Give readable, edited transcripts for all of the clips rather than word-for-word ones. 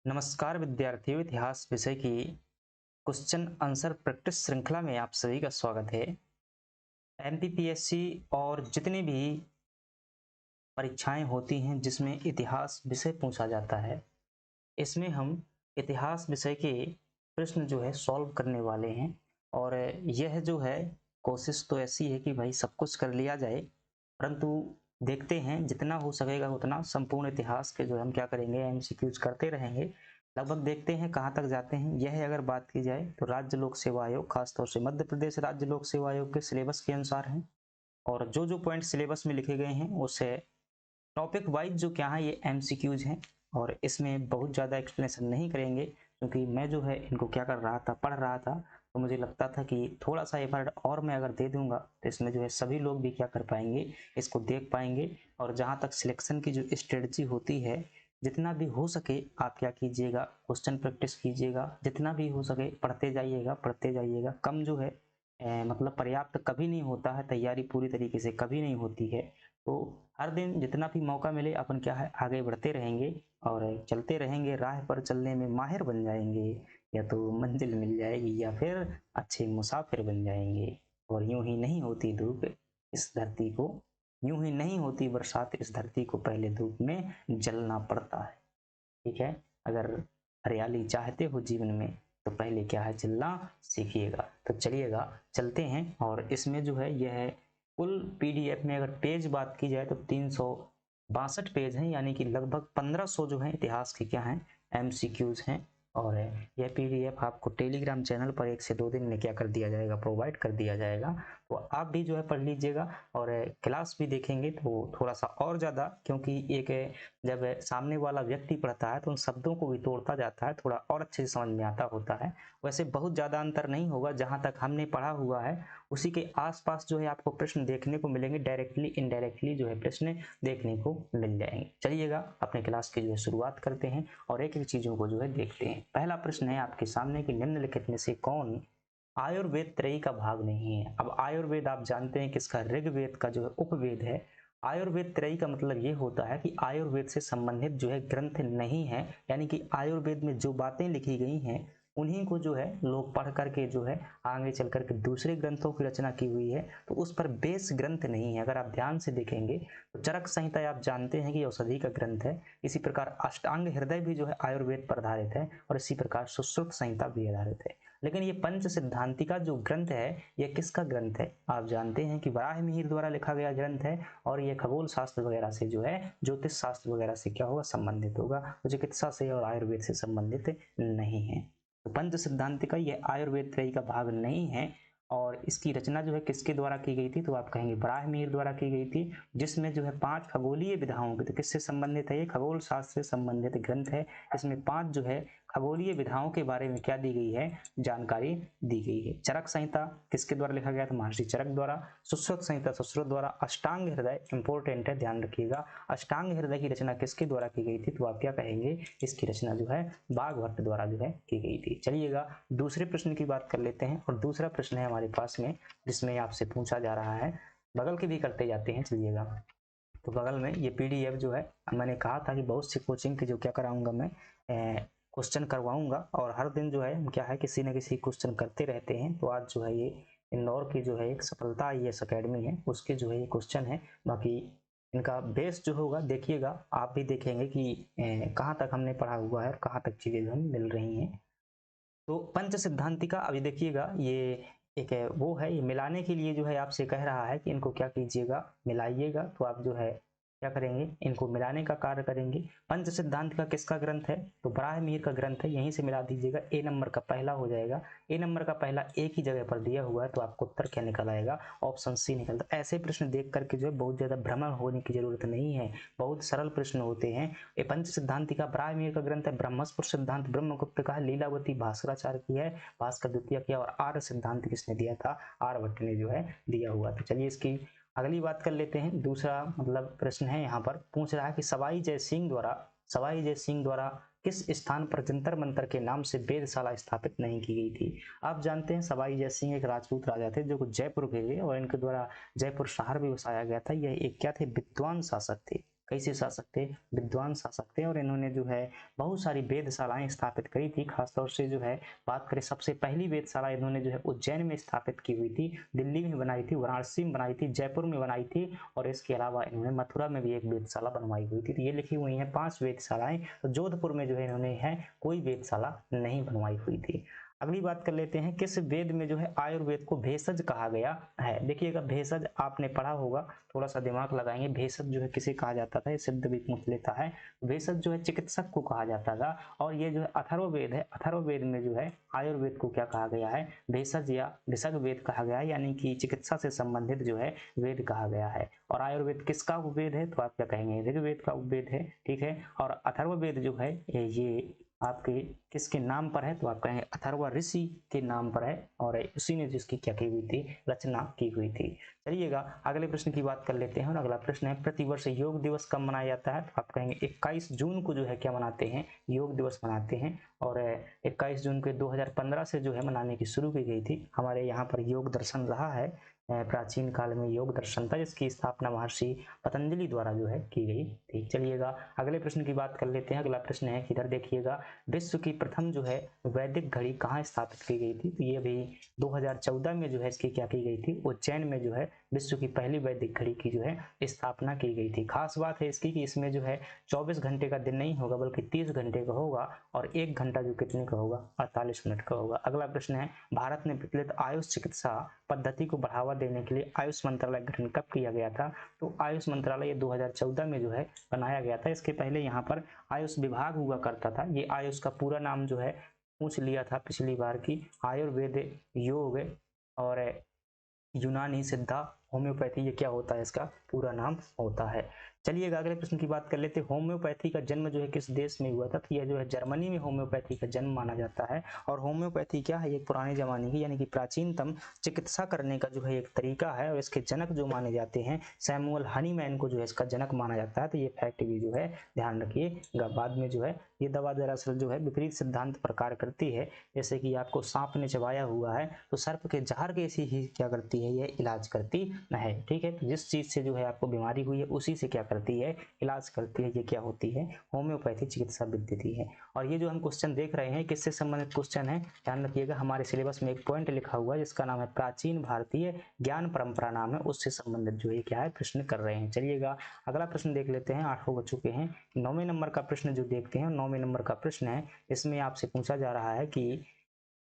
नमस्कार विद्यार्थियों, इतिहास विषय की क्वेश्चन आंसर प्रैक्टिस श्रृंखला में आप सभी का स्वागत है। एमपीपीएससी और जितनी भी परीक्षाएं होती हैं जिसमें इतिहास विषय पूछा जाता है, इसमें हम इतिहास विषय के प्रश्न जो है सॉल्व करने वाले हैं। और यह जो है कोशिश तो ऐसी है कि भाई सब कुछ कर लिया जाए, परंतु देखते हैं जितना हो सकेगा उतना संपूर्ण इतिहास के जो है हम क्या करेंगे, एमसीक्यूज करते रहेंगे। लगभग देखते हैं कहाँ तक जाते हैं। यह अगर बात की जाए तो राज्य लोक सेवा आयोग, खासतौर से मध्य प्रदेश राज्य लोक सेवा आयोग के सिलेबस के अनुसार है। और जो जो पॉइंट सिलेबस में लिखे गए हैं उसे टॉपिक वाइज जो क्या है ये एमसीक्यूज हैं, और इसमें बहुत ज़्यादा एक्सप्लेनेशन नहीं करेंगे क्योंकि मैं जो है इनको क्या कर रहा था, पढ़ रहा था। तो मुझे लगता था कि थोड़ा सा एफर्ट और मैं अगर दे दूंगा तो इसमें जो है सभी लोग भी क्या कर पाएंगे, इसको देख पाएंगे। और जहाँ तक सिलेक्शन की जो स्ट्रेटजी होती है, जितना भी हो सके आप क्या कीजिएगा, क्वेश्चन प्रैक्टिस कीजिएगा, जितना भी हो सके पढ़ते जाइएगा पढ़ते जाइएगा। कम जो है मतलब पर्याप्त कभी नहीं होता है, तैयारी पूरी तरीके से कभी नहीं होती है। तो हर दिन जितना भी मौका मिले अपन क्या है आगे बढ़ते रहेंगे और चलते रहेंगे, राह पर चलने में माहिर बन जाएंगे। या तो मंजिल मिल जाएगी या फिर अच्छे मुसाफिर बन जाएंगे। और यूं ही नहीं होती धूप इस धरती को, यूं ही नहीं होती बरसात इस धरती को, पहले धूप में जलना पड़ता है। ठीक है, अगर हरियाली चाहते हो जीवन में तो पहले क्या है, चलना सीखिएगा। तो चलिएगा चलते हैं। और इसमें जो है यह कुल पीडीएफ में अगर पेज बात की जाए तो 362 पेज हैं, यानी कि लगभग 1500 जो है इतिहास के क्या हैं, एमसीक्यूज हैं। और यह पीडीएफ आपको टेलीग्राम चैनल पर 1 से 2 दिन में क्या कर दिया जाएगा, प्रोवाइड कर दिया जाएगा। तो आप भी जो है पढ़ लीजिएगा और क्लास भी देखेंगे तो थोड़ा सा और ज़्यादा, क्योंकि एक जब सामने वाला व्यक्ति पढ़ता है तो उन शब्दों को भी तोड़ता जाता है, थोड़ा और अच्छे से समझ में आता होता है। वैसे बहुत ज़्यादा अंतर नहीं होगा, जहाँ तक हमने पढ़ा हुआ है उसी के आसपास जो है आपको प्रश्न देखने को मिलेंगे, डायरेक्टली इनडायरेक्टली जो है प्रश्न देखने को मिल जाएंगे। चलिएगा अपने क्लास की जो है शुरुआत करते हैं और एक एक चीज़ों को जो है देखते हैं। पहला प्रश्न है आपके सामने कि निम्नलिखित में से कौन आयुर्वेद त्रयी का भाग नहीं है। अब आयुर्वेद आप जानते हैं कि इसका ऋग्वेद का जो है उपवेद है। आयुर्वेद त्रयी का मतलब ये होता है कि आयुर्वेद से संबंधित जो है ग्रंथ नहीं है, यानी कि आयुर्वेद में जो बातें लिखी गई हैं उन्हीं को जो है लोग पढ़ करके जो है आगे चल करके दूसरे ग्रंथों की रचना की हुई है, तो उस पर बेस ग्रंथ नहीं है। अगर आप ध्यान से देखेंगे तो चरक संहिता आप जानते हैं कि औषधि का ग्रंथ है। इसी प्रकार अष्टांग हृदय भी जो है आयुर्वेद पर आधारित है और इसी प्रकार सुश्रुत संहिता भी आधारित है। लेकिन ये पंच सिद्धांतिका जो ग्रंथ है यह किसका ग्रंथ है, आप जानते हैं कि वराह मिहिर द्वारा लिखा गया ग्रंथ है। और ये खगोल शास्त्र वगैरह से जो है, ज्योतिष शास्त्र वगैरह से क्या होगा, संबंधित होगा, तो चिकित्सा से और आयुर्वेद से संबंधित नहीं है। तो पंच सिद्धांतिका ये आयुर्वेद त्रयी का भाग नहीं है। और इसकी रचना जो है किसके द्वारा की गई थी, तो आप कहेंगे वराह मिहिर द्वारा की गई थी, जिसमें जो है 5 खगोलीय विधाओं की, तो किससे संबंधित है, ये खगोल शास्त्र से संबंधित ग्रंथ है। इसमें 5 जो है खगोलीय विधाओं के बारे में क्या दी गई है, जानकारी दी गई है। चरक संहिता किसके द्वारा लिखा गया था, महर्षि चरक द्वारा। सुश्रुत संहिता सुश्रुत द्वारा। अष्टांग हृदय इंपॉर्टेंट है, ध्यान रखिएगा, अष्टांग हृदय की रचना किसके द्वारा की गई थी, तो आप क्या कहेंगे, इसकी रचना जो है बाघभट्ट द्वारा जो है की गई थी। चलिएगा दूसरे प्रश्न की बात कर लेते हैं। और दूसरा प्रश्न है हमारे पास में जिसमें आपसे पूछा जा रहा है, बगल के भी करते जाते हैं। चलिएगा तो बगल में ये पीडीएफ जो है, मैंने कहा था कि बहुत सी कोचिंग की जो क्या कराऊंगा मैं, क्वेश्चन करवाऊंगा और हर दिन जो है हम क्या है किसी न किसी क्वेश्चन करते रहते हैं। तो आज जो है ये इंदौर की जो है एक सफलता आईएएस अकेडमी है उसके जो है ये क्वेश्चन है। बाकी इनका बेस जो होगा देखिएगा, आप भी देखेंगे कि कहाँ तक हमने पढ़ा हुआ है और कहाँ तक चीज़ें हमें मिल रही हैं। तो पंच सिद्धांतिका अभी देखिएगा, ये एक है वो है, ये मिलाने के लिए जो है आपसे कह रहा है कि इनको क्या कीजिएगा, मिलाइएगा। तो आप जो है क्या करेंगे, इनको मिलाने का कार्य करेंगे। पंच सिद्धांत का किसका ग्रंथ है, तो बराह मिहिर का ग्रंथ है, यहीं से मिला दीजिएगा। ए नंबर का पहला हो जाएगा, ए नंबर का पहला एक ही जगह पर दिया हुआ है, तो आपको उत्तर क्या निकल आएगा, ऑप्शन सी निकलता। ऐसे प्रश्न देख करके जो है बहुत ज्यादा भ्रमण होने की जरूरत नहीं है, बहुत सरल प्रश्न होते हैं। ये पंच सिद्धांतिका बराह मिहिर का ग्रंथ है। ब्रह्मस्पुर सिद्धांत ब्रह्मगुप्त का है, लीलावती भास्कराचार्य की है, भास्कर द्वितीय किया, और आर्य सिद्धांत किसने दिया था, आर्यभट्ट ने जो है दिया हुआ। तो चलिए इसकी अगली बात कर लेते हैं। दूसरा मतलब प्रश्न है यहाँ पर, पूछ रहा है कि सवाई जय सिंह द्वारा किस स्थान पर जंतर मंतर के नाम से वेधशाला स्थापित नहीं की गई थी। आप जानते हैं सवाई जय सिंह एक राजपूत राजा थे जो जयपुर के थे और इनके द्वारा जयपुर शहर भी बसाया गया था। यह एक क्या थे, विद्वान शासक थे। कैसे शासक थे, विद्वान शासक थे, और इन्होंने जो है बहुत सारी वेदशालाएं स्थापित करी थी। खासतौर से जो है बात करें, सबसे पहली वेदशाला इन्होंने जो है उज्जैन में स्थापित की हुई थी, दिल्ली में बनाई थी, वाराणसी में बनाई थी, जयपुर में बनाई थी, और इसके अलावा इन्होंने मथुरा में भी एक वेदशाला बनवाई हुई थी। तो ये लिखी हुई है 5 वेदशालाएं। तो जोधपुर में जो है इन्होंने है कोई वेदशाला नहीं बनवाई हुई थी। अगली बात कर लेते हैं, किस वेद में जो है आयुर्वेद को भेषज कहा गया है। देखिएगा, भेषज आपने पढ़ा होगा, थोड़ा सा दिमाग लगाएंगे। भेषज जो है किसे कहा जाता था, ये सिद्ध भी पूछ लेता है। भेषज जो है चिकित्सक को कहा जाता था। और ये जो है अथर्ववेद है, अथर्ववेद में जो है आयुर्वेद को क्या कहा गया है, भेषज या भिषग वेद कहा गया है, यानी कि चिकित्सा से संबंधित जो है वेद कहा गया है। और आयुर्वेद किसका उपवेद है, तो आप क्या कहेंगे, ऋग्वेद का उपवेद है। ठीक है, और अथर्ववेद जो है ये आपके किसके नाम पर है, तो आप कहेंगे अथर्व ऋषि के नाम पर है, और उसी ने जिसकी क्या की हुई थी, रचना की हुई थी। चलिएगा अगले प्रश्न की बात कर लेते हैं, और अगला प्रश्न है, प्रतिवर्ष योग दिवस कब मनाया जाता है, तो आप कहेंगे 21 जून को जो है क्या मनाते हैं, योग दिवस मनाते हैं। और 21 जून को 2015 से जो है मनाने की शुरू की गई थी। हमारे यहाँ पर योग दर्शन रहा है, प्राचीन काल में योग दर्शन था, जिसकी स्थापना महर्षि पतंजलि द्वारा जो है की गई थी। चलिएगा अगले प्रश्न की बात कर लेते हैं। अगला प्रश्न है, इधर देखिएगा, विश्व की प्रथम जो है वैदिक घड़ी कहाँ स्थापित की गई थी, तो ये भी 2014 में जो है इसकी क्या की गई थी, उज्जैन में जो है विश्व की पहली वैदिक घड़ी की जो है स्थापना की गई थी। खास बात है इसकी कि इसमें जो है 24 घंटे का दिन नहीं होगा, बल्कि 30 घंटे का होगा, और 1 घंटा जो कितने का होगा, 48 मिनट का होगा। अगला प्रश्न है, भारत में प्रचलित आयुष चिकित्सा पद्धति को बढ़ावा देने के लिए आयुष मंत्रालय गठन कब किया गया था, तो आयुष मंत्रालय 2014 में जो है बनाया गया था। इसके पहले यहाँ पर आयुष विभाग हुआ करता था। ये आयुष का पूरा नाम जो है पूछ लिया था पिछली बार की, आयुर्वेद, योग और यूनानी, सिद्धा, होम्योपैथी, ये क्या होता है, इसका पूरा नाम होता है। चलिए अगले प्रश्न की बात कर लेते हैं। होम्योपैथी का जन्म जो है किस देश में हुआ था, तो यह जो है जर्मनी में होम्योपैथी का जन्म माना जाता है। और होम्योपैथी क्या है, एक पुराने जमाने की यानी कि प्राचीनतम चिकित्सा करने का जो है एक तरीका है, और इसके जनक जो माने जाते हैं, सैमुअल हनीमैन को जो है इसका जनक माना जाता है। तो ये फैक्ट भी जो है ध्यान रखिएगा। बाद में जो है ये दवा दरअसल जो है विपरीत सिद्धांत पर कार्य करती है। जैसे कि आपको सांप ने चबाया हुआ है, तो सर्प के जहर के ऐसी ही क्या करती है, ये इलाज करती है। ठीक है, तो जिस चीज से जो है आपको बीमारी हुई है, उसी से क्या करती है, इलाज करती है। ये क्या होती है, होम्योपैथी चिकित्सा पद्धति है। और ये जो हम क्वेश्चन देख रहे हैं, किससे संबंधित क्वेश्चन है, ध्यान रखिएगा। हमारे सिलेबस में एक पॉइंट लिखा हुआ है जिसका नाम है प्राचीन भारतीय ज्ञान परंपरा नाम है, उससे संबंधित जो है क्या है, प्रश्न कर रहे हैं। चलिएगा अगला प्रश्न देख लेते हैं। 8 हो चुके हैं। 9वें नंबर का प्रश्न जो देखते हैं, 9वें नंबर का प्रश्न है, इसमें आपसे पूछा जा रहा है कि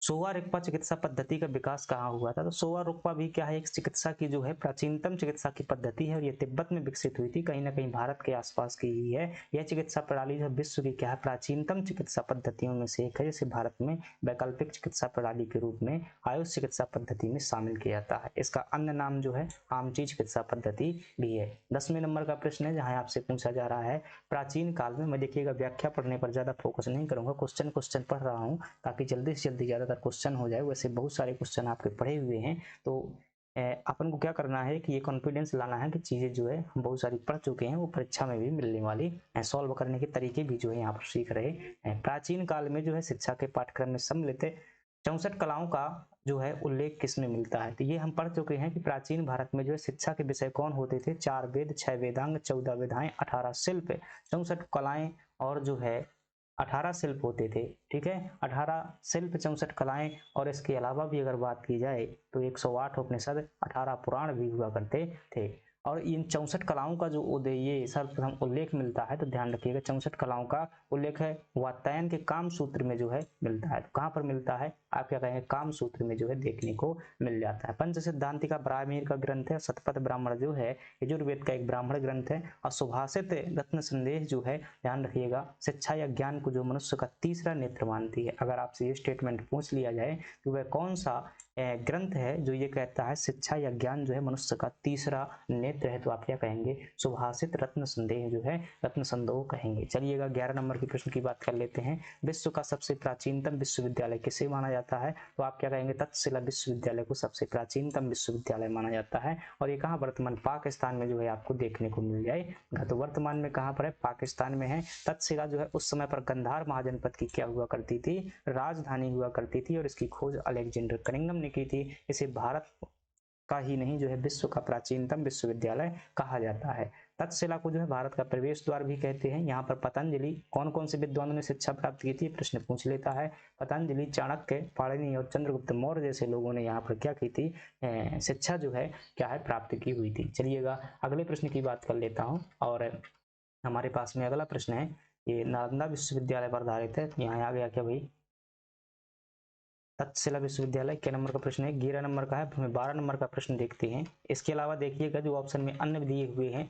सोवा रिगपा चिकित्सा पद्धति का विकास कहाँ हुआ था। तो सोवा रिगपा भी क्या है, एक चिकित्सा की जो है प्राचीनतम चिकित्सा की पद्धति है, और ये तिब्बत में विकसित हुई थी, कहीं ना कहीं भारत के आसपास की ही है। यह चिकित्सा प्रणाली जो विश्व की क्या है, प्राचीनतम चिकित्सा पद्धतियों में से एक है, जिसे भारत में वैकल्पिक चिकित्सा प्रणाली के रूप में आयुष चिकित्सा पद्धति में शामिल किया जाता है। इसका अन्य नाम जो है आमची चिकित्सा पद्धति भी है। 10वें नंबर का प्रश्न है, जहां आपसे पूछा जा रहा है प्राचीन काल में, मैं देखिएगा व्याख्या पढ़ने पर ज्यादा फोकस नहीं करूंगा, क्वेश्चन पढ़ रहा हूँ ताकि जल्दी से जल्दी ज्यादातर क्वेश्चन हो जाए। वैसे बहुत सारे क्वेश्चन आपके पढ़े हुए हैं, तो अपन को क्या करना है कि ये कॉन्फिडेंस लाना है कि चीजें जो है हम बहुत सारी पढ़ चुके हैं, वो परीक्षा में भी मिलने वाली सॉल्व करने के तरीके भी जो है यहाँ पर सीख रहे हैं। प्राचीन काल में जो है शिक्षा के पाठ्यक्रम में सम्मिलित 64 कलाओं का जो है उल्लेख किसमें मिलता है, तो ये हम पढ़ चुके हैं कि प्राचीन भारत में जो है शिक्षा के विषय कौन होते थे, 4 वेद, 6 वेदांग, 14 विधाएं, 18 शिल्प, 64 कलाएं, और जो है 18 शिल्प होते थे। ठीक है, 18 शिल्प, 64 कलाएं, और इसके अलावा भी अगर बात की जाए तो 108 उपनिषद, 18 पुराण भी हुआ करते थे। और इन 64 कलाओं का जो ये सर्वप्रथम उल्लेख मिलता है, तो ध्यान रखिएगा 64 कलाओं का उल्लेख है वात्यायन के काम सूत्र में जो है मिलता है। तो कहाँ पर मिलता है, आप क्या कहेंगे, काम सूत्र में जो है देखने को मिल जाता है। पंच सिद्धांति का ब्राह्मीर का ग्रंथ है। शतपथ ब्राह्मण जो है यजुर्वेद का एक ब्राह्मण ग्रंथ है। और सुभाषित रत्न संदेश जो है, ध्यान रखिएगा, शिक्षा या ज्ञान को जो मनुष्य का तीसरा नेत्र मानती है। अगर आपसे ये स्टेटमेंट पूछ लिया जाए कि वह कौन सा ग्रंथ है जो ये कहता है शिक्षा या ज्ञान जो है मनुष्य का तीसरा नेत्र है, तो आप क्या कहेंगे, सुभाषित रत्न संदेह जो है, रत्न संदेह कहेंगे। चलिएगा 11 नंबर के प्रश्न की बात कर लेते हैं। विश्व का सबसे प्राचीनतम विश्वविद्यालय किसे माना जाता है, तो आप क्या कहेंगे, तक्षशिला विश्वविद्यालय को सबसे प्राचीनतम विश्वविद्यालय माना जाता है। और ये कहाँ, वर्तमान पाकिस्तान में जो है आपको देखने को मिल जाएगा। तो वर्तमान में कहाँ पर है, पाकिस्तान में है। तक्षशिला जो है उस समय पर गंधार महाजनपद की क्या हुआ करती थी, राजधानी हुआ करती थी, और इसकी खोज अलेक्जेंडर कनिंघम ने की थी। इसे भारत का ही नहीं जो है विश्व का प्राचीनतम विश्वविद्यालय कहा जाता है। तक्षशिला को जो है भारत का प्रवेश द्वार भी कहते हैं। यहाँ पर पतंजलि, कौन कौन से विद्वानों ने शिक्षा प्राप्त की थी, प्रश्न पूछ लेता है। पतंजलि, चाणक्य, पाणिनि और चंद्रगुप्त मौर्य जैसे लोगों ने यहाँ पर क्या की थी, शिक्षा जो है क्या है प्राप्त की हुई थी। चलिएगा अगले प्रश्न की बात कर लेता हूँ, और हमारे पास में अगला प्रश्न है, ये नालंदा विश्वविद्यालय पर आधारित है। यहाँ आ गया क्या भाई, तक्षशिला विश्वविद्यालय के नंबर का प्रश्न है, 11 नंबर का है। हमें 12 नंबर का प्रश्न देखते हैं। इसके अलावा देखिएगा जो ऑप्शन में अन्य दिए हुए हैं,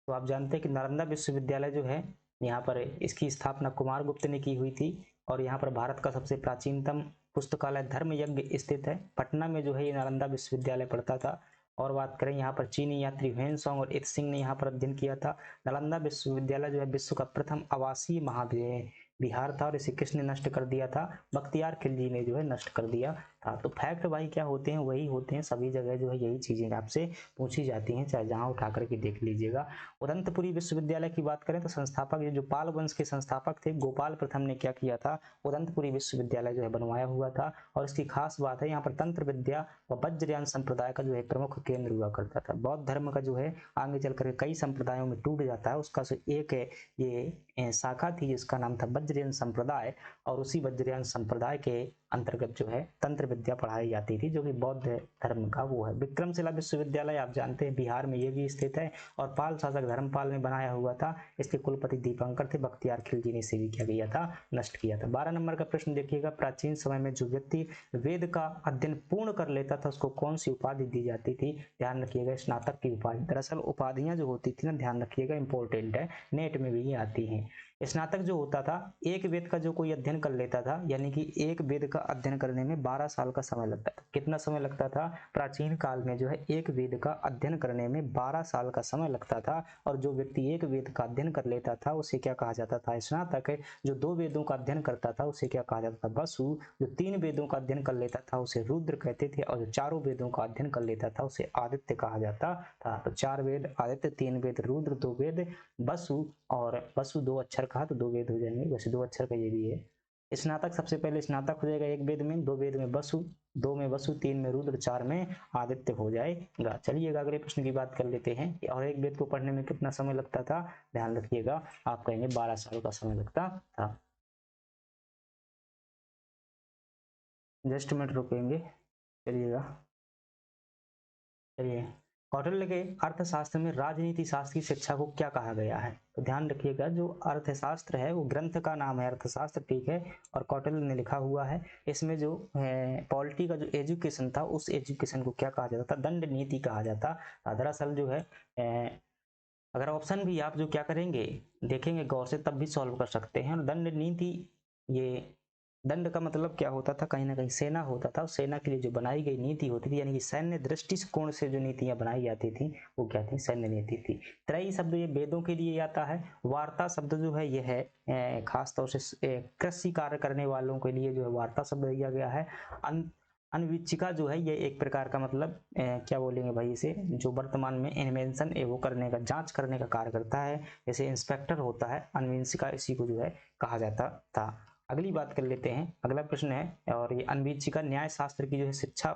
तो आप जानते हैं कि नालंदा विश्वविद्यालय जो है यहाँ पर इसकी स्थापना कुमारगुप्त ने की हुई थी, और यहाँ पर भारत का सबसे प्राचीनतम पुस्तकालय धर्म यज्ञ स्थित है। पटना में जो है ये नालंदा विश्वविद्यालय पढ़ता था। और बात करें यहाँ पर चीनी यात्री ह्वेनसांग और इत सिंह ने यहाँ पर अध्ययन किया था। नालंदा विश्वविद्यालय जो है विश्व का प्रथम आवासीय महाविहार था, और इसे किसने नष्ट कर दिया था, बख्तियार खिलजी ने जो है नष्ट कर दिया था। तो फैक्ट भाई क्या होते हैं, वही होते हैं, सभी जगह जो है यही चीजें आपसे पूछी जाती हैं, चाहे जहां उठा करके देख लीजिएगा। उदंतपुरी विश्वविद्यालय की बात करें तो संस्थापक जो पाल वंश के संस्थापक थे गोपाल प्रथम ने क्या किया था, उदंतपुरी विश्वविद्यालय जो है बनवाया हुआ था। और इसकी खास बात है यहाँ पर तंत्र विद्या व वज्रयान संप्रदाय का जो है प्रमुख केंद्र हुआ करता था। बौद्ध धर्म का जो है आगे चल करके कई संप्रदायों में टूट जाता है, उसका एक ये शाखा थी जिसका नाम था वज्रयान संप्रदाय, और उसी वज्रयान संप्रदाय के अंतर्गत जो है तंत्र विद्या पढ़ाई जाती थी, जो कि बौद्ध धर्म का वो है। विक्रमशिला विश्वविद्यालय आप जानते हैं बिहार में ये भी स्थित है, और पाल शासक धर्मपाल ने बनाया हुआ था। इसके कुलपति दीपंकर थे, बख्तियार खिलजी ने इसे भी क्या किया था, नष्ट किया था। 12 नंबर का प्रश्न देखिएगा, प्राचीन समय में जो व्यक्ति वेद का अध्ययन पूर्ण कर लेता था उसको कौन सी उपाधि दी जाती थी, ध्यान रखिएगा, स्नातक की उपाधि। दरअसल उपाधियां जो होती थी ना, ध्यान रखिएगा, इंपॉर्टेंट है, नेट में भी ये आती हैं। स्नातक जो होता था, एक वेद का जो कोई अध्ययन कर लेता था, यानी कि एक वेद का अध्ययन करने में 12 साल का समय लगता था। कितना समय लगता था, प्राचीन काल में जो है एक वेद का अध्ययन करने में 12 साल का समय लगता था। और जो व्यक्ति एक वेद का अध्ययन कर लेता था उसे क्या कहा जाता था, स्नातक। जो 2 वेदों का अध्ययन करता था उसे क्या कहा जाता था, वसु। जो 3 वेदों का अध्ययन कर लेता था उसे रुद्र कहते थे, और जो 4 वेदों का अध्ययन कर लेता था उसे आदित्य कहा जाता था। तो 4 वेद आदित्य, 3 वेद रुद्र, 2 वेद वसु, और वसु 2 अक्षर कहा तो 2 वेद हो जाएंगे, वैसे 2 अक्षर का ये भी है। स्नातक सबसे पहले स्नातक हो जाएगा एक वेद में, 2 वेद में वसु, 2 में वसु, 3 में रुद्र, 4 में आदित्य हो जाएगा। चलिएगा अगले प्रश्न की बात कर लेते हैं। और एक वेद को पढ़ने में कितना समय लगता था, ध्यान रखिएगा, आप कहेंगे 12 साल का समय लगता था। जस्ट मिनट रुकेंगे, चलिएगा। चलिए, कौटिल्य के अर्थशास्त्र में राजनीति शास्त्र की शिक्षा को क्या कहा गया है, तो ध्यान रखिएगा, जो अर्थशास्त्र है वो ग्रंथ का नाम है अर्थशास्त्र, ठीक है, और कौटिल्य ने लिखा हुआ है। इसमें जो पॉलिटी का जो एजुकेशन था उस एजुकेशन को क्या कहा जाता था, दंड नीति कहा जाता। दरअसल जो है अगर ऑप्शन भी आप जो क्या करेंगे देखेंगे गौर से तब भी सॉल्व कर सकते हैं। और दंड नीति, ये दंड का मतलब क्या होता था, कहीं ना कहीं सेना होता था, सेना के लिए जो बनाई गई नीति होती थी, यानी कि सैन्य दृष्टिकोण से जो नीतियां बनाई जाती थी वो क्या थी, सैन्य नीति थी। त्रयी शब्द ये वेदों के लिए आता है। वार्ता शब्द जो है ये है खास तौर से कृषि कार्य करने वालों के लिए जो है वार्ता शब्द दिया गया है। अनवीक्षिका जो है ये एक प्रकार का मतलब क्या बोलेंगे भाई इसे, जो वर्तमान में इन्वेंशन वो करने का, जांच करने का कार्य करता है, जैसे इंस्पेक्टर होता है, अनवीक्षिका इसी को जो है कहा जाता था। अगली बात कर लेते हैं, अगला प्रश्न है, और ये अनवीक्षिका न्याय शास्त्र की जो है शिक्षा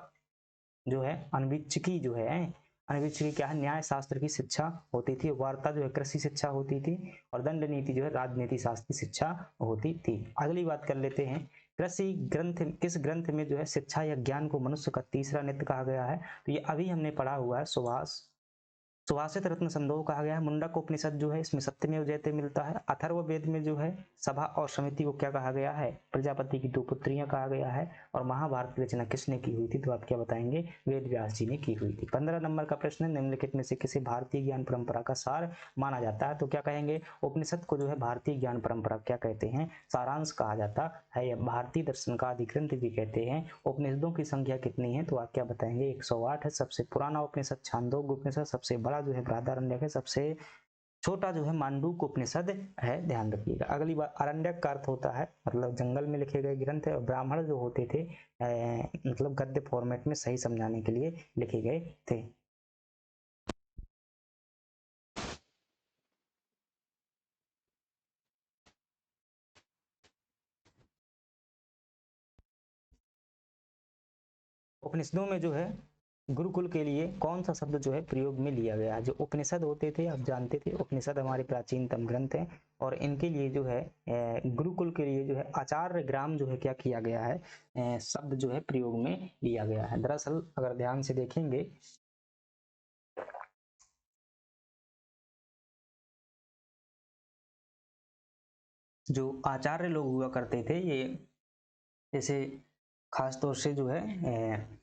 जो है, अनवीक्षिकी जो है, अनवीक्षिकी क्या है, न्याय शास्त्र की शिक्षा होती थी। वार्ता जो है कृषि शिक्षा होती थी, और दंड नीति जो है राजनीति शास्त्र की शिक्षा होती थी। अगली बात कर लेते हैं, कृषि ग्रंथ, किस ग्रंथ में जो है शिक्षा या ज्ञान को मनुष्य का तीसरा नेत्र कहा गया है, तो ये अभी हमने पढ़ा हुआ है, सुभाषित रत्न संदोह कहा गया है। मुंडक उपनिषद जो है इसमें सत्यमेव जयते मिलता है। अथर्व वेद में जो है सभा और समिति को क्या कहा गया है, प्रजापति की 2 पुत्रियां कहा गया है। और महाभारत की रचना किसने की हुई थी, तो आप क्या बताएंगे, वेद व्यास जी ने की हुई थी। 15 नंबर का प्रश्न, निम्नलिखित में से किसे भारतीय ज्ञान परंपरा का सार माना जाता है, तो क्या कहेंगे, उपनिषद को जो है भारतीय ज्ञान परंपरा क्या कहते हैं, सारांश कहा जाता है, या भारतीय दर्शन का अधिग्रंथ भी कहते हैं। उपनिषदों की संख्या कितनी है, तो आप क्या बताएंगे, 108 है। सबसे पुराना उपनिषद छांदोग्य उपनिषद, सबसे बड़ा जो है बृहदारण्यक है, सबसे छोटा जो है मांडूक्य उपनिषद है, ध्यान रखिएगा। अगली बात, अरण्यक का अर्थ होता है मतलब जंगल में लिखे गए ग्रंथ है, और ब्राह्मण जो होते थे मतलब गद्य फॉर्मेट में सही समझाने के लिए लिखे गए थे। उपनिषदों में जो है गुरुकुल के लिए कौन सा शब्द जो है प्रयोग में लिया गया? जो उपनिषद होते थे, आप जानते थे उपनिषद हमारे प्राचीनतम ग्रंथ हैं, और इनके लिए जो है गुरुकुल के लिए जो है आचार्य ग्राम जो है क्या किया गया है, शब्द जो है प्रयोग में लिया गया है। दरअसल अगर ध्यान से देखेंगे जो आचार्य लोग हुआ करते थे, ये जैसे खास तौर से जो है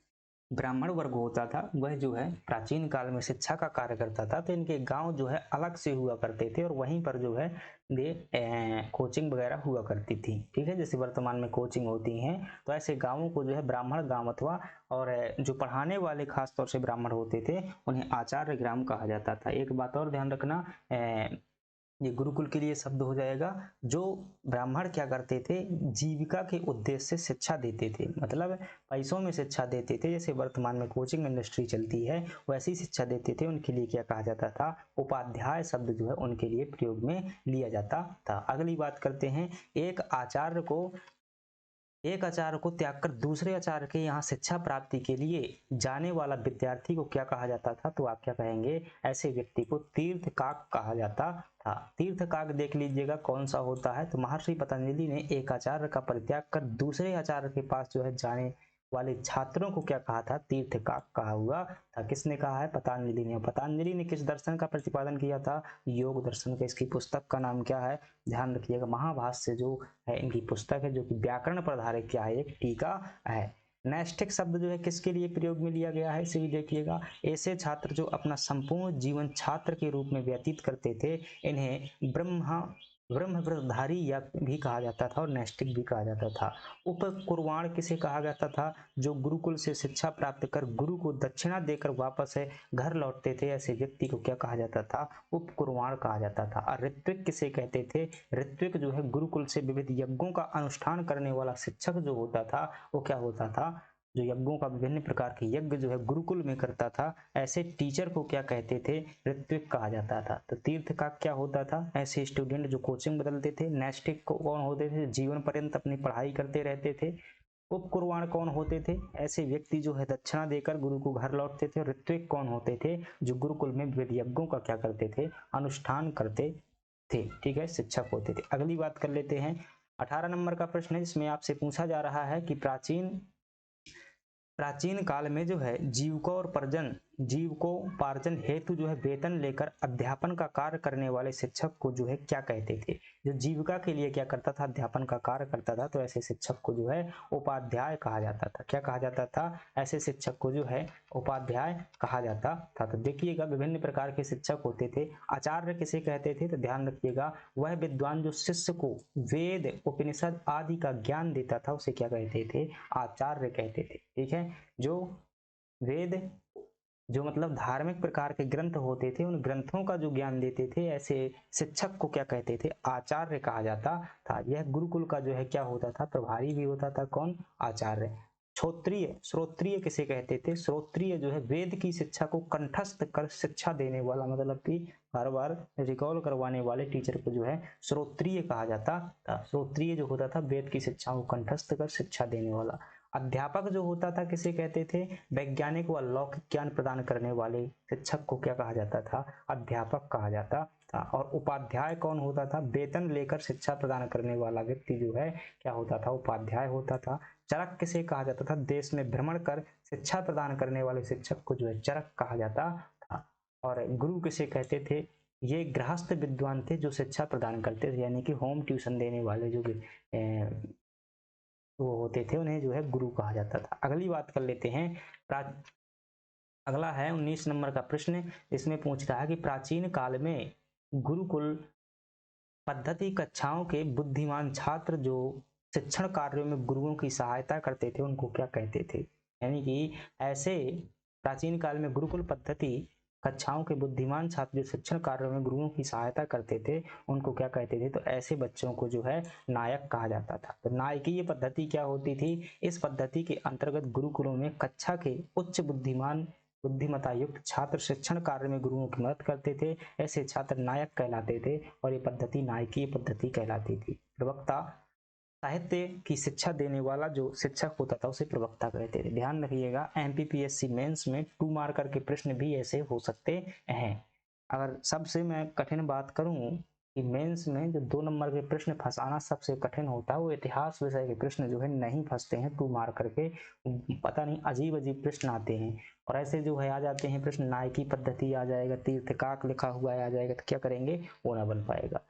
ब्राह्मण वर्ग होता था, वह जो है प्राचीन काल में शिक्षा का कार्य करता था। तो इनके गांव जो है अलग से हुआ करते थे और वहीं पर जो है ये कोचिंग वगैरह हुआ करती थी। ठीक है, जैसे वर्तमान में कोचिंग होती हैं, तो ऐसे गांवों को जो है ब्राह्मण गांव अथवा और जो पढ़ाने वाले खास तौर से ब्राह्मण होते थे उन्हें आचार्य ग्राम कहा जाता था। एक बात और ध्यान रखना, ये गुरुकुल के लिए शब्द हो जाएगा। जो ब्राह्मण क्या करते थे, जीविका के उद्देश्य से शिक्षा देते थे, मतलब पैसों में शिक्षा देते थे, जैसे वर्तमान में कोचिंग इंडस्ट्री चलती है वैसी शिक्षा देते थे। उनके लिए क्या कहा जाता था, उपाध्याय शब्द जो है उनके लिए प्रयोग में लिया जाता था। अगली बात करते हैं, एक आचार्य को त्याग कर दूसरे आचार्य के यहाँ शिक्षा प्राप्ति के लिए जाने वाला विद्यार्थी को क्या कहा जाता था? तो आप क्या कहेंगे, ऐसे व्यक्ति को तीर्थकाक कहा जाता था। तीर्थकाक देख लीजिएगा कौन सा होता है, तो महर्षि पतंजलि ने एक आचार्य का परित्याग कर दूसरे आचार्य के पास जो है जाने वाले छात्रों को क्या कहा था, तीर्थकाक कहा हुआ था। किसने कहा है, पतंजलि ने। पतंजलि ने किस दर्शन का प्रतिपादन किया था, योग दर्शन का। इसकी पुस्तक का नाम क्या है, ध्यान रखिएगा, महाभाष्य जो है इनकी पुस्तक है, जो कि व्याकरण पर आधारित क्या है, एक टीका है। नैष्ठिक शब्द जो है किसके लिए प्रयोग में लिया गया है, इसे भी देखिएगा। ऐसे छात्र जो अपना संपूर्ण जीवन छात्र के रूप में व्यतीत करते थे, इन्हें ब्रह्मव्रतधारी या भी कहा जाता था और नैष्ठिक भी कहा जाता था। उपकुर्वाण किसे कहा जाता था, जो गुरुकुल से शिक्षा प्राप्त कर गुरु को दक्षिणा देकर वापस है घर लौटते थे, ऐसे व्यक्ति को क्या कहा जाता था, उपकुर्वाण कहा जाता था। और ऋत्विक किसे कहते थे, ऋत्विक जो है गुरुकुल से विविध यज्ञों का अनुष्ठान करने वाला शिक्षक जो होता था, वो क्या होता था, जो यज्ञों का विभिन्न प्रकार के यज्ञ जो है गुरुकुल में करता था, ऐसे टीचर को क्या कहते थे, ऋत्विक कहा जाता था। तो तीर्थ का क्या होता था, ऐसे स्टूडेंट जो कोचिंग बदलते थे। नैष्ठिक को कौन होते थे, जीवन पर्यंत अपनी पढ़ाई करते रहते थे। उपकुर्वाण कौन होते थे, ऐसे व्यक्ति जो है दक्षिणा देकर गुरु को घर लौटते थे। ऋत्विक कौन होते थे, जो गुरुकुल में विविध यज्ञों का क्या करते थे, अनुष्ठान करते थे। ठीक है, शिक्षक होते थे। अगली बात कर लेते हैं, 18 नंबर का प्रश्न है, जिसमें आपसे पूछा जा रहा है कि प्राचीन काल में जो है जीविकोपार्जन हेतु जो है वेतन लेकर अध्यापन का कार्य करने वाले शिक्षक को जो है क्या कहते थे। जो जीविका के लिए क्या करता था, अध्यापन का कार्य करता था, तो ऐसे शिक्षक को जो है उपाध्याय कहा जाता था। क्या कहा जाता था, ऐसे शिक्षक को जो है उपाध्याय कहा जाता था। तो देखिएगा विभिन्न प्रकार के शिक्षक होते थे। आचार्य किसे कहते थे, तो ध्यान रखिएगा, वह विद्वान जो शिष्य को वेद उपनिषद आदि का ज्ञान देता था उसे क्या कहते थे, आचार्य कहते थे। ठीक है, जो वेद, जो मतलब धार्मिक प्रकार के ग्रंथ होते थे, उन ग्रंथों का जो ज्ञान देते थे, ऐसे शिक्षक को क्या कहते थे, आचार्य कहा जाता था। यह गुरुकुल का जो है क्या होता था, प्रभारी भी होता था। कौन, आचार्य। श्रोत्रिय किसे कहते थे, श्रोत्रिय जो है वेद की शिक्षा को कंठस्थ कर शिक्षा देने वाला, मतलब कि हर बार रिकॉल करवाने वाले टीचर को जो है श्रोत्रिय कहा जाता था। श्रोत्रिय जो होता था वेद की शिक्षा को कंठस्थ कर शिक्षा देने वाला। अध्यापक जो होता था किसे कहते थे, वैज्ञानिक व लौकिक ज्ञान प्रदान करने वाले शिक्षक को क्या कहा जाता था, अध्यापक कहा जाता था। और उपाध्याय कौन होता था, वेतन लेकर शिक्षा प्रदान करने वाला व्यक्ति जो है क्या होता था, उपाध्याय होता था। चरक किसे कहा जाता था, देश में भ्रमण कर शिक्षा प्रदान करने वाले शिक्षक को जो है चरक कहा जाता था। और गुरु किसे कहते थे, ये गृहस्थ विद्वान थे जो शिक्षा प्रदान करते थे, यानी कि होम ट्यूशन देने वाले जो वो होते थे, उन्हें जो है गुरु कहा जाता था। अगली बात कर लेते हैं, अगला है 19 नंबर का प्रश्न। इसमें पूछ रहा है कि प्राचीन काल में गुरुकुल पद्धति कक्षाओं के बुद्धिमान छात्र जो शिक्षण कार्यों में गुरुओं की सहायता करते थे उनको क्या कहते थे। यानी कि ऐसे प्राचीन काल में गुरुकुल पद्धति कक्षाओं के बुद्धिमान छात्र जो शिक्षण कार्यों में गुरुओं की सहायता करते थे उनको क्या कहते थे, तो ऐसे बच्चों को जो है नायक कहा जाता था। तो नायकीय पद्धति क्या होती थी, इस पद्धति के अंतर्गत गुरुकुलों में कक्षा के उच्च बुद्धिमता युक्त छात्र शिक्षण कार्य में गुरुओं की मदद करते थे, ऐसे छात्र नायक कहलाते थे और ये पद्धति नायकीय पद्धति कहलाती थी। प्रवक्ता साहित्य की शिक्षा देने वाला जो शिक्षक होता था उसे प्रवक्ता कहते थे। ध्यान रखिएगा, एमपीपीएससी मेंस में 2 मार्कर के प्रश्न भी ऐसे हो सकते हैं। अगर सबसे मैं कठिन बात करूं कि मेंस में जो 2 नंबर के प्रश्न फंसाना सबसे कठिन होता है, वो इतिहास विषय के प्रश्न जो है नहीं फंसते हैं 2 मार्कर के। पता नहीं अजीब अजीब प्रश्न आते हैं, और ऐसे जो है आ जाते हैं प्रश्न, नायकी पद्धति आ जाएगा, तीर्थकाक लिखा हुआ आ जाएगा, तो क्या करेंगे, वो ना बन पाएगा।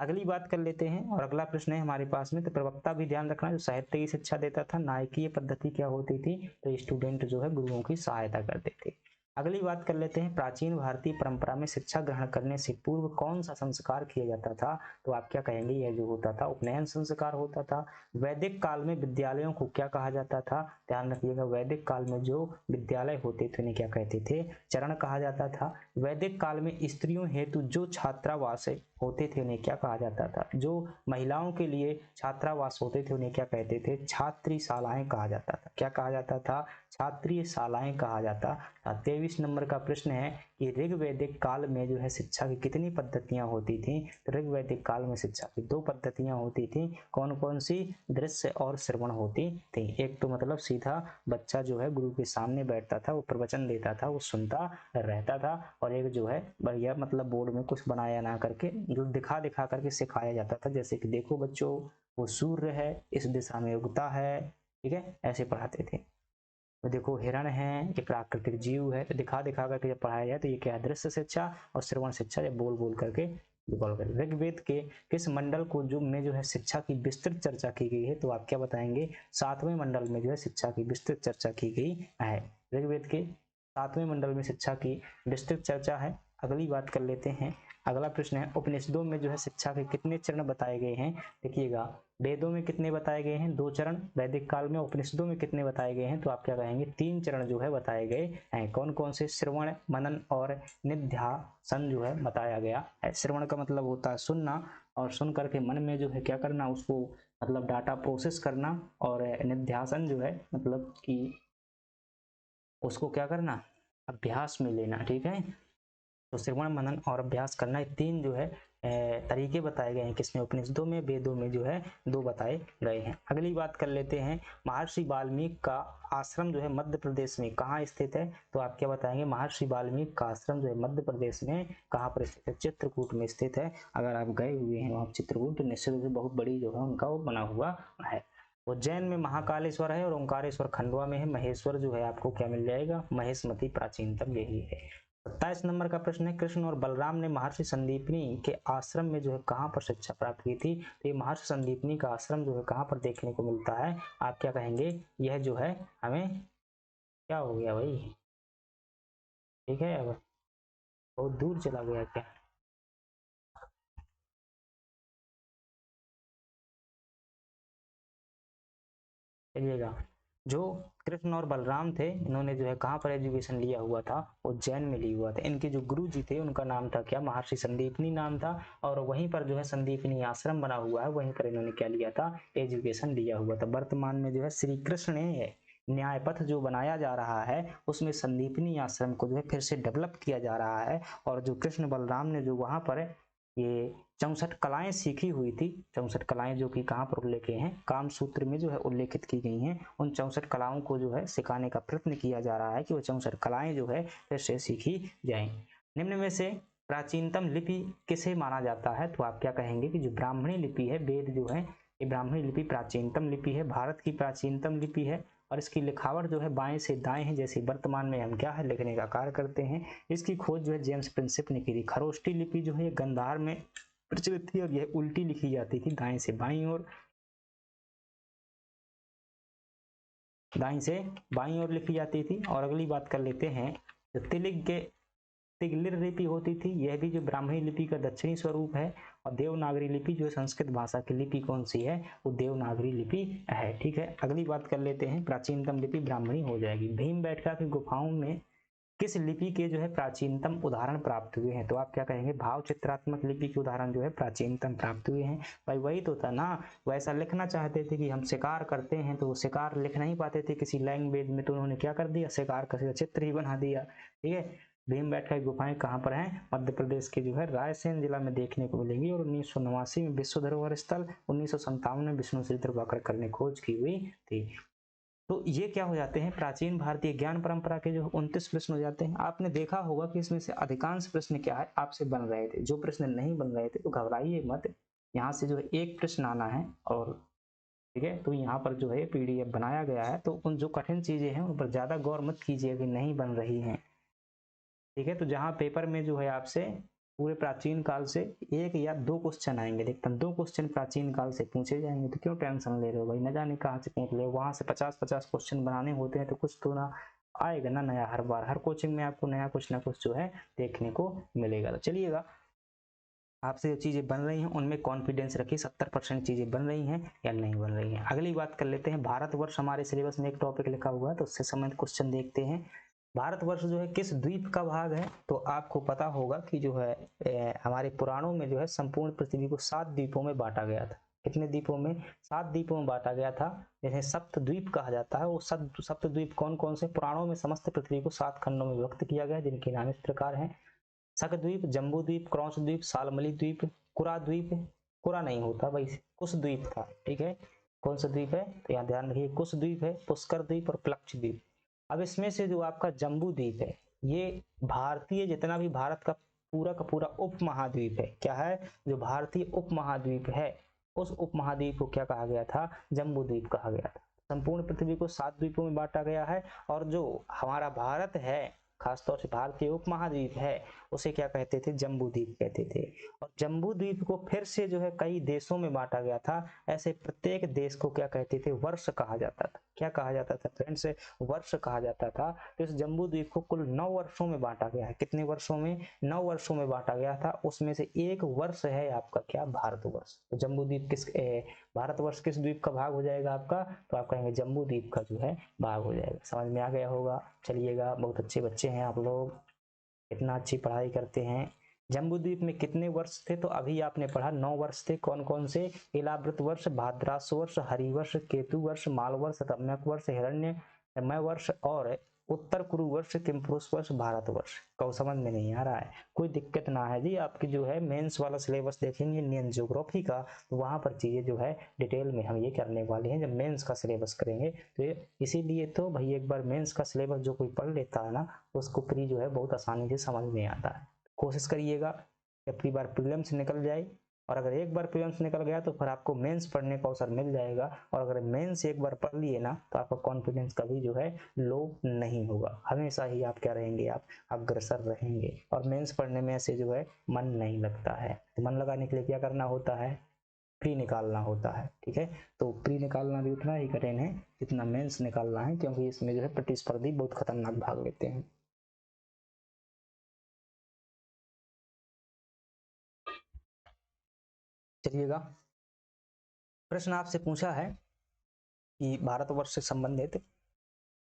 अगली बात कर लेते हैं, और अगला प्रश्न है हमारे पास में, तो प्रवक्ता भी ध्यान रखना जो साहित्य की शिक्षा देता था। नायकीय पद्धति क्या होती थी, तो स्टूडेंट जो है गुरुओं की सहायता करते थे। अगली बात कर लेते हैं, प्राचीन भारतीय परंपरा में शिक्षा ग्रहण करने से पूर्व कौन सा संस्कार किया जाता था, तो आप क्या कहेंगे, यह जो होता था उपनयन संस्कार होता था। वैदिक काल में विद्यालयों को क्या कहा जाता था, ध्यान रखिएगा, वैदिक काल में जो विद्यालय होते थे उन्हें क्या कहते थे, चरण कहा जाता था। वैदिक काल में स्त्रियों हेतु जो छात्रावास होते थे उन्हें क्या कहा जाता था, जो महिलाओं के लिए छात्रावास होते थे उन्हें क्या कहते थे, छात्रीशालाएं कहा जाता था। क्या कहा जाता था, छात्रीय शालाएं कहा जाता था। 23 नंबर का प्रश्न है कि ऋग्वैदिक काल में जो है शिक्षा की कितनी पद्धतियां होती थी, तो ऋग्वैदिक काल में शिक्षा की 2 पद्धतियां होती थी। कौन कौन सी, दृश्य और श्रवण होती थी। एक तो मतलब सीधा बच्चा जो है गुरु के सामने बैठता था, वो प्रवचन देता था, वो सुनता रहता था, और एक जो है बढ़िया मतलब बोर्ड में कुछ बनाया ना करके जो दिखा दिखा करके सिखाया जाता था, जैसे कि देखो बच्चों वो सूर्य है, इस दिशा में उगता है, ठीक है, ऐसे पढ़ाते थे। तो देखो हिरण है, ये प्राकृतिक जीव है, तो दिखा दिखा करके जब पढ़ाया जाए तो ये क्या है, दृश्य शिक्षा, और श्रवण शिक्षा जब बोल बोल करके बोल कर। ऋग्वेद के किस मंडल को जो में जो है शिक्षा की विस्तृत चर्चा की गई है, तो आप क्या बताएंगे, 7वें मंडल में जो है शिक्षा की विस्तृत चर्चा की गई है। ऋग्वेद के 7वें मंडल में शिक्षा की विस्तृत चर्चा है। अगली बात कर लेते हैं, अगला प्रश्न है, उपनिषदों में जो है शिक्षा के कितने चरण बताए गए हैं। देखिएगा, वेदों में कितने बताए गए हैं, 2 चरण। वैदिक काल में उपनिषदों में कितने बताए गए हैं, तो आप क्या कहेंगे, 3 चरण जो है बताए गए हैं। कौन कौन से, श्रवण, मनन और निध्यासन जो है बताया गया है। श्रवण का मतलब होता है सुनना, और सुन करके मन में जो है क्या करना, उसको मतलब डाटा प्रोसेस करना, और निध्यासन जो है मतलब कि उसको क्या करना, अभ्यास में लेना, ठीक है। तो श्रवण, मनन और अभ्यास करना, ये 3 जो है तरीके बताए गए हैं, किसमें, उपनिषदों में, वेदों में जो है 2 बताए गए हैं। अगली बात कर लेते हैं, महर्षि वाल्मीकि का आश्रम जो है मध्य प्रदेश में कहाँ स्थित है, तो आप क्या बताएंगे, महर्षि वाल्मीकि का आश्रम जो है मध्य प्रदेश में कहाँ पर स्थित है, चित्रकूट में स्थित है। अगर आप गए हुए हैं वहाँ चित्रकूट, तो निश्चित रूप से बहुत बड़ी जो है उनका वो बना हुआ है। उज्जैन में महाकालेश्वर है, और ओंकारेश्वर खंडवा में है। महेश्वर जो है आपको क्या मिल जाएगा, महेशमती प्राचीनतम यही है। 27 नंबर का प्रश्न है, कृष्ण और बलराम ने महर्षि संदीपनी के आश्रम में जो है कहाँ पर शिक्षा प्राप्त की थी, तो ये महर्षि संदीपनी का आश्रम जो है कहाँ पर देखने को मिलता है, आप क्या कहेंगे, यह जो है हमें क्या हो गया भाई, ठीक है, अब बहुत दूर चला गया क्या, चलिएगा। जो कृष्ण और बलराम थे, इन्होंने जो है कहाँ पर एजुकेशन लिया हुआ था, उज्जैन में लिया हुआ था। इनके जो गुरु जी थे उनका नाम था क्या, महर्षि संदीपनी नाम था, और वहीं पर जो है संदीपनी आश्रम बना हुआ है, वहीं पर इन्होंने क्या लिया था, एजुकेशन लिया हुआ था। वर्तमान में जो है श्री कृष्ण ने न्याय पथ जो बनाया जा रहा है उसमें संदीपनी आश्रम को जो है फिर से डेवलप किया जा रहा है, और जो कृष्ण बलराम ने जो वहां पर ये 64 कलाएं सीखी हुई थी, 64 कलाएं जो कि कहाँ पर उल्लेख हैं, काम सूत्र में जो है उल्लेखित की गई हैं, उन 64 कलाओं को जो है सिखाने का प्रयत्न किया जा रहा है कि वो 64 कलाएं जो है फिर से सीखी जाएं। निम्न में से प्राचीनतम लिपि किसे माना जाता है, तो आप क्या कहेंगे कि जो ब्राह्मणी लिपि है, वेद जो है, ये ब्राह्मणी लिपि प्राचीनतम लिपि है, भारत की प्राचीनतम लिपि है, और इसकी लिखावट जो है बाएं से दाएं है, जैसे वर्तमान में हम क्या है लिखने का कार्य करते हैं। इसकी खोज जो है जेम्स प्रिंसिप ने की थी। खरोष्टी लिपि जो है गंधार में प्रचलित थी, और यह उल्टी लिखी जाती थी, दाएं से बाईं ओर, दाईं से बाईं ओर लिखी जाती थी। और अगली बात कर लेते हैं, जो तिलिक के तिगलिर लिपि होती थी, यह भी जो ब्राह्मणी लिपि का दक्षिणी स्वरूप है। और देवनागरी लिपि जो संस्कृत भाषा की लिपि कौन सी है, वो देवनागरी लिपि है, ठीक है। अगली बात कर लेते हैं, प्राचीनतम लिपि ब्राह्मणी हो जाएगी। भीमबेटका की गुफाओं में किस लिपि के जो है प्राचीनतम उदाहरण प्राप्त हुए हैं, तो आप क्या कहेंगे, भाव चित्रात्मक लिपि के उदाहरण जो है प्राचीनतम प्राप्त हुए हैं। भाई वही तो था ना, वैसा लिखना चाहते थे कि हम शिकार करते हैं, तो वो शिकार लिख नहीं पाते थे किसी लैंग्वेज में, तो उन्होंने क्या कर दिया, शिकार का चित्र ही बना दिया, ठीक है। भीमबेटका की गुफाएं कहाँ पर हैं? मध्य प्रदेश के जो है रायसेन जिला में देखने को मिलेंगी। और 1989 में विश्व धरोहर स्थल, 1957 में विष्णु श्री प्रभाकरकर ने खोज की हुई थी। तो ये क्या हो जाते हैं? प्राचीन भारतीय ज्ञान परंपरा के जो 29 प्रश्न हो जाते हैं। आपने देखा होगा कि इसमें से अधिकांश प्रश्न क्या है, आपसे बन रहे थे। जो प्रश्न नहीं बन रहे थे तो घबराइए मत, यहाँ से जो है एक प्रश्न आना है। और ठीक है, तो यहाँ पर जो है पीडीएफ बनाया गया है, तो उन जो कठिन चीजें हैं उन पर ज्यादा गौर मत कीजिए कि नहीं बन रही हैं। ठीक है, तो जहाँ पेपर में जो है आपसे पूरे प्राचीन काल से 1 या 2 क्वेश्चन आएंगे, देखते 2 क्वेश्चन प्राचीन काल से पूछे जाएंगे, तो क्यों टेंशन ले रहे हो भाई? न जाने कहाँ से पूछ ले, वहां से 50-50 क्वेश्चन बनाने होते हैं, तो कुछ तो ना आएगा ना नया। हर बार हर कोचिंग में आपको नया कुछ ना कुछ जो है देखने को मिलेगा। तो चलिएगा, आपसे जो चीजें बन रही हैं उनमें कॉन्फिडेंस रखिए, 70% चीजें बन रही हैं या नहीं बन रही हैं। अगली बात कर लेते हैं, भारतवर्ष हमारे सिलेबस में एक टॉपिक लिखा हुआ है, तो उससे संबंधित क्वेश्चन देखते हैं। भारतवर्ष जो है किस द्वीप का भाग है? तो आपको पता होगा कि जो है हमारे पुराणों में जो है संपूर्ण पृथ्वी को 7 द्वीपों में बांटा गया था। कितने द्वीपों में? 7 द्वीपों में बांटा गया था, जिन्हें सप्त द्वीप कहा जाता है। वो सप्त द्वीप कौन कौन से? पुराणों में समस्त पृथ्वी को 7 खंडों में विभक्त किया गया, जिनके नाम इस प्रकार हैं: शकद्वीप, जम्बूद्वीप, क्रौंचद्वीप, सालमली द्वीप, कुरा द्वीप। कुरा नहीं होता भाई, कुश द्वीप था। ठीक है, कौन सा द्वीप है? तो यहाँ ध्यान रखिए, कुश द्वीप है, पुष्कर द्वीप और प्लक्ष द्वीप। अब इसमें से जो आपका जम्बू द्वीप है, ये भारतीय जितना भी भारत का पूरा उप महाद्वीप है। क्या है? जो भारतीय उप महाद्वीप है, उस उप महाद्वीप को क्या कहा गया था? जम्बू द्वीप कहा गया था। संपूर्ण पृथ्वी को 7 द्वीपों में बांटा गया है। और जो हमारा भारत है, खासतौर से भारतीय उप महाद्वीप है, उसे क्या कहते थे? जम्बू द्वीप कहते थे। और जम्बू द्वीप को फिर से जो है कई देशों में बांटा गया था। ऐसे प्रत्येक देश को क्या कहते थे? वर्ष कहा जाता था। क्या कहा जाता था फ्रेंड्स? वर्ष कहा जाता था। तो इस जम्बू द्वीप को कुल 9 वर्षों में बांटा गया है। कितने वर्षों में? 9 वर्षों में बांटा गया था। उसमें से एक वर्ष है आपका क्या? भारतवर्ष। तो जम्बू द्वीप भारतवर्ष किस द्वीप का भाग हो जाएगा आपका? तो आप कहेंगे जम्बू द्वीप का जो है भाग हो जाएगा। समझ में आ गया होगा। चलिएगा, बहुत अच्छे बच्चे हैं आप लोग, इतना अच्छी पढ़ाई करते हैं। जम्बूद्वीप में कितने वर्ष थे? तो अभी आपने पढ़ा 9 वर्ष थे। कौन कौन से? इलाव्रत वर्ष, भाद्रास वर्ष, हरिवर्ष, केतु वर्ष, माल वर्ष, रम्यक वर्ष, हिरण्यमय वर्ष और उत्तर कुरु वर्ष, किमपुरुष वर्ष, भारत वर्ष। कहो समझ में नहीं आ रहा है? कोई दिक्कत ना है जी। आपकी जो है मेंस वाला सिलेबस देखेंगे इंडियन ज्योग्राफी का, तो वहां पर चीजें जो है डिटेल में हम ये करने वाले हैं जब मेंस का सिलेबस करेंगे। तो इसीलिए तो भाई एक बार मेंस का सिलेबस जो कोई पढ़ लेता है ना, उसको प्री जो है बहुत आसानी से समझ में आता है। कोशिश करिएगा कि अपनी बार प्रीलिम्स निकल जाए, और अगर एक बार प्रीलिम्स निकल गया तो फिर आपको मेंस पढ़ने का अवसर मिल जाएगा। और अगर मेंस एक बार पढ़ लिए ना, तो आपका कॉन्फिडेंस कभी जो है लो नहीं होगा। हमेशा ही आप क्या रहेंगे? आप अग्रसर रहेंगे। और मेंस पढ़ने में ऐसे जो है मन नहीं लगता है। तो मन लगाने के लिए क्या करना होता है? प्री निकालना होता है। ठीक है, तो प्री निकालना भी उतना ही कठिन है जितना मेंस निकालना है, क्योंकि इसमें जो है प्रतिस्पर्धी बहुत खतरनाक भाग लेते हैं। चलिएगा, प्रश्न आपसे पूछा है कि भारतवर्ष से संबंधित,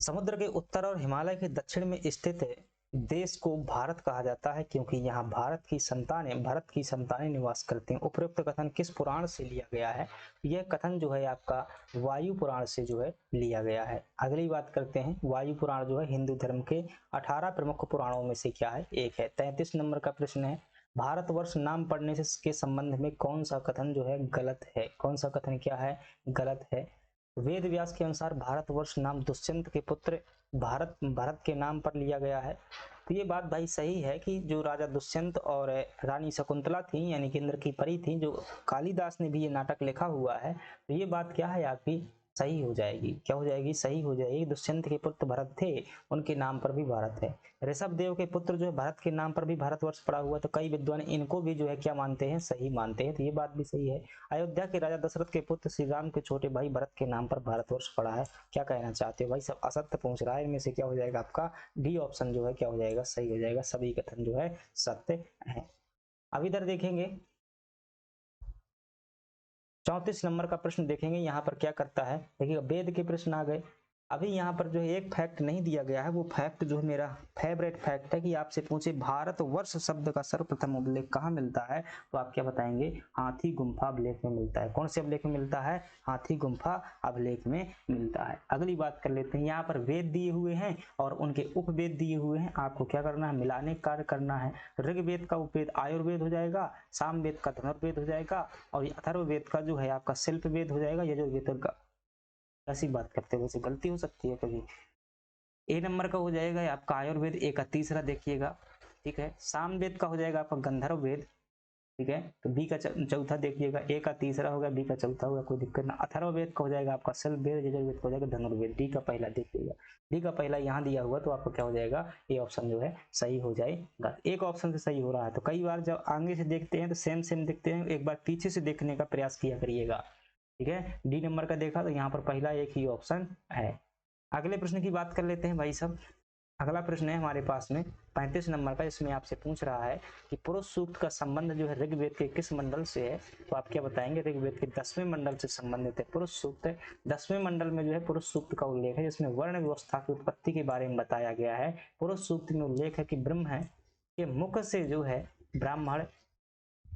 समुद्र के उत्तर और हिमालय के दक्षिण में स्थित देश को भारत कहा जाता है, क्योंकि यहाँ भारत की संतानें निवास करते हैं। उपरोक्त कथन किस पुराण से लिया गया है? यह कथन जो है आपका वायु पुराण से जो है लिया गया है। अगली बात करते हैं, वायु पुराण जो है हिंदू धर्म के 18 प्रमुख पुराणों में से क्या है? एक है। 33 नंबर का प्रश्न है, भारतवर्ष नाम पढ़ने से के संबंध में कौन सा कथन जो है गलत है? कौन सा कथन क्या है? गलत है। वेद व्यास के अनुसार भारतवर्ष नाम दुष्यंत के पुत्र भरत के नाम पर लिया गया है। तो ये बात भाई सही है कि जो राजा दुष्यंत और रानी शकुंतला थी, यानी कि इंद्र की परी थी, जो कालिदास ने भी ये नाटक लिखा हुआ है, तो ये बात क्या है आपकी? सही हो जाएगी। क्या हो जाएगी? सही हो जाएगी। दुष्यंत के पुत्र भरत थे, उनके नाम पर भी भारत है। ऋषभ देव के पुत्र जो है भरत के नाम पर भी भारतवर्ष पड़ा हुआ, तो कई विद्वान इनको भी जो है क्या मानते हैं? सही मानते हैं। तो ये बात भी सही है। अयोध्या के राजा दशरथ के पुत्र श्री राम के छोटे भाई भरत के नाम पर भारतवर्ष पड़ा है। क्या कहना चाहते हो भाई? सब असत्य पूछ रहा है। इनमें से क्या हो जाएगा आपका? डी ऑप्शन जो है क्या हो जाएगा? सही हो जाएगा। सभी कथन जो है सत्य है। अब इधर देखेंगे 34 नंबर का प्रश्न देखेंगे। यहाँ पर क्या करता है? देखिए, वेद के प्रश्न आ गए। अभी यहाँ पर जो है एक फैक्ट नहीं दिया गया है, वो फैक्ट जो है मेरा फेवरेट फैक्ट है कि आपसे पूछे भारतवर्ष शब्द का सर्वप्रथम उल्लेख कहाँ मिलता है, तो आप क्या बताएंगे, हाथी गुम्फा अभिलेख में मिलता है। कौन से अभिलेख में मिलता है, हाथी गुम्फा अभिलेख में मिलता है। अगली बात कर लेते हैं, यहाँ पर वेद दिए हुए हैं और उनके उपवेद दिए हुए हैं, आपको क्या करना है, मिलाने का कार्य करना है। ऋग्वेद का उपवेद आयुर्वेद हो जाएगा, सामवेद का धनुर्वेद हो जाएगा, और अथर्ववेद का जो है आपका शिल्पवेद हो जाएगा, यजुर्वेद का। ऐसी बात करते हो, वैसे गलती हो सकती है कभी। ए नंबर का हो जाएगा आपका आयुर्वेद, ए का तीसरा देखिएगा, ठीक है। सामवेद का हो जाएगा आपका गंधर्व वेद, ठीक है। तो बी का चौथा देखिएगा, ए का तीसरा होगा, बी का चौथा होगा, कोई दिक्कत ना। अथर्ववेद का हो जाएगा आपका शिल्पवेद, यजुर्वेद का हो जाएगा धनुर्वेद। डी का पहला देखिएगा, डी का पहला यहाँ दिया हुआ, तो आपको क्या हो जाएगा, ये ऑप्शन जो है सही हो जाएगा। एक ऑप्शन से सही हो रहा है, तो कई बार जब आगे से देखते हैं तो सेम सेम देखते हैं, एक बार पीछे से देखने का प्रयास किया करिएगा, ठीक है। डी नंबर का देखा तो यहाँ पर पहला एक ही ऑप्शन है। अगले प्रश्न की बात कर लेते हैं भाई साहब। अगला प्रश्न है हमारे पास में 35 नंबर का, इसमें आपसे पूछ रहा है कि पुरुष सूक्त का संबंध जो है ऋग्वेद के किस मंडल से है, तो आप क्या बताएंगे, ऋग्वेद के 10वें मंडल से संबंधित है पुरुष सूक्त। 10वें मंडल में जो है पुरुष सूक्त का उल्लेख है, जिसमें वर्ण व्यवस्था की उत्पत्ति के बारे में बताया गया है। पुरुष सूक्त में उल्लेख है कि ब्रह्म है के मुख से जो है ब्राह्मण,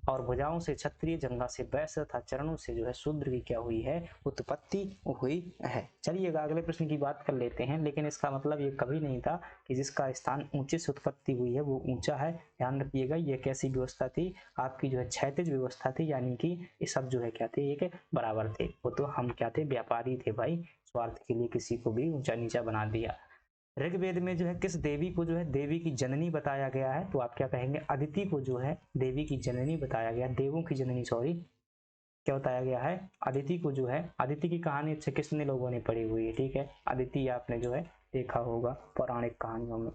और भुजाओं से क्षत्रिय, जंघा से वैश्य तथा चरणों से जो है शूद्र की क्या हुई है, उत्पत्ति हुई है। चलिएगा अगले प्रश्न की बात कर लेते हैं, लेकिन इसका मतलब ये कभी नहीं था कि जिसका स्थान ऊंचे से उत्पत्ति हुई है वो ऊंचा है। ध्यान रखिएगा, ये कैसी व्यवस्था थी, आपकी जो है क्षैतिज व्यवस्था थी, यानी कि ये सब जो है क्या थे, एक बराबर थे। वो तो हम क्या थे, व्यापारी थे भाई, स्वार्थ के लिए किसी को भी ऊंचा नीचा बना दिया। ऋग्वेद में जो है किस देवी को जो है देवी की जननी बताया गया है, तो आप क्या कहेंगे, अदिति को जो है देवी की जननी बताया गया, देवों की जननी, सॉरी, क्या बताया गया है, अदिति को जो है, अदिति की कहानी अच्छे किसने लोगों ने पढ़ी हुई है, ठीक है। अदिति आपने जो है देखा होगा पौराणिक कहानियों में।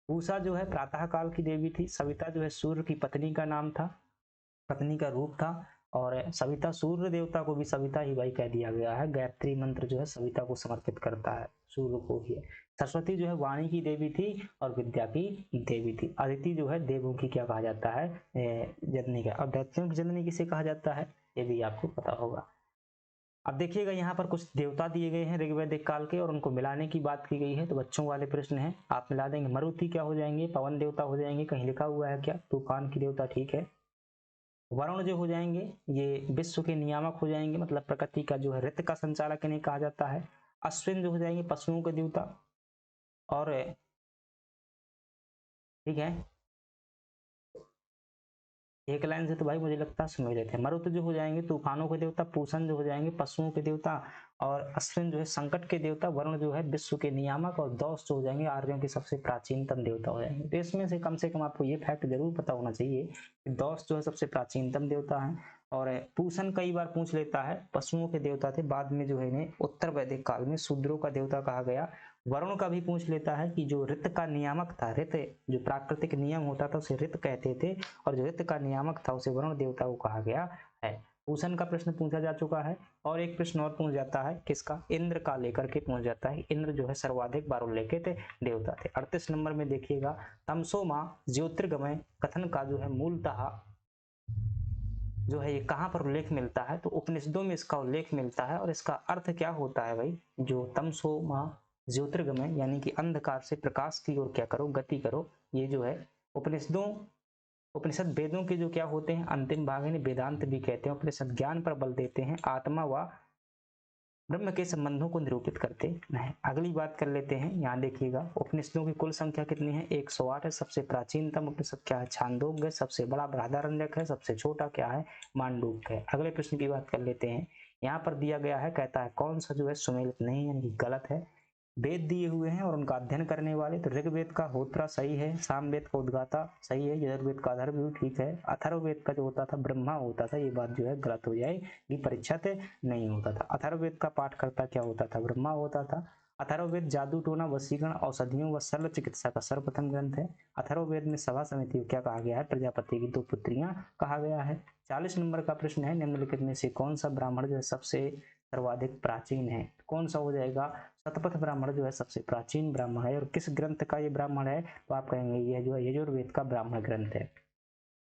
उषा जो है प्रातः काल की देवी थी। सविता जो है सूर्य की पत्नी का नाम था, पत्नी का रूप था, और सविता, सूर्य देवता को भी सविता ही भाई कह दिया गया है। गायत्री मंत्र जो है सविता को समर्पित करता है, सूर्य को ही है। सरस्वती जो है वाणी की देवी थी और विद्या की देवी थी। अदिति जो है देवों की क्या कहा जाता है, जननी का। और दैत्यों की जननी किसे कहा जाता है, ये भी आपको पता होगा। अब देखिएगा यहाँ पर कुछ देवता दिए गए हैं ऋग्वैदिक काल के, और उनको मिलाने की बात की गई है, तो बच्चों वाले प्रश्न है, आप मिला देंगे। मरुति क्या हो जाएंगे, पवन देवता हो जाएंगे, कहीं लिखा हुआ है क्या, तूफान की देवता, ठीक है। वरुण जो हो जाएंगे ये विश्व के नियामक हो जाएंगे, मतलब प्रकृति का जो है ऋतु का संचालक इन्हें कहा जाता है। अश्विन जो हो जाएंगे पशुओं के देवता, और ठीक है, एक लाइन से तो भाई मुझे लगता है समझ लेते हैं। मरुत जो हो जाएंगे तूफानों के देवता, पूषण जो हो जाएंगे पशुओं के देवता, और अश्विन जो है संकट के देवता, वरुण जो है विश्व के नियामक, और दौस जो हो जाएंगे आर्यों के सबसे प्राचीनतम देवता हो जाएंगे। तो इसमें से कम आपको ये फैक्ट जरूर पता होना चाहिए कि दौस जो है सबसे प्राचीनतम देवता है, और पूषण कई बार पूछ लेता है, पशुओं के देवता थे, बाद में जो है इन्हें उत्तर वैदिक काल में शूद्रों का देवता कहा गया। वरुण का भी पूछ लेता है कि जो ऋत का नियामक था, ऋत जो प्राकृतिक नियम होता था उसे ऋत कहते थे, और जो ऋत का नियामक था उसे वरुण देवता को कहा गया है। पूषण का प्रश्न पूछा जा चुका है, और एक प्रश्न और पूछ जाता है किसका, इंद्र का लेकर के पूछ जाता है। इंद्र जो है सर्वाधिक बार उल्लेखित देवता थे। 38 नंबर में देखिएगा, तमसो मां ज्योतिर्गमय कथन का जो है मूलतः जो है ये कहाँ पर उल्लेख मिलता है, तो उपनिषदों में इसका उल्लेख मिलता है। और इसका अर्थ क्या होता है भाई, जो तमसो मां ज्योतिर्गमय यानी कि अंधकार से प्रकाश की ओर क्या करो, गति करो, ये जो है उपनिषद वेदों के जो क्या होते हैं अंतिम भाग, है वेदांत भी कहते हैं। उपनिषद ज्ञान पर बल देते हैं, आत्मा व ब्रह्म के संबंधों को निरूपित करते हैं। अगली बात कर लेते हैं, यहाँ देखिएगा उपनिषदों की कुल संख्या कितनी है, 108 है। सबसे प्राचीनतम उपनिषद क्या है, छांदोग्य है। सबसे बड़ा बृहदारण्यक है। सबसे छोटा क्या है, मांडूक्य है। अगले प्रश्न की बात कर लेते हैं, यहाँ पर दिया गया है, कहता है कौन सा जो है सुमेलित नहीं यानी कि गलत है। वेद दिए हुए हैं और उनका अध्ययन करने वाले, तो ऋग्वेद का होत्रा सही है, सामवेद का उद्गाता सही है, यजुर्वेद का अथर्ववेद भी ठीक है, अथर्ववेद का जो होता था ब्रह्मा होता था, ये बात जो है गलत हो जाएगी, परीक्षित नहीं होता था। अथर्ववेद का पाठकर्ता क्या होता था, ब्रह्मा होता था। अथर्ववेद जादू टोना वशीकरण औषधियों व शल्य चिकित्सा का सर्वप्रथम ग्रंथ है। अथर्ववेद में सभा समिति को क्या कहा गया है, प्रजापति की 2 पुत्रियां कहा गया है। 40 नंबर का प्रश्न है, निम्नलिखित में से कौन सा ब्राह्मण जो है सबसे सर्वाधिक प्राचीन है, कौन सा हो जाएगा, शतपथ ब्राह्मण जो है सबसे प्राचीन ब्राह्मण है। और किस ग्रंथ का ये ब्राह्मण है, तो आप कहेंगे यह जो है यजुर्वेद का ब्राह्मण ग्रंथ है।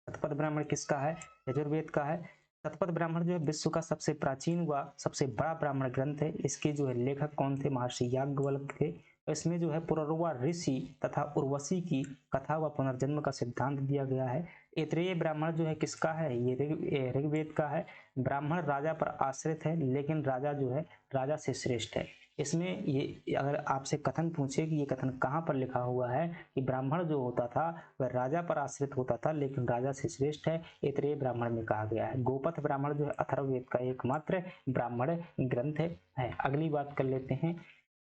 शतपथ ब्राह्मण किसका है, यजुर्वेद का है। शतपथ ब्राह्मण जो है विश्व का सबसे प्राचीन व सबसे बड़ा ब्राह्मण ग्रंथ है। इसके जो है लेखक कौन थे? महर्षि याज्ञवल्क्य थे। इसमें जो है पुररवा ऋषि तथा उर्वशी की कथा व पुनर्जन्म का सिद्धांत दिया गया है। ऐतरेय ब्राह्मण जो है किसका है? ये ऋग्वेद का है। ब्राह्मण राजा पर आश्रित है, लेकिन राजा जो है राजा से श्रेष्ठ है। इसमें ये अगर आपसे कथन पूछे कि ये कथन कहाँ पर लिखा हुआ है कि ब्राह्मण जो होता था वह राजा पर आश्रित होता था, लेकिन राजा से श्रेष्ठ है, ऐतरेय ब्राह्मण में कहा गया है। गोपथ ब्राह्मण जो है अथर्ववेद का एकमात्र ब्राह्मण ग्रंथ है। अगली बात कर लेते हैं।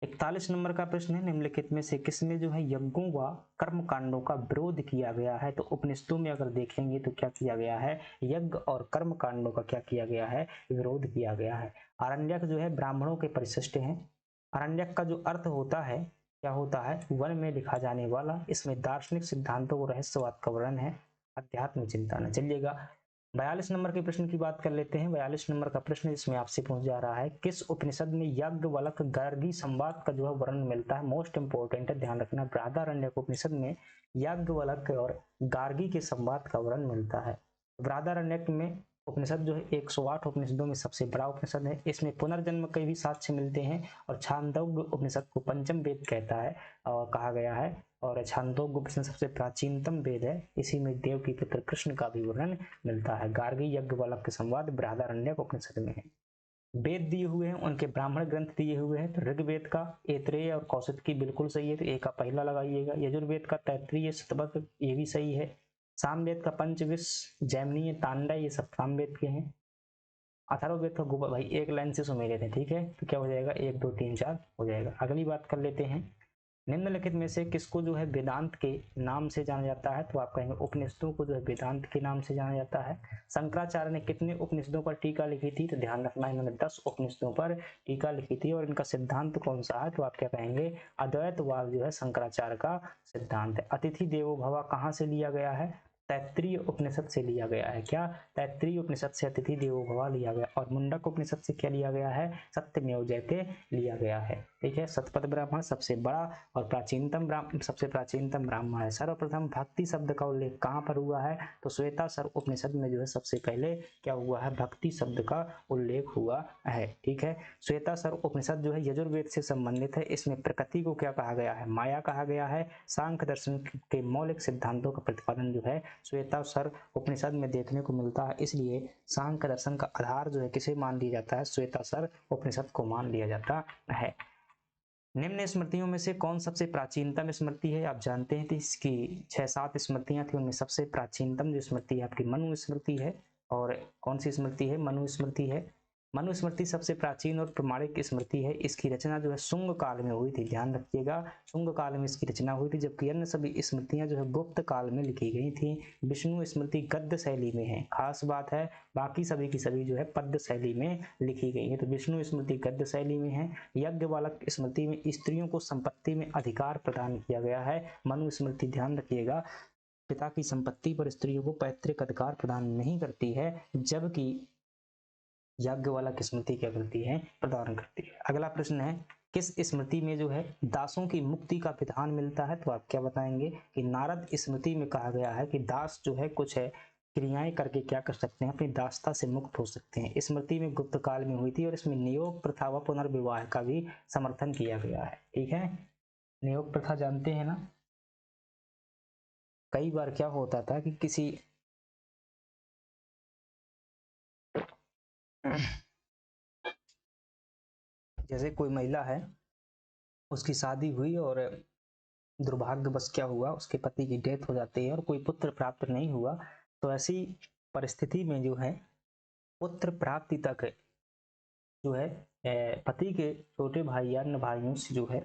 41 नंबर का प्रश्न है, निम्नलिखित में से किसमें जो है यज्ञों व कर्म कांडों का विरोध किया गया है? तो उपनिषदों में अगर देखेंगे तो क्या किया गया है? यज्ञ और कर्म कांडों का क्या किया गया है? विरोध किया गया है। आरण्यक जो है ब्राह्मणों के परिशिष्ट हैं। आरण्यक का जो अर्थ होता है, क्या होता है? वन में लिखा जाने वाला। इसमें दार्शनिक सिद्धांतों और रहस्यवाद का वर्णन है, अध्यात्म चिंतन है। चलिएगा 42 नंबर के प्रश्न की बात कर लेते हैं। 42 नंबर का प्रश्न इसमें आपसे पूछ जा रहा है, किस उपनिषद में याज्ञवल्क गार्गी संवाद का जो है वर्णन मिलता है? मोस्ट इंपोर्टेंट है, ध्यान रखना। बृहदारण्यक उपनिषद में याज्ञवल्क और गार्गी के संवाद का वर्णन मिलता है। बृहदारण्यक में उपनिषद जो है 108 उपनिषदों में सबसे बड़ा उपनिषद है। इसमें पुनर्जन्म के भी साक्ष्य मिलते हैं और छांदोग्य उपनिषद को पंचम वेद कहता है और कहा गया है। और छांदोग्य उपनिषद सबसे प्राचीनतम वेद है। इसी में देव की पुत्र कृष्ण का भी वर्णन मिलता है। गार्गी यज्ञवल्क के संवाद बृहदारण्यक उपनिषद में है। वेद दिए हुए हैं, उनके ब्राह्मण ग्रंथ दिए हुए हैं। तो ऋग्वेद का ऐतरेय और कौशिकी बिल्कुल सही है, तो ए का पहला लगाइएगा। यजुर्वेद का तैत्तिरीय, शतपथ ये भी सही है। सामवेद का पंचविश, जैमिनीय, तांडा ये सब सामवेद के हैं। अथर्ववेद का गोबर भाई एक लाइन से सुमेरे थे, ठीक है, तो क्या हो जाएगा? 1 2 3 4 हो जाएगा। अगली बात कर लेते हैं। निम्नलिखित में से किसको जो है वेदांत के नाम से जाना जाता है? तो आप कहेंगे उपनिषदों को जो है वेदांत के नाम से जाना जाता है। शंकराचार्य ने कितने उपनिषदों पर टीका लिखी थी? तो ध्यान रखना, इन्होंने 10 उपनिषदों पर टीका लिखी थी। और इनका सिद्धांत कौन सा है? तो आप क्या कहेंगे? अद्वैतवाद जो है शंकराचार्य का सिद्धांत है। अतिथि देवो भव कहाँ से लिया गया है? तैत्तिरीय उपनिषद से लिया गया है। क्या? तैत्तिरीय उपनिषद से अतिथि देवो भव लिया गया। और मुंडक उपनिषद से क्या लिया गया है? सत्यमेव जयते लिया गया है। ठीक है। शतपथ ब्राह्मण सबसे बड़ा और प्राचीनतम ब्राह्मण, सबसे प्राचीनतम ब्राह्मण है। सर्वप्रथम भक्ति शब्द का उल्लेख कहाँ पर हुआ है? तो श्वेताश्वर उपनिषद में जो है सबसे पहले क्या हुआ है? भक्ति शब्द का उल्लेख हुआ है। ठीक है। श्वेताश्वर उपनिषद जो है यजुर्वेद से संबंधित है। इसमें प्रकृति को क्या कहा गया है? माया कहा गया है। सांख्य दर्शन के मौलिक सिद्धांतों का प्रतिपादन जो है श्वेताश्वर उपनिषद में देखने को मिलता है। इसलिए सांख्य दर्शन का आधार जो है किसे मान लिया जाता है? श्वेताश्वर उपनिषद को मान लिया जाता है। निम्न स्मृतियों में से कौन सबसे प्राचीनतम स्मृति है? आप जानते हैं कि इसकी 6-7 स्मृतियां थी, उनमें सबसे प्राचीनतम जो स्मृति है आपकी मनु स्मृति है। और कौन सी स्मृति है? मनु स्मृति है। मनु स्मृति सबसे प्राचीन और प्रमाणिक स्मृति है। इसकी रचना जो है शुंग काल में हुई थी, ध्यान रखिएगा, शुंग काल में इसकी रचना हुई थी। जबकि अन्य सभी स्मृतियां जो है गुप्त काल में लिखी गई थी। विष्णु स्मृति गद्य शैली में है, खास बात है। बाकी सभी की सभी जो है पद्य शैली में लिखी गई है। तो विष्णु स्मृति गद्य शैली में है। यज्ञवल्क स्मृति में स्त्रियों को संपत्ति में अधिकार प्रदान किया गया है। मनु स्मृति, ध्यान रखिएगा, पिता की संपत्ति पर स्त्रियों को पैतृक अधिकार प्रदान नहीं करती है, जबकि याज्ञवल्क्य स्मृति क्या करती है? प्रदान करती है। अगला प्रश्न है, किस स्मृति में जो है दासों की मुक्ति का विधान मिलता है? तो आप क्या बताएंगे कि नारद स्मृति में कहा गया है कि दास जो है कुछ है क्रियाएं करके क्या कर सकते हैं? अपनी दासता से मुक्त हो सकते हैं। स्मृति में गुप्त काल में हुई थी और इसमें नियोग प्रथा व पुनर्विवाह का भी समर्थन किया गया है। ठीक है। नियोग प्रथा जानते हैं ना? कई बार क्या होता था कि किसी जैसे कोई महिला है, उसकी शादी हुई और दुर्भाग्यवश क्या हुआ, उसके पति की डेथ हो जाती है और कोई पुत्र प्राप्त नहीं हुआ। तो ऐसी परिस्थिति में जो है पुत्र प्राप्ति तक जो है पति के छोटे भाई या अन्य भाइयों से जो है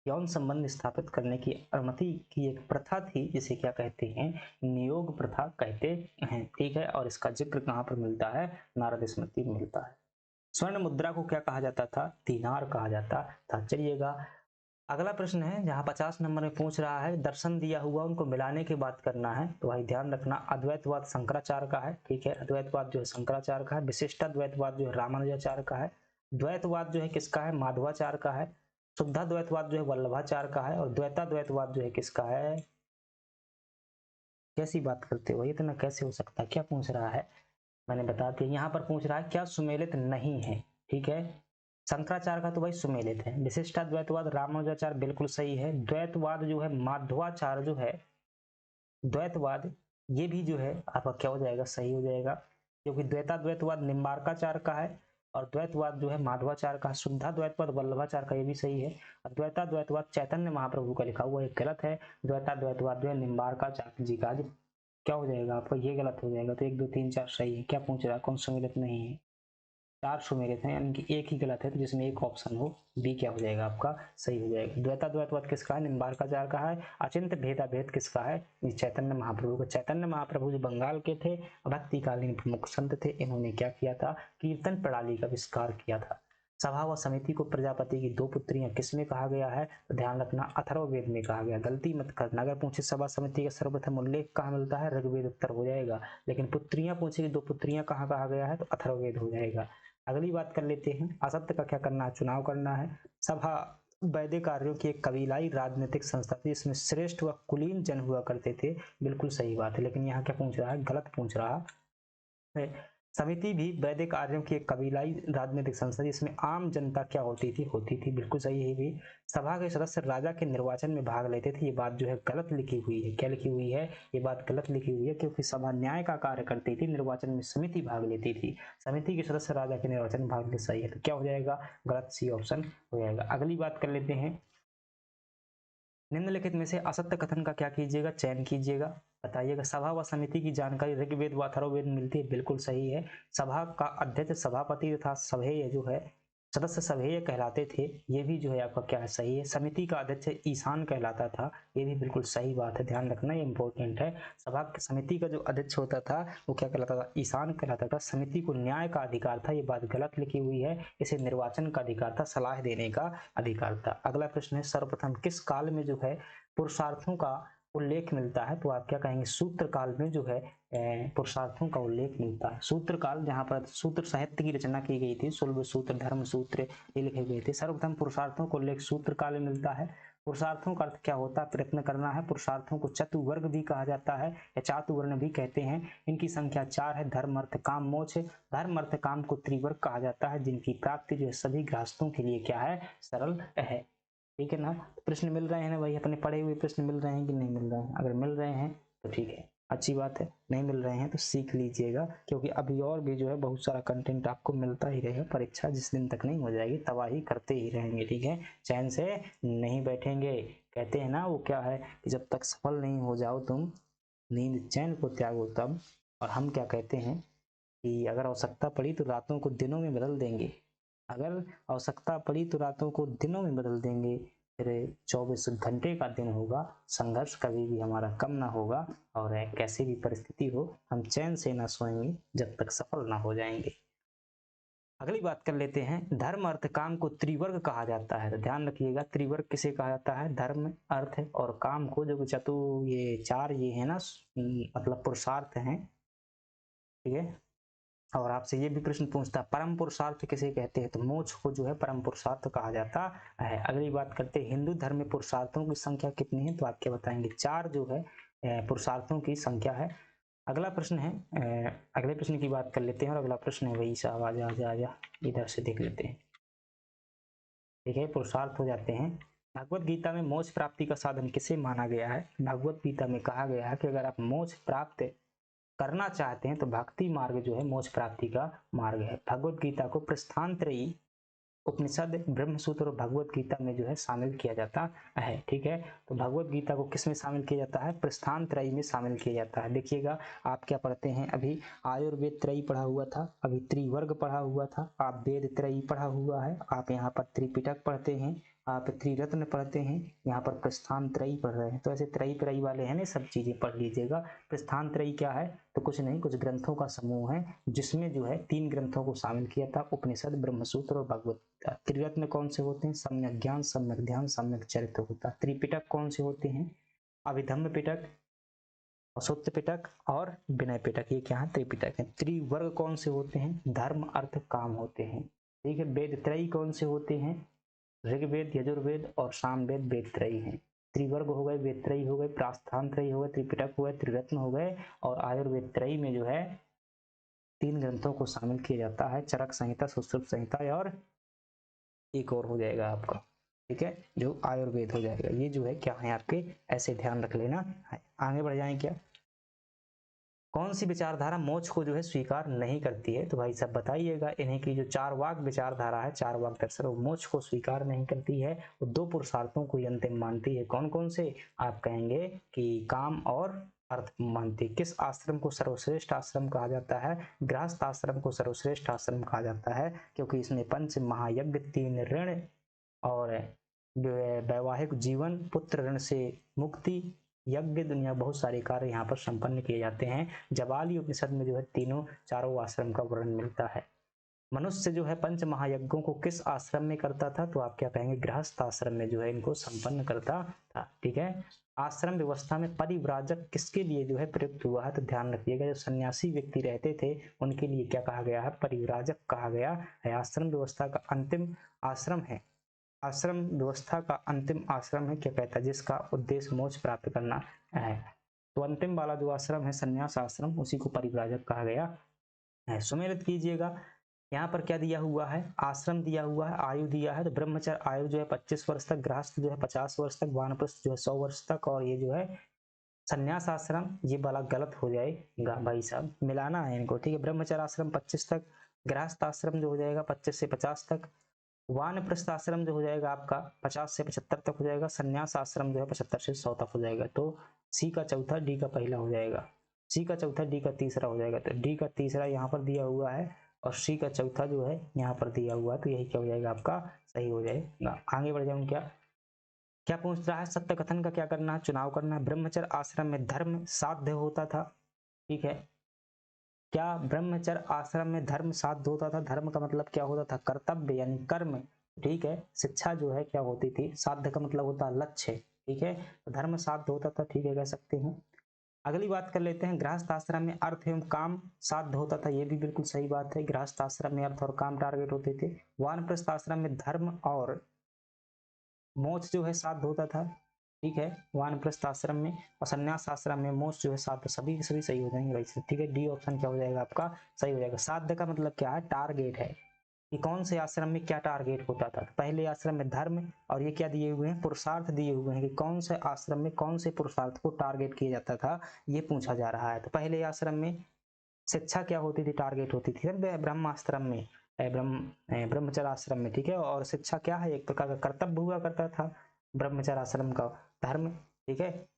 यौन संबंध स्थापित करने की अनुमति की एक प्रथा थी, जिसे क्या कहते हैं? नियोग प्रथा कहते हैं। ठीक है। और इसका जिक्र कहाँ पर मिलता है? नारद स्मृति में मिलता है। स्वर्ण मुद्रा को क्या कहा जाता था? दीनार कहा जाता था। चलिएगा अगला प्रश्न है, जहां 50 नंबर में पूछ रहा है दर्शन दिया हुआ उनको मिलाने की बात करना है। तो भाई ध्यान रखना, अद्वैतवाद शंकराचार्य का है। ठीक है। अद्वैतवाद जो है शंकराचार्य का है। विशिष्टाद्वैतवाद जो है रामानुजाचार्य का है। द्वैतवाद जो है किसका है? माधवाचार्य का है। शुद्धाद्वैतवाद जो है वल्लभाचार्य का है। और द्वैताद्वैतवाद जो है किसका है? कैसी बात करते हो, इतना कैसे हो सकता है? क्या पूछ रहा है? मैंने बता दिया। यहाँ पर पूछ रहा है क्या सुमेलित नहीं है, ठीक है। शंकराचार्य का तो भाई सुमेलित है। विशिष्टाद्वैतवाद रामानुजाचार्य बिल्कुल सही है। द्वैतवाद जो है माध्वाचार्य जो है, द्वैतवाद ये भी जो है आपका क्या हो जाएगा, सही हो जाएगा, क्योंकि द्वैताद्वैतवाद निम्बार्काचार्य का है और द्वैतवाद जो है माधवाचार्य का। शुद्धा द्वैतवाद वल्लभाचार्य का, ये भी सही है। और द्वैताद्वैतवाद चैतन्य महाप्रभु का लिखा हुआ, एक गलत है। द्वैताद्वैतवाद जो है निम्बार्काचार्य जी का। क्या हो जाएगा आपका, ये गलत हो जाएगा। तो 1 2 3 4 सही है। क्या पूछ रहा है, कौन सुमेलित नहीं है? 4 सुमेलित हैं, यानी कि एक ही गलत है, तो जिसमें एक ऑप्शन हो बी क्या हो जाएगा आपका, सही हो जाएगा। द्वैताद्वैतवाद किसका है, निम्बार्काचार्य का है। अचिंत्य भेदाभेद किसका है, ये चैतन्य महाप्रभु का। चैतन्य महाप्रभु जो बंगाल के थे, भक्तिकालीन प्रमुख संत थे, इन्होंने क्या किया था, कीर्तन प्रणाली का विस्तार किया था। सभा व समिति को प्रजापति की 2 पुत्रियां किसमें कहा गया है, तो ध्यान रखना अथर्ववेद में कहा गया। गलती मत करना, अगर पूछे सभा समिति का सर्वप्रथम उल्लेख कहाँ मिलता है, ऋग्वेद उत्तर हो जाएगा। लेकिन पुत्रियां पूछेगी 2 पुत्रियां कहाँ कहा गया है, तो अथर्ववेद हो जाएगा। अगली बात कर लेते हैं, असत्य का क्या करना है, चुनाव करना है। सभा वैदिक कार्यों की एक कबीलाई राजनीतिक संस्था थी, इसमें श्रेष्ठ व कुलीन जन हुआ करते थे, बिल्कुल सही बात है। लेकिन यहाँ क्या पूछ रहा है, गलत पूछ रहा है। समिति भी वैदिक कार्यों की एक कबीलाई राजनीतिक संस्था, जिसमें आम जनता क्या होती थी, बिल्कुल सही है भी। सभा के सदस्य राजा के निर्वाचन में भाग लेते थे, ये बात जो है गलत लिखी हुई है। क्या लिखी हुई है, ये बात गलत लिखी हुई है, क्योंकि सभा न्याय का कार्य करती थी, निर्वाचन में समिति भाग लेती थी। समिति के सदस्य राजा के निर्वाचन में भाग लेते, सही है। तो क्या हो जाएगा, गलत सी ऑप्शन हो जाएगा। अगली बात कर लेते हैं, निम्नलिखित में से असत्य कथन का क्या कीजिएगा, चयन कीजिएगा, बताइएगा। सभा व समिति की जानकारी ऋग्वेद व अथर्ववेद में मिलती है, बिल्कुल सही है। सभा का अध्यक्ष सभापति तथा सभेय जो है, सदस्य सभेय कहलाते थे, ये भी जो है आपका क्या है, सही है। समिति का अध्यक्ष ईशान कहलाता था, ये भी बिल्कुल सही बात है, ध्यान रखना, ये इंपॉर्टेंट है। सभा समिति का जो अध्यक्ष होता था वो क्या कहलाता था, ईशान कहलाता था। समिति को न्याय का अधिकार था, ये बात गलत लिखी हुई है। इसे निर्वाचन का अधिकार था, सलाह देने का अधिकार था। अगला प्रश्न है, सर्वप्रथम किस काल में जो है पुरुषार्थों का उल्लेख मिलता है, तो आप क्या कहेंगे, सूत्र काल में जो है पुरुषार्थों का उल्लेख मिलता है। सूत्र काल, जहां पर सूत्र साहित्य की रचना की गई थी, शुल्ब सूत्र, धर्म सूत्र ये लिखे गए थे। सर्वप्रथम पुरुषार्थों को उल्लेख सूत्र काल में मिलता है। पुरुषार्थों का अर्थ क्या होता है, प्रयत्न करना है। पुरुषार्थों को चतुर्वर्ग भी कहा जाता है या चातुवर्ण भी कहते हैं। इनकी संख्या 4 है, धर्म अर्थ काम मोक्ष। धर्म अर्थ काम को त्रिवर्ग कहा जाता है, जिनकी प्राप्ति जो है सभी गृहस्थों के लिए क्या है, सरल है, ठीक है ना। प्रश्न मिल रहे हैं ना भाई, अपने पढ़े हुए प्रश्न मिल रहे हैं कि नहीं मिल रहे हैं, अगर मिल रहे हैं तो ठीक है, अच्छी बात है। नहीं मिल रहे हैं तो सीख लीजिएगा, क्योंकि अभी और भी जो है बहुत सारा कंटेंट आपको मिलता ही रहेगा। परीक्षा जिस दिन तक नहीं हो जाएगी तबाही करते ही रहेंगे, ठीक है, चैन से नहीं बैठेंगे। कहते हैं ना वो क्या है कि जब तक सफल नहीं हो जाओ तुम, नींद चैन को त्यागो तब। और हम क्या कहते हैं कि अगर आवश्यकता पड़ी तो रातों को दिनों में बदल देंगे, अगर आवश्यकता पड़ी तो रातों को दिनों में बदल देंगे। फिर 24 घंटे का दिन होगा, संघर्ष कभी भी हमारा कम ना होगा, और कैसी भी परिस्थिति हो हम चैन से ना सोएंगे जब तक सफल ना हो जाएंगे। अगली बात कर लेते हैं, धर्म अर्थ काम को त्रिवर्ग कहा जाता है, तो ध्यान रखिएगा त्रिवर्ग किसे कहा जाता है, धर्म अर्थ और काम को, जो ये 4 ये है ना, मतलब पुरुषार्थ हैं, ठीक है। और आपसे ये भी प्रश्न पूछता है परम पुरुषार्थ किसे कहते हैं, तो मोक्ष को जो है परम पुरुषार्थ कहा जाता है। अगली बात करते हैं, हिंदू धर्म में पुरुषार्थों की संख्या कितनी है, तो आप क्या बताएंगे, 4 जो है पुरुषार्थों की संख्या है। अगला प्रश्न है, अगले प्रश्न की बात कर लेते हैं, और अगला प्रश्न है वही साहब, आजा आजा आजा, इधर से देख लेते हैं, ठीक है। पुरुषार्थ हो जाते हैं। भगवत गीता में मोक्ष प्राप्ति का साधन किसे माना गया है, भगवत गीता में कहा गया है कि अगर आप मोक्ष प्राप्त करना चाहते हैं तो भक्ति मार्ग जो है मोक्ष प्राप्ति का मार्ग है। भगवत गीता को प्रस्थानत्रयी उपनिषद, ब्रह्मसूत्र और भगवत गीता में जो है शामिल किया जाता है, ठीक है। तो भगवत गीता को किस में शामिल किया जाता है, प्रस्थानत्रयी में शामिल किया जाता है। देखिएगा आप क्या पढ़ते हैं, अभी आयुर्वेद त्रयी पढ़ा हुआ था, अभी त्रिवर्ग पढ़ा हुआ था, आप वेद त्रयी पढ़ा हुआ है, आप यहाँ पर त्रिपिटक पढ़ते हैं, आप त्रिरत्न पढ़ते हैं, यहाँ पर प्रस्थान त्रयी पढ़ रहे हैं। तो ऐसे त्रयी त्रयी वाले हैं ना, सब चीजें पढ़ लीजिएगा। प्रस्थान त्रयी क्या है, तो कुछ नहीं, कुछ ग्रंथों का समूह है, जिसमें जो है 3 ग्रंथों को शामिल किया था, उपनिषद, ब्रह्मसूत्र और भगवत गीता। त्रिरत्न कौन से होते हैं, सम्यक ज्ञान, सम्यक ध्यान, सम्यक चरित्र होता है। त्रिपिटक कौन से होते हैं, अभिधम्म पिटक, सूत्र पिटक और विनय पिटक, ये क्या है, त्रिपिटक है। त्रिवर्ग कौन से होते हैं, धर्म अर्थ काम होते हैं, ठीक है। वेद त्रयी कौन से होते हैं, ऋग्वेद, यजुर्वेद और सामवेद, वेद त्रयी हैं। त्रिवर्ग हो गए, वेद त्रयी हो गए, प्रास्थान त्रयी हो गए, त्रिपिटक हो गए, त्रिरत्न हो गए, और आयुर्वेद त्रयी में जो है 3 ग्रंथों को शामिल किया जाता है, चरक संहिता, सुश्रुत संहिता और एक और हो जाएगा आपका, ठीक है, जो आयुर्वेद हो जाएगा। ये जो है क्या है आपके, ऐसे ध्यान रख लेना है। आगे बढ़ जाएं क्या, कौन सी विचारधारा मोक्ष को जो है स्वीकार नहीं करती है, तो भाई सब बताइएगा। इन्हीं की जो चारवाक विचारधारा है, चारवाक दर्शन, वो मोक्ष को स्वीकार नहीं करती है, वो 2 पुरुषार्थों को अंतिम मानती है। कौन कौन से, आप कहेंगे कि काम और अर्थ मानती। किस आश्रम को सर्वश्रेष्ठ आश्रम कहा जाता है, गृहस्थ आश्रम को सर्वश्रेष्ठ आश्रम कहा जाता है, क्योंकि इसमें 5 महायज्ञ, 3 ऋण और जो है वैवाहिक जीवन, पुत्र ऋण से मुक्ति, यज्ञ, दुनिया, बहुत सारे कार्य यहाँ पर संपन्न किए जाते हैं। जबाली उपनिषद में जो है तीनों चारों आश्रम का वर्णन मिलता है। मनुष्य जो है 5 महायज्ञों को किस आश्रम में करता था, तो आप क्या कहेंगे, गृहस्थ आश्रम में जो है इनको संपन्न करता था, ठीक है। आश्रम व्यवस्था में परिव्राजक किसके लिए जो है प्रयुक्त हुआ है, तो ध्यान रखिएगा, जो सन्यासी व्यक्ति रहते थे उनके लिए क्या कहा गया है, परिव्राजक कहा गया है। आश्रम व्यवस्था का अंतिम आश्रम है, आश्रम व्यवस्था का अंतिम आश्रम है, क्या कहता है, जिसका उद्देश्य मोक्ष प्राप्त करना है। तो अंतिम वाला जो आश्रम है संन्यास आश्रम, उसी को परिव्राजक कहा गया है। सुमेलित कीजिएगा, यहाँ पर क्या दिया हुआ है, आश्रम दिया हुआ है, आयु दिया है, तो ब्रह्मचर्य आयु जो है 25 वर्ष तक, गृहस्थ जो है 50 वर्ष तक, वानप्रस्थ जो है 100 वर्ष तक, और ये जो है संन्यास आश्रम, ये वाला गलत हो जाएगा भाई साहब, मिलाना है इनको, ठीक है। ब्रह्मचर्य आश्रम 25 तक, गृहस्थ आश्रम जो हो जाएगा 25 से 50 तक, वानप्रस्थ आश्रम जो हो जाएगा आपका 50 से 75 तक हो जाएगा, संन्यास आश्रम जो है 75 से 100 तक हो जाएगा। तो सी का चौथा, डी का पहला हो जाएगा, सी का चौथा, डी का तीसरा हो जाएगा। तो डी का तीसरा यहाँ पर दिया हुआ है और सी का चौथा जो है यहाँ पर दिया हुआ है, तो यही क्या हो जाएगा आपका, सही हो जाएगा। आगे बढ़ जाऊँ क्या, क्या पूछ रहा है, सत्य कथन का क्या करना है, चुनाव करना है। ब्रह्मचर्य आश्रम में धर्म साध्य होता था, ठीक है। क्या ब्रह्मचर्य आश्रम में धर्म साध्य होता था, धर्म का मतलब क्या होता था, कर्तव्य यानी कर्म, ठीक है। शिक्षा जो है क्या होती थी, साध्य का मतलब होता है लक्ष्य, ठीक है। तो धर्म साध्य होता था, ठीक है, कह सकते हैं। अगली बात कर लेते हैं, गृहस्थ आश्रम में अर्थ एवं काम साध्य होता था, ये भी बिल्कुल सही बात है, गृहस्थ आश्रम में अर्थ और काम टारगेट होते थे। वानप्रस्थ आश्रम में धर्म और मोक्ष जो है साध्य होता था, ठीक है, वानप्रस्थ आश्रम में, और संन्यास आश्रम में मोक्ष जो है साध्य, सभी के सभी सही हो जाएंगे भाई, ठीक है। डी ऑप्शन क्या हो जाएगा आपका, सही हो जाएगा। साध्य का मतलब क्या है, टारगेट है, कि कौन से आश्रम में क्या टारगेट होता था। पहले आश्रम में धर्म, और ये क्या दिए हुए हैं, पुरुषार्थ दिए हुए हैं, कि कौन से आश्रम में कौन से पुरुषार्थ को टारगेट किया जाता था, ये पूछा जा रहा है। तो पहले आश्रम में शिक्षा क्या होती थी, टारगेट होती थी ब्रह्माश्रम में, ब्रह्मचर्य आश्रम में, ठीक है। और शिक्षा क्या है, एक प्रकार का कर्तव्य हुआ करता था ब्रह्मचर्य आश्रम का, धर्म, ठीक है।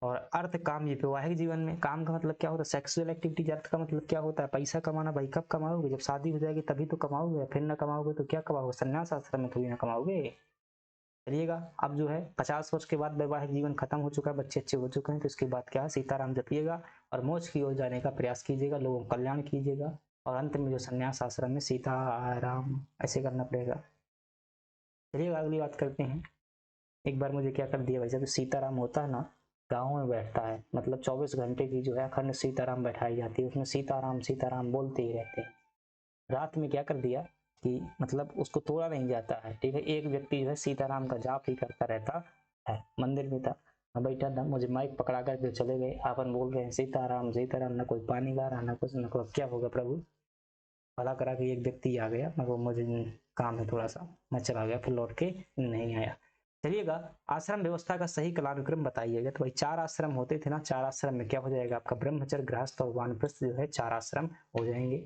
और अर्थ काम, ये वैवाहिक जीवन में, काम का मतलब क्या होता है, सेक्सुअल एक्टिविटीज। अर्थ का मतलब क्या होता है, पैसा कमाना। भाई कब कमाओगे, जब शादी हो जाएगी तभी तो कमाओगे, फिर ना कमाओगे तो क्या कमाओगे, संन्यास आश्रम में थोड़ी ना कमाओगे। चलिएगा, अब जो है 50 वर्ष के बाद वैवाहिक जीवन खत्म हो चुका है, बच्चे अच्छे हो चुके हैं, तो इसके बाद क्या है, सीताराम जपिएगा और मोक्ष की ओर जाने का प्रयास कीजिएगा, लोगों का कल्याण कीजिएगा, और अंत में जो संन्यास आश्रम में सीताराम ऐसे करना पड़ेगा। चलिएगा अगली बात करते हैं। एक बार मुझे क्या कर दिया भाई साहब, सीताराम होता है ना, गाँव में बैठता है, मतलब 24 घंटे की जो है अखंड सीताराम बैठाई जाती है, उसमें सीताराम सीताराम बोलते ही रहते हैं। रात में क्या कर दिया कि मतलब उसको तोड़ा नहीं जाता है, ठीक है। एक व्यक्ति जो है सीताराम का जाप ही करता रहता है, मंदिर में था, मैं बैठा था, मुझे माइक पकड़ा करके चले गए, अपन बोल रहे हैं सीताराम सीताराम, ना कोई पानी ला रहा, ना कुछ, ना कुछ, क्या होगा प्रभु, भला करा के एक व्यक्ति आ गया, मगर मुझे काम है थोड़ा सा, मैं चला गया, फिर लौट के नहीं आया। चलिएगा, आश्रम व्यवस्था का सही कालानुक्रम बताइएगा। तो भाई 4 आश्रम होते थे ना, 4 आश्रम में क्या हो जाएगा आपका, ब्रह्मचर्य, गृहस्थ और वानप्रस्थ जो है 4 आश्रम हो जाएंगे।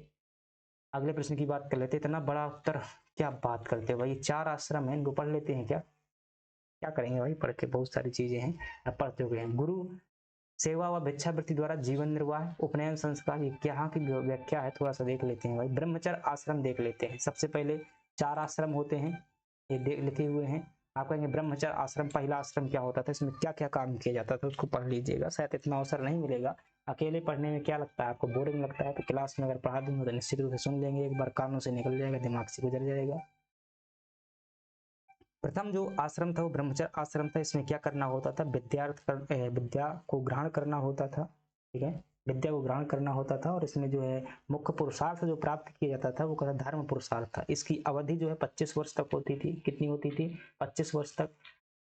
अगले प्रश्न की बात कर लेते हैं। इतना बड़ा उत्तर क्या बात करते हैं भाई, 4 आश्रम है, इनको पढ़ लेते हैं क्या, क्या करेंगे भाई, पढ़ के बहुत सारी चीजें हैं, पढ़ चुके हैं। गुरु सेवा व भिक्षावृत्ति द्वारा जीवन निर्वाह, उपनयन संस्कार, ये क्या की व्याख्या है, थोड़ा सा देख लेते हैं भाई। ब्रह्मचर्य आश्रम देख लेते हैं। सबसे पहले 4 आश्रम होते हैं, ये देख लिखे हुए हैं। आप कहेंगे ब्रह्मचर्य आश्रम, पहला आश्रम क्या होता था, इसमें क्या क्या काम किया जाता था, उसको पढ़ लीजिएगा, शायद इतना अवसर नहीं मिलेगा। अकेले पढ़ने में क्या लगता है आपको, बोरिंग लगता है, तो क्लास में अगर पढ़ा दूंगा तो निश्चित रूप से सुन लेंगे, एक बार कानों से निकल जाएगा, दिमाग से गुजर जाएगा। प्रथम जो आश्रम था वो ब्रह्मचर्य आश्रम था, इसमें क्या करना होता था, विद्या को ग्रहण करना होता था, ठीक है, विद्या को ग्रहण करना होता था। और इसमें जो है मुख्य पुरुषार्थ जो प्राप्त किया जाता था वो कहता धर्म पुरुषार्थ था। इसकी अवधि जो है 25 वर्ष तक होती थी, कितनी होती थी, 25 वर्ष तक।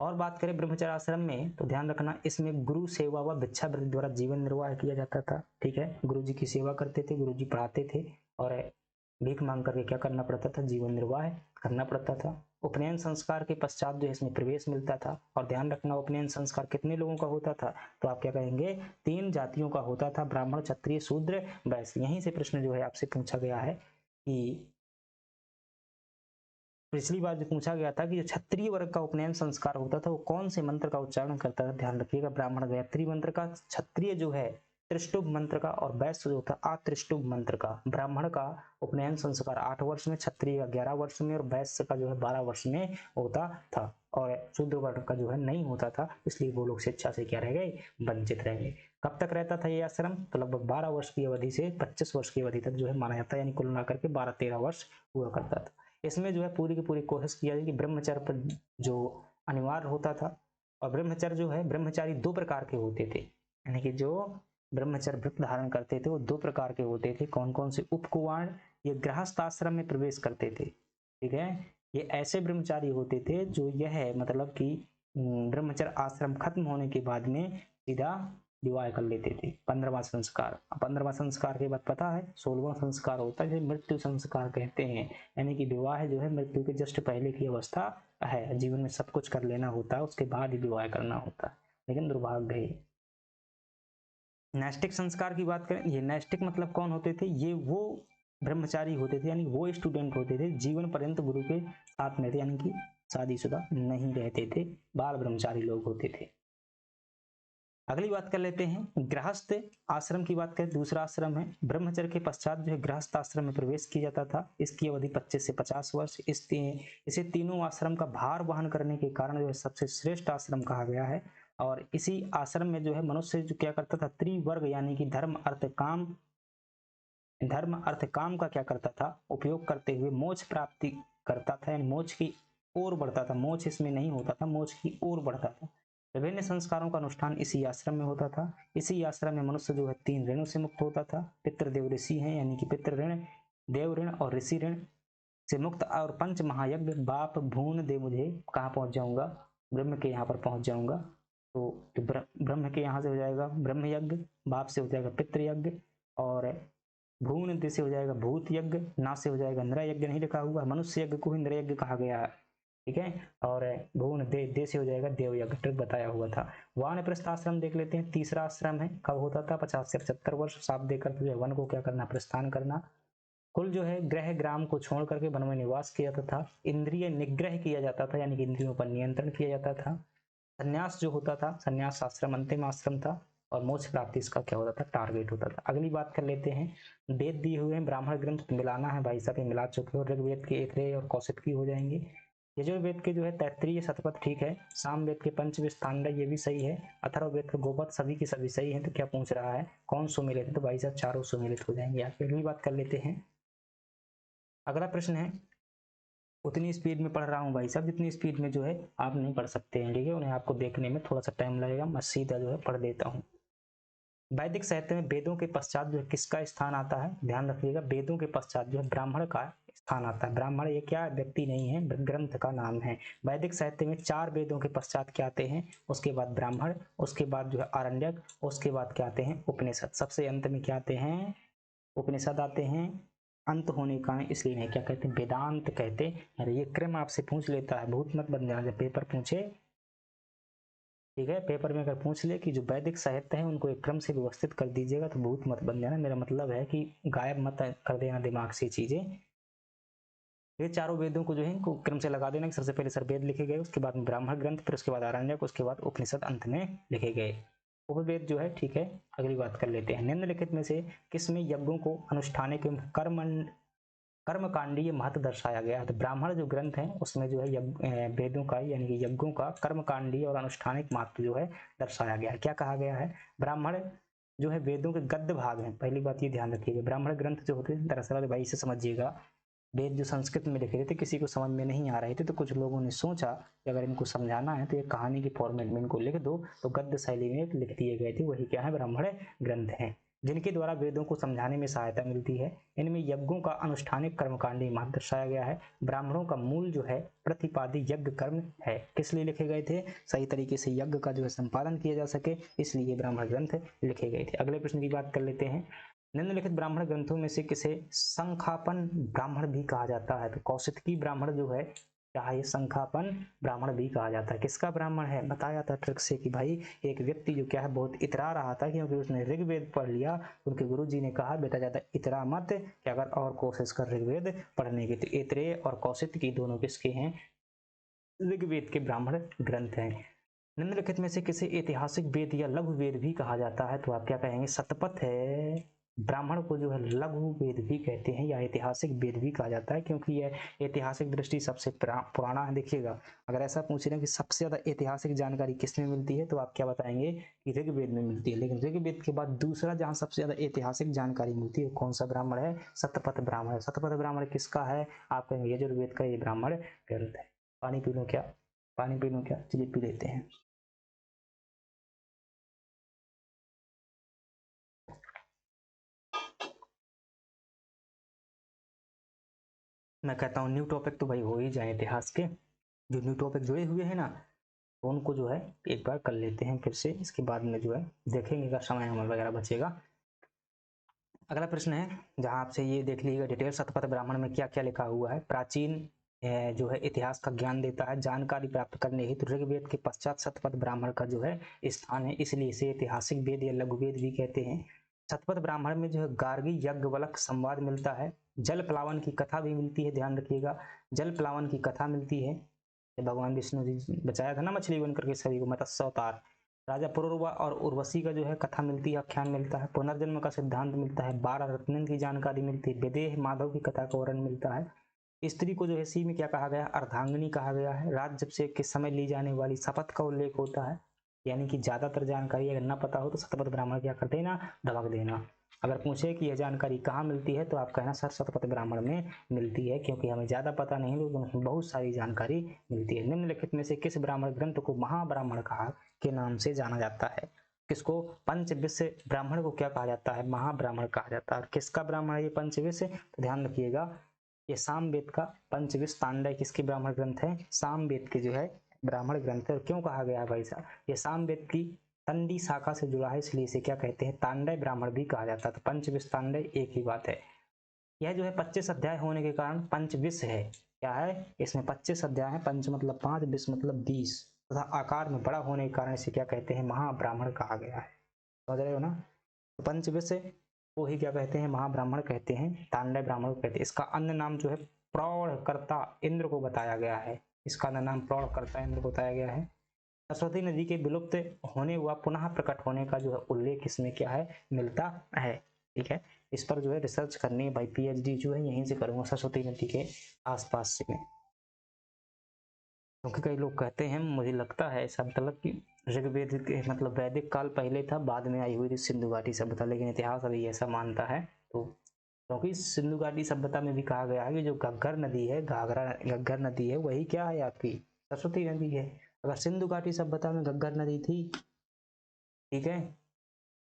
और बात करें ब्रह्मचर्य आश्रम में तो ध्यान रखना इसमें गुरु सेवा व भिक्षावृत्ति द्वारा जीवन निर्वाह किया जाता था। ठीक है, गुरु जी की सेवा करते थे, गुरु जी पढ़ाते थे और भीख मांग करके क्या करना पड़ता था, जीवन निर्वाह करना पड़ता था। उपनयन संस्कार के पश्चात जो इसमें प्रवेश मिलता था। और ध्यान रखना उपनयन संस्कार कितने लोगों का होता था, तो आप क्या कहेंगे, 3 जातियों का होता था, ब्राह्मण, क्षत्रिय, शूद्र, वैश्य। यहीं से प्रश्न जो है आपसे पूछा गया है कि पिछली बार जो पूछा गया था कि जो क्षत्रिय वर्ग का उपनयन संस्कार होता था वो कौन से मंत्र का उच्चारण करता था, ध्यान रखिएगा, ब्राह्मण गायत्री मंत्र का, क्षत्रिय जो है त्रिष्टुभ मंत्र का और वैश्य जो था अत्रिष्टुभ मंत्र का। ब्राह्मण का उपनयन संस्कार 8 वर्ष में, क्षत्रिय का 11 वर्ष में और वैश्य का जो है 12 वर्ष में होता था और शूद्र वर्ग का जो है नहीं होता था, इसलिए वो लोग शिक्षा से क्या रह गए, वंचित रह गए। कब तक रहता था ये आश्रम, तो लगभग 12 वर्ष की अवधि से 25 वर्ष की अवधि तक जो है माना जाता है, यानी कुल मिलाकर के 12-13 वर्ष हुआ करता था। इसमें जो है पूरी की पूरी कोशिश किया जाए कि ब्रह्मचर्य पर जो अनिवार्य होता था। और ब्रह्मचर्य जो है, ब्रह्मचारी 2 प्रकार के होते थे, यानी कि जो ब्रह्मचर्य व्रत धारण करते थे वो 2 प्रकार के होते थे। कौन कौन से, उपकुवाण, ये गृहस्थ आश्रम में प्रवेश करते थे। ठीक है, ये ऐसे ब्रह्मचारी होते थे जो यह मतलब कि ब्रह्मचर्य आश्रम खत्म होने के बाद में सीधा विवाह कर लेते थे। 15वां संस्कार, 15वां संस्कार के बाद पता है 16वां संस्कार होता है जिसे मृत्यु संस्कार कहते हैं, यानी कि विवाह जो है मृत्यु के जस्ट पहले की अवस्था है। जीवन में सब कुछ कर लेना होता है, उसके बाद ही विवाह करना होता है, लेकिन दुर्भाग्य है। नैष्टिक संस्कार की बात करें, ये नैष्टिक मतलब कौन होते थे, ये वो ब्रह्मचारी होते थे, यानी वो स्टूडेंट होते थे जीवन पर्यंत गुरु के साथ में थे, यानी कि शादीशुदा नहीं रहते थे, बाल ब्रह्मचारी लोग होते थे। अगली बात कर लेते हैं गृहस्थ आश्रम की बात करें, दूसरा आश्रम है। ब्रह्मचर्य के पश्चात जो है गृहस्थ आश्रम में प्रवेश किया जाता था। इसकी अवधि 25 से 50 वर्ष। इसे तीनों आश्रम का भार वहन करने के कारण जो है सबसे श्रेष्ठ आश्रम कहा गया है। और इसी आश्रम में जो है मनुष्य जो क्या करता था, त्रिवर्ग यानी कि धर्म अर्थ काम का क्या करता था, उपयोग करते हुए मोक्ष प्राप्ति करता था, यानी मोक्ष की ओर बढ़ता था। मोक्ष इसमें नहीं होता था, मोक्ष की ओर बढ़ता था। विभिन्न संस्कारों का अनुष्ठान इसी आश्रम में होता था। इसी आश्रम में मनुष्य जो है 3 ऋणों से मुक्त होता था। पितृदेव ऋषि हैं, यानी कि पितृ ऋण, देव ऋण और ऋषि ऋण से मुक्त। और 5 महायज्ञ, बाप भून दे मुझे कहाँ पहुंच जाऊंगा, ब्रह्म के यहाँ पर पहुंच जाऊंगा, तो ब्रह्म के यहाँ से हो जाएगा ब्रह्म यज्ञ, बाप से हो जाएगा पितृ यज्ञ और भून दे से हो जाएगा भूत यज्ञ, ना से हो जाएगा इंद्र यज्ञ, नहीं लिखा हुआ, मनुष्य यज्ञ को इंद्र यज्ञ कहा गया है। ठीक है, और भून दे से हो जाएगा देव यज्ञ, ट्रिक बताया हुआ था। वानप्रस्थ आश्रम देख लेते हैं, तीसरा आश्रम है। कब होता था, 50 से 75 वर्ष। साप देकर जो है वन को क्या करना, प्रस्थान करना। कुल जो है ग्रह ग्राम को छोड़ करके वन में निवास किया जाता था। इंद्रिय निग्रह किया जाता था, यानी कि इंद्रियों पर नियंत्रण किया जाता था। संन्यास जो होता था, संन्यास आश्रम अंतिम आश्रम था और मोक्ष प्राप्ति इसका क्या होता था, टारगेट होता था। अगली बात कर लेते हैं, वेद दिए हुए हैं, ब्राह्मण ग्रंथ मिलाना है भाई साहब, मिला चुके हो। ऋग्वेद के ऐत्रेय और कौशिकी हो जाएंगे। यजुर्वेद के जो है तैत्रीय शतपथ ठीक है। सामवेद के पंचविस्तांडय ये भी सही है। अथर्ववेद के गोपद सभी की सभी सही है। तो क्या पूछ रहा है, कौन सुमेलित है, तो भाई साहब चारों सुमेलित हो जाएंगे। अगली बात कर लेते हैं, अगला प्रश्न है, उतनी स्पीड में पढ़ रहा हूँ भाई साहब जितनी स्पीड में जो है आप नहीं पढ़ सकते हैं। ठीक है, उन्हें आपको देखने में थोड़ा सा टाइम लगेगा, मैं सीधा जो है पढ़ देता हूँ। वैदिक साहित्य में वेदों के पश्चात जो है किसका स्थान आता है, ध्यान रखिएगा, वेदों के पश्चात जो है ब्राह्मण का स्थान आता है। ब्राह्मण ये क्या व्यक्ति नहीं है, ग्रंथ का नाम है। वैदिक साहित्य में 4 वेदों के पश्चात क्या आते हैं, उसके बाद ब्राह्मण, उसके बाद जो है आरण्यक, उसके बाद क्या आते हैं, उपनिषद, सबसे अंत में क्या आते हैं, उपनिषद आते हैं। अंत होने का इसलिए नहीं, क्या कहते हैं, वेदांत कहते हैं। अरे ये क्रम आपसे पूछ लेता है, भूत मत बन जाना जब पेपर पूछे। ठीक है, पेपर में अगर पूछ ले कि जो वैदिक साहित्य है उनको एक क्रम से व्यवस्थित कर दीजिएगा तो भूत मत बन जाना। मेरा मतलब है कि गायब मत कर देना दिमाग से चीजें। ये चारों वेदों को जो है इनको क्रम से लगा देना कि सबसे पहले सर्ववेद लिखे गए, उसके बाद ब्राह्मण ग्रंथ, फिर उसके बाद आरण्यक, उसके बाद उपनिषद अंत में लिखे गए। उपवेद जो है ठीक है। अगली बात कर लेते हैं, निम्नलिखित में से किसमें यज्ञों को अनुष्ठाने के कर्मकांडीय महत्व दर्शाया गया है। तो ब्राह्मण जो ग्रंथ है उसमें जो है वेदों का यानी कि यज्ञों का कर्मकांडीय और अनुष्ठानिक महत्व जो है दर्शाया गया है। क्या कहा गया है, ब्राह्मण जो है वेदों के गद्य भाग हैं। पहली बात ये ध्यान रखिएगा, ब्राह्मण ग्रंथ जो होते हैं दरअसल भाई से समझिएगा, वेद जो संस्कृत में लिखे थे किसी को समझ में नहीं आ रहे थे, तो कुछ लोगों ने सोचा कि अगर इनको समझाना है तो एक कहानी के फॉर्मेट में इनको लिख दो, तो गद्य शैली में लिख दिए गए थे, वही क्या है, ब्राह्मण ग्रंथ है। जिनके द्वारा वेदों को समझाने में सहायता मिलती है। इनमें यज्ञों का अनुष्ठानिक कर्मकांडी महत्व दर्शाया गया है। ब्राह्मणों का मूल जो है प्रतिपादी यज्ञ कर्म है। किस लिए लिखे गए थे? सही तरीके से यज्ञ का जो है संपादन किया जा सके, इसलिए ब्राह्मण ग्रंथ लिखे गए थे। अगले प्रश्न की बात कर लेते हैं। निम्नलिखित ब्राह्मण ग्रंथों में से किसे संखापन ब्राह्मण भी कहा जाता है? तो कौशिकी ब्राह्मण जो है क्या है? संखापन ब्राह्मण भी कहा जाता है। किसका ब्राह्मण है? बताया था ट्रिक से कि भाई एक व्यक्ति जो क्या है बहुत इतरा रहा था, क्योंकि उसने ऋग्वेद पढ़ लिया। उनके गुरुजी ने कहा बेटा ज्यादा इतरा मत, क्या अगर और कोशिश कर ऋग्वेद पढ़ने की। तो इतरे और कौशिकी दोनों किसके हैं? ऋग्वेद के ब्राह्मण ग्रंथ हैं। निम्नलिखित में से किसे ऐतिहासिक वेद या लघु वेद भी कहा जाता है? तो आप क्या कहेंगे? शतपथ है ब्राह्मण को जो है लघु वेद भी कहते हैं या ऐतिहासिक वेद भी कहा जाता है, क्योंकि यह ऐतिहासिक दृष्टि सबसे पुराना है। देखिएगा, अगर ऐसा पूछ रहे हैं कि सबसे ज्यादा ऐतिहासिक जानकारी किसमें मिलती है, तो आप क्या बताएंगे कि ऋग्वेद में मिलती है। लेकिन ऋग्वेद के बाद दूसरा जहां सबसे ज्यादा ऐतिहासिक जानकारी मिलती है कौन सा ब्राह्मण है? शतपथ ब्राह्मण। शतपथ ब्राह्मण किसका है? आप कहेंगे यजुर्वेद का ये ब्राह्मण ग्रंथ है। पानी पी लो क्या? पानी पी लो क्या? चलिए पी लेते हैं। मैं कहता हूँ न्यू टॉपिक तो भाई हो ही जाए इतिहास के। जो न्यू टॉपिक जुड़े हुए हैं ना, तो उनको जो है एक बार कर लेते हैं फिर से। इसके बाद में जो है देखेंगे अगर समय हमारा वगैरह बचेगा। अगला प्रश्न है, जहां आपसे ये देख लीजिएगा डिटेल शतपथ ब्राह्मण में क्या क्या लिखा हुआ है। प्राचीन जो है इतिहास का ज्ञान देता है। जानकारी प्राप्त करने हेतु ऋग्वेद के पश्चात शतपथ ब्राह्मण का जो है स्थान है, इसलिए इसे ऐतिहासिक वेद या लघु वेद भी कहते हैं। शतपथ ब्राह्मण में जो है गार्गी यज्ञवल्क संवाद मिलता है। जल प्लावन की कथा भी मिलती है, ध्यान रखिएगा, जल प्लावन की कथा मिलती है। भगवान विष्णु जी बचाया था ना मछली बन करके सभी को, मत्स्य अवतार। राजा पुरुरवा और उर्वशी का जो है कथा मिलती है, आख्यान मिलता है। पुनर्जन्म का सिद्धांत मिलता है। 12 रत्नन की जानकारी मिलती है। विदेह माधव की कथा का वर्णन मिलता है। स्त्री को जो है सी में क्या कहा गया? अर्धांगिनी कहा गया है। राज्याभिषेक के समय ली जाने वाली शपथ का उल्लेख होता है। यानी कि ज्यादातर जानकारी अगर न पता हो तो शतपथ ब्राह्मण क्या कर देना? दबक देना। अगर पूछे कि यह जानकारी कहाँ मिलती है, तो आप कहना सर शतपथ ब्राह्मण में मिलती है, क्योंकि हमें ज्यादा पता नहीं लेकिन उसमें बहुत सारी जानकारी मिलती है। निम्नलिखित में से किस ब्राह्मण ग्रंथ को महाब्राह्मण कहा के नाम से जाना जाता है? किसको? पंचविंश ब्राह्मण को क्या कहा जाता है? महाब्राह्मण कहा जाता है। किसका ब्राह्मण है ये पंचविंश? तो ध्यान रखिएगा, ये सामवेद का पंचविंश तांडव किसके ब्राह्मण ग्रंथ है? सामवेद के जो है ब्राह्मण ग्रंथ है। और क्यों कहा गया भाई साहब? ये सामवेद की तंडी शाखा से जुड़ा है, इसलिए इसे क्या कहते हैं? तांडव ब्राह्मण भी कहा जाता है। तो पंचविंश तांडव एक ही बात है। यह जो है 25 अध्याय होने के कारण पंचविंश है। क्या है? इसमें 25 अध्याय है। पंच मतलब 5, विंश मतलब 20, तथा आकार में बड़ा होने के कारण इसे क्या कहते हैं? महाब्राह्मण कहा गया है। समझ रहे हो ना? तो पंचविंश को ही क्या कहते हैं? महाब्राह्मण कहते हैं, तांडव ब्राह्मण को कहते हैं। इसका अन्य नाम जो है प्रौढ़कर्ता इंद्र को बताया गया है। इसका अन्य नाम प्रौढ़कर्ता इंद्र को बताया गया है। सरस्वती नदी के विलुप्त होने व पुनः प्रकट होने का जो है उल्लेख इसमें क्या है? मिलता है। ठीक है, इस पर जो है रिसर्च करनी है भाई। पीएचडी जो है यहीं से करूंगा, सरस्वती नदी के आसपास से में। क्योंकि कई लोग कहते हैं, मुझे लगता है ऐसा, मतलब कि ऋग्वेद के मतलब वैदिक काल पहले था, बाद में आई हुई थी सिंधु घाटी सभ्यता, लेकिन इतिहास अभी ऐसा मानता है। तो क्योंकि सिंधु घाटी सभ्यता में भी कहा गया है कि जो घग्गर नदी है, घग्गर नदी है, वही क्या है? आपकी सरस्वती नदी है। अगर सिंधु घाटी सभ्यता में घग्गर नदी थी, ठीक है,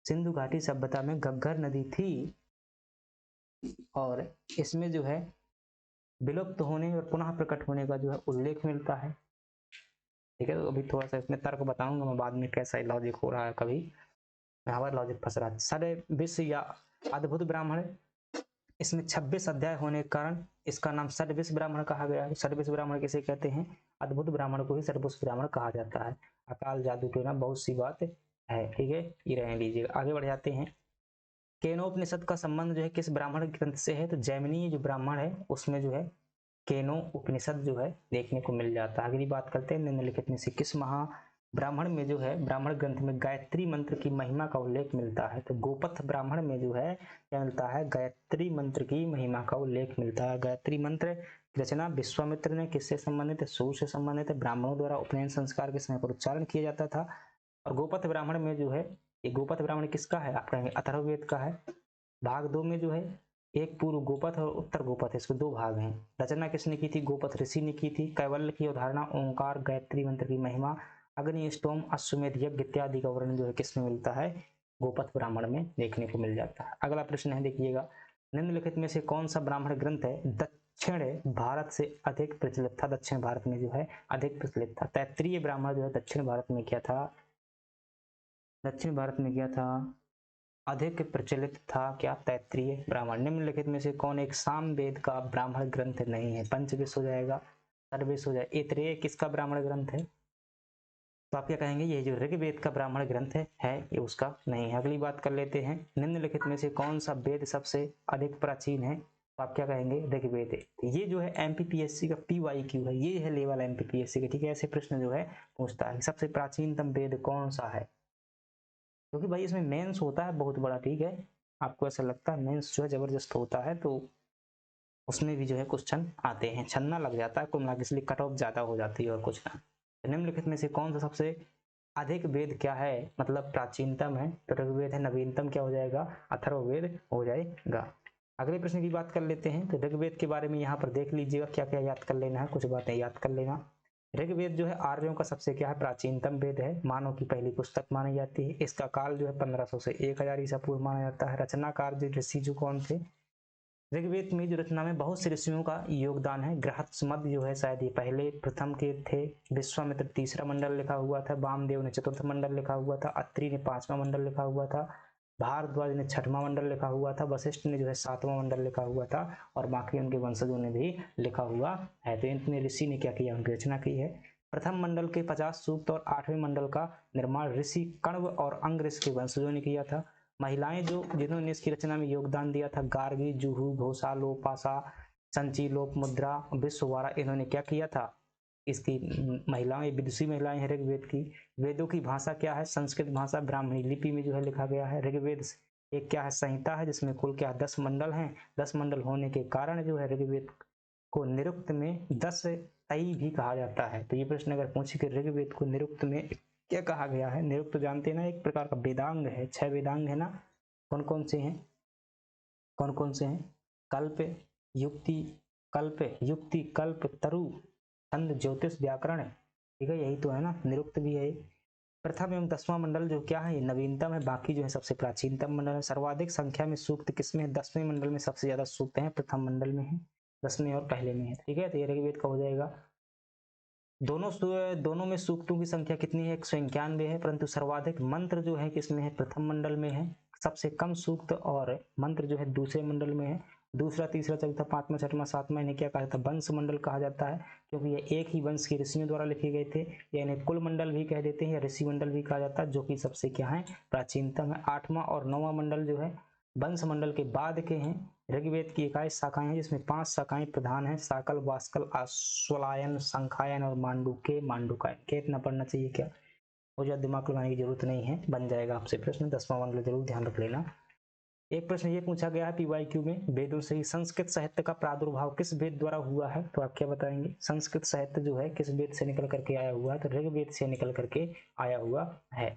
सिंधु घाटी सभ्यता में घग्गर नदी थी और इसमें जो है विलुप्त होने और पुनः प्रकट होने का जो है उल्लेख मिलता है। ठीक है, तो अभी थोड़ा सा इसमें तर्क बताऊंगा मैं बाद में, कैसा लॉजिक हो रहा है। कभी हमारा लॉजिक फंस रहा है। साढ़े विश्व या अद्भुत ब्राह्मण, इसमें 26 अध्याय होने के कारण इसका नाम षड्विश ब्राह्मण कहा गया है। षड्विश ब्राह्मण किसे कहते हैं? अद्भुत ब्राह्मण को ही षड्विश ब्राह्मण कहा जाता है। अकाल जादू टोना बहुत सी बात है। ठीक है, ये रहने लीजिए, आगे बढ़ जाते हैं। केनोपनिषद का संबंध जो है किस ब्राह्मण ग्रंथ से है? तो जैमिनी जो ब्राह्मण है उसमें जो है केनो उपनिषद जो है देखने को मिल जाता है। अगली बात करते हैं, निम्नलिखित में से किस महा ब्राह्मण में जो है ब्राह्मण ग्रंथ में गायत्री मंत्र की महिमा का उल्लेख मिलता है? तो गोपथ ब्राह्मण में जो है क्या मिलता है? गायत्री मंत्र की महिमा का उल्लेख मिलता है। गायत्री मंत्र की रचना विश्वामित्र ने किससे संबंधित है? सूर्य से संबंधित है। ब्राह्मणों द्वारा उपनयन संस्कार के समय पर उच्चारण किया जाता था। और गोपथ ब्राह्मण में जो है, ये गोपथ ब्राह्मण किसका है? आप कहेंगे अथर्ववेद का है। भाग 2 में जो है एक पूर्व गोपथ और उत्तर गोपथ है, इसके 2 भाग हैं। रचना किसने की थी? गोपथ ऋषि ने की थी। कैवल्य की अवधारणा, ओंकार, गायत्री मंत्र की महिमा, अग्नि, स्टोम, अश्वमेध यज्ञ इत्यादि का वर्णन जो है किसमें मिलता है? गोपथ ब्राह्मण में देखने को मिल जाता है। अगला प्रश्न है, देखिएगा, निम्नलिखित में से कौन सा ब्राह्मण ग्रंथ है दक्षिण भारत से अधिक प्रचलित था? दक्षिण भारत में जो है अधिक प्रचलित था। तैत्तिरीय ब्राह्मण जो है दक्षिण भारत में क्या था? दक्षिण भारत में क्या था? अधिक प्रचलित था क्या? तैत्तिरीय ब्राह्मण। निम्नलिखित में से कौन एक सामवेद का ब्राह्मण ग्रंथ नहीं है? पंचविश हो जाएगा, षड्विश हो जाएगा। ऐतरेय किसका ब्राह्मण ग्रंथ है? तो आप क्या कहेंगे? ये जो ऋग्वेद का ब्राह्मण ग्रंथ है ये उसका नहीं है। अगली बात कर लेते हैं, निम्नलिखित में से कौन सा वेद सबसे अधिक प्राचीन है? तो आप क्या कहेंगे? ऋग्वेद है। तो ये जो है एमपीपीएससी का PYQ है, ये है लेवल एमपीपीएससी का, ठीक है। ऐसे प्रश्न जो है पूछता है, सबसे प्राचीनतम वेद कौन सा है? क्योंकि भाई इसमें मेंस होता है बहुत बड़ा, ठीक है। आपको ऐसा लगता है मेंस जो है जबरदस्त होता है, तो उसमें भी जो है क्वेश्चन आते हैं, छन्ना लग जाता है कुल मिला के, इसलिए कट ऑफ ज्यादा हो जाती है और कुछ ना। निम्नलिखित में से कौन सा सबसे अधिक वेद क्या है, मतलब प्राचीनतम है? तो ऋग्वेद है। नवीनतम क्या हो जाएगा? अथर्ववेद हो जाएगा। अगले प्रश्न की बात कर लेते हैं। तो ऋग्वेद के बारे में यहाँ पर देख लीजिएगा, क्या क्या याद कर लेना है, कुछ बातें याद कर लेना। ऋग्वेद जो है आर्यों का सबसे क्या है? प्राचीनतम वेद है, मानव की पहली पुस्तक मानी जाती है। इसका काल जो है 1500 से 1000 ईसा पूर्व माना जाता है। रचनाकार जो ऋषि जो कौन थे? ऋग्वेद में जो रचना में बहुत से ऋषियों का योगदान है। गृहस्थमद जो है शायद ये पहले प्रथम के थे। विश्वामित्र तीसरा मंडल लिखा हुआ था। वामदेव ने चतुर्थ मंडल लिखा हुआ था। अत्रि ने पांचवा मंडल लिखा हुआ था। भारद्वाज ने छठवां मंडल लिखा हुआ था। वशिष्ठ ने जो है सातवां मंडल लिखा हुआ था। और बाकी उनके वंशजों ने भी लिखा हुआ है। तो इतने ऋषि ने क्या किया? उनकी रचना की है। प्रथम मंडल के 50 सूक्त और 8वें मंडल का निर्माण ऋषि कण्व और अंग्रेस के वंशजों ने किया था। महिलाएं जो जिन्होंने इसकी रचना में योगदान दिया था, गार्गी, जुहू, घोषा, लोपासा, संची, लोपमुद्रा, विश्ववारा, इन्होंने क्या किया था? इसकी महिलाएं विदुषी महिलाएं हैं ऋग्वेद की। वेदों की भाषा क्या है? संस्कृत भाषा, ब्राह्मणी लिपि में जो है लिखा गया है। ऋग्वेद एक क्या है? संहिता है, जिसमें कुल क्या 10 मंडल हैं। 10 मंडल होने के कारण जो है ऋग्वेद को निरुक्त में 10 तई भी कहा जाता है। तो ये प्रश्न अगर पूछे कि ऋग्वेद को निरुक्त में क्या कहा गया है? निरुक्त तो जानते हैं ना, एक प्रकार का वेदांग है, 6 वेदांग है ना। कौन कौन से हैं? कौन कौन से हैं? कल्प, युक्ति, कल्प, तरु, छंद, ज्योतिष, व्याकरण है, ठीक है, यही तो है ना। निरुक्त भी है। प्रथम एवं 10वां मंडल जो क्या है? ये नवीनतम है, बाकी जो है सबसे प्राचीनतम मंडल है। सर्वाधिक संख्या में सूक्त किसमें है? 10वें मंडल में सबसे ज्यादा सूक्त हैं, प्रथम मंडल में है, 10वें और पहले में है, ठीक है। तो ये ऋग्वेद का हो जाएगा। दोनों में सूक्तों की संख्या कितनी है? 191 है, परंतु सर्वाधिक मंत्र जो है किसमें है? प्रथम मंडल में है। सबसे कम सूक्त और मंत्र जो है दूसरे मंडल में है। दूसरा, तीसरा, चौथा, पांचवा, छठवां, सातवां, इन्हें क्या कहा जाता है? वंश मंडल कहा जाता है, क्योंकि ये एक ही वंश के ऋषियों द्वारा लिखे गए थे। या इन्हें कुल मंडल भी कह देते हैं, या ऋषि मंडल भी कहा जाता है, जो कि सबसे क्या है? प्राचीनतम है। 8वां और 9वां मंडल जो है वंश मंडल के बाद के हैं। ऋग्वेद की 21 शाखाएं हैं, जिसमें 5 शाखाएं प्रधान है, साकल, वास्कल, आश्वलायन, संखायन और मांडुकायन। क्या इतना पढ़ना चाहिए क्या? और ज्यादा दिमाग लगाने की जरूरत नहीं है, बन जाएगा आपसे प्रश्न। 10वां मंडल जरूर ध्यान रख लेना। एक प्रश्न ये पूछा गया है PYQ में, वेदों से ही संस्कृत साहित्य का प्रादुर्भाव किस वेद द्वारा हुआ है? तो आप क्या बताएंगे? संस्कृत साहित्य जो है किस वेद से निकल करके आया हुआ है? तो ऋग्वेद से निकल करके आया हुआ है।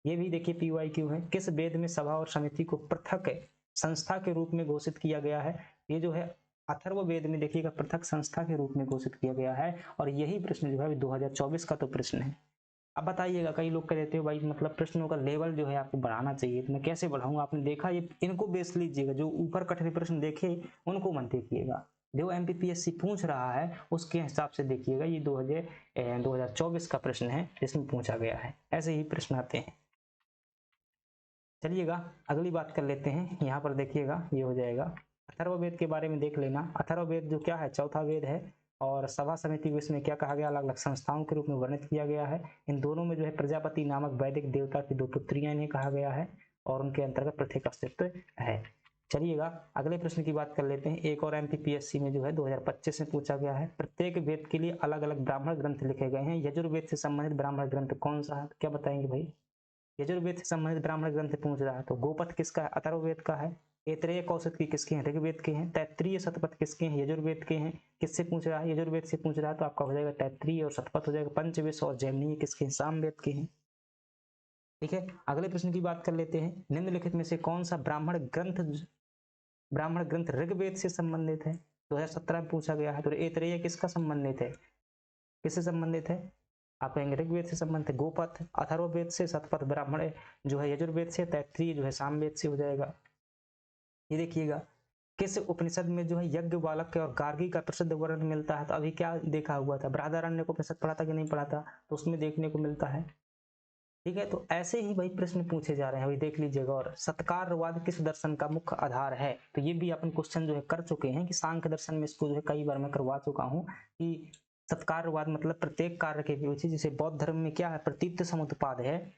ये भी देखिए PYQ है, किस वेद में सभा और समिति को पृथक संस्था के रूप में घोषित किया गया है? ये जो है अथर्ववेद में देखिएगा पृथक संस्था के रूप में घोषित किया गया है। और यही प्रश्न जो है 2024 का तो प्रश्न है। अब बताइएगा, कई लोग कह देते हो भाई मतलब प्रश्नों का लेवल जो है आपको बढ़ाना चाहिए, तो मैं कैसे बढ़ाऊंगा? आपने देखा, ये इनको बेस लीजिएगा, जो ऊपर कठिन प्रश्न देखे उनको मत देखिएगा, जो एमपीपीएससी पूछ रहा है उसके हिसाब से देखिएगा। ये 2024 का प्रश्न है जिसमें पूछा गया है, ऐसे ही प्रश्न आते हैं। चलिएगा अगली बात कर लेते हैं। यहाँ पर देखिएगा ये हो जाएगा, अथर्ववेद के बारे में देख लेना। अथर्ववेद जो क्या है? चौथा वेद है। और सभा समिति को इसमें क्या कहा गया? अलग अलग संस्थाओं के रूप में वर्णित किया गया है। इन दोनों में जो है प्रजापति नामक वैदिक देवता की 2 पुत्रियां इन्हें कहा गया है, और उनके अंतर्गत पृथक अस्तित्व है। चलिएगा अगले प्रश्न की बात कर लेते हैं। एक और एमपीपीएससी में जो है 2025 में पूछा गया है, प्रत्येक वेद के लिए अलग अलग ब्राह्मण ग्रंथ लिखे गए हैं, यजुर्वेद से संबंधित ब्राह्मण ग्रंथ कौन सा है? क्या बताएंगे भाई? यजुर्वेद से संबंधित ब्राह्मण ग्रंथ पूछ रहा है, तो गोपथ किसका है? अथर्ववेद का है। ऐतरेय कौशिकी किसके हैं? ऋग्वेद के हैं। तैत्तिरीय शतपथ किसके हैं? यजुर्वेद के हैं। किससे पूछ रहा है? यजुर्वेद से पूछ रहा है, तो आपका हो जाएगा तैत्तिरीय और शतपथ हो जाएगा। पंचविश और जैमिनीय किसके हैं? सामवेद के हैं, ठीक है। अगले प्रश्न की बात कर लेते हैं। निम्नलिखित में से कौन सा ब्राह्मण ग्रंथ ऋग्वेद से संबंधित है? 2017 में पूछा गया है। तो ऐतरेय किसका संबंधित है? किससे संबंधित है? आप कहेंगे ऋग्वेद से संबंधित है गोपथ, अथर्ववेद से शतपथ, ब्राह्मण जो है यजुर्वेद से, तैत्तिरीय जो है सामवेद से हो जाएगा। ये देखिएगा किस उपनिषद में जो है यज्ञ वालक और गार्गी का प्रसिद्ध वर्णन मिलता है। तो अभी क्या देखा हुआ था, बृहदारण्यक उपनिषद पढ़ा था कि नहीं पढ़ा था, तो उसमें देखने को मिलता है। ठीक है, तो ऐसे ही भाई प्रश्न पूछे जा रहे हैं, वही देख लीजिएगा। और सत्कारवाद किस दर्शन का मुख्य आधार है, तो ये भी अपन क्वेश्चन जो है कर चुके हैं कि सांख्य दर्शन में इसको जो है कई बार मैं करवा चुका हूँ कि सत्कारवाद मतलब प्रत्येक कार्य के पीछे, जैसे बौद्ध धर्म में क्या है, प्रतीत समुत्पाद है,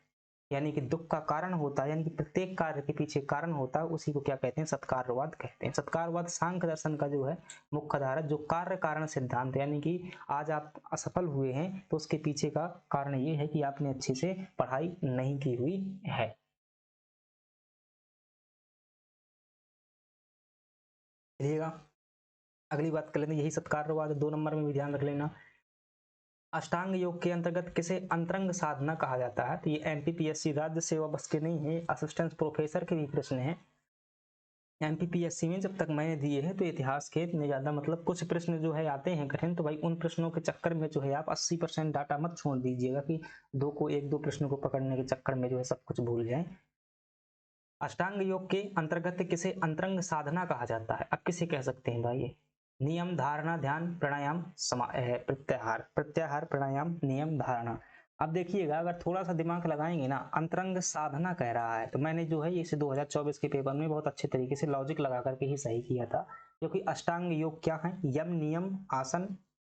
यानी कि दुख का कारण होता है, यानी कि प्रत्येक कार्य के पीछे कारण होता है, उसी को क्या कहते हैं, सत्कारवाद कहते हैं। सत्कारवाद सांख्य दर्शन का जो है मुख्य आधार है, जो कार्य कारण सिद्धांत, यानी कि आज आप असफल हुए हैं तो उसके पीछे का कारण ये है कि आपने अच्छे से पढ़ाई नहीं की हुई है। चलिएगा अगली बात कर लेते हैं, यही सत्कारवाद 2 नंबर में भी ध्यान रख लेना। अष्टांग योग के अंतर्गत किसे अंतरंग साधना कहा जाता है, तो ये एमपीपीएससी राज्य सेवा बस के नहीं है, असिस्टेंट प्रोफेसर के भी प्रश्न है। एमपीपीएससी में जब तक मैंने दिए हैं तो इतिहास के इतने ज्यादा मतलब कुछ प्रश्न जो है आते हैं कठिन, तो भाई उन प्रश्नों के चक्कर में जो है आप 80% डाटा मत छोड़ दीजिएगा कि एक दो प्रश्नों को पकड़ने के चक्कर में जो है सब कुछ भूल जाएं। अष्टांग योग के अंतर्गत किसे अंतरंग साधना कहा जाता है, अब किसे कह सकते हैं भाई, ये नियम, धारणा, ध्यान, प्राणायाम, प्रत्याहार, प्रत्याहार, प्राणायाम, नियम, धारणा। अब देखिएगा अगर थोड़ा सा दिमाग लगाएंगे ना, अंतरंग साधना कह रहा है, तो मैंने जो है इसे 2024 के पेपर में बहुत अच्छे तरीके से लॉजिक लगा करके ही सही किया था, क्योंकि अष्टांग योग क्या है, यम, नियम, आसन,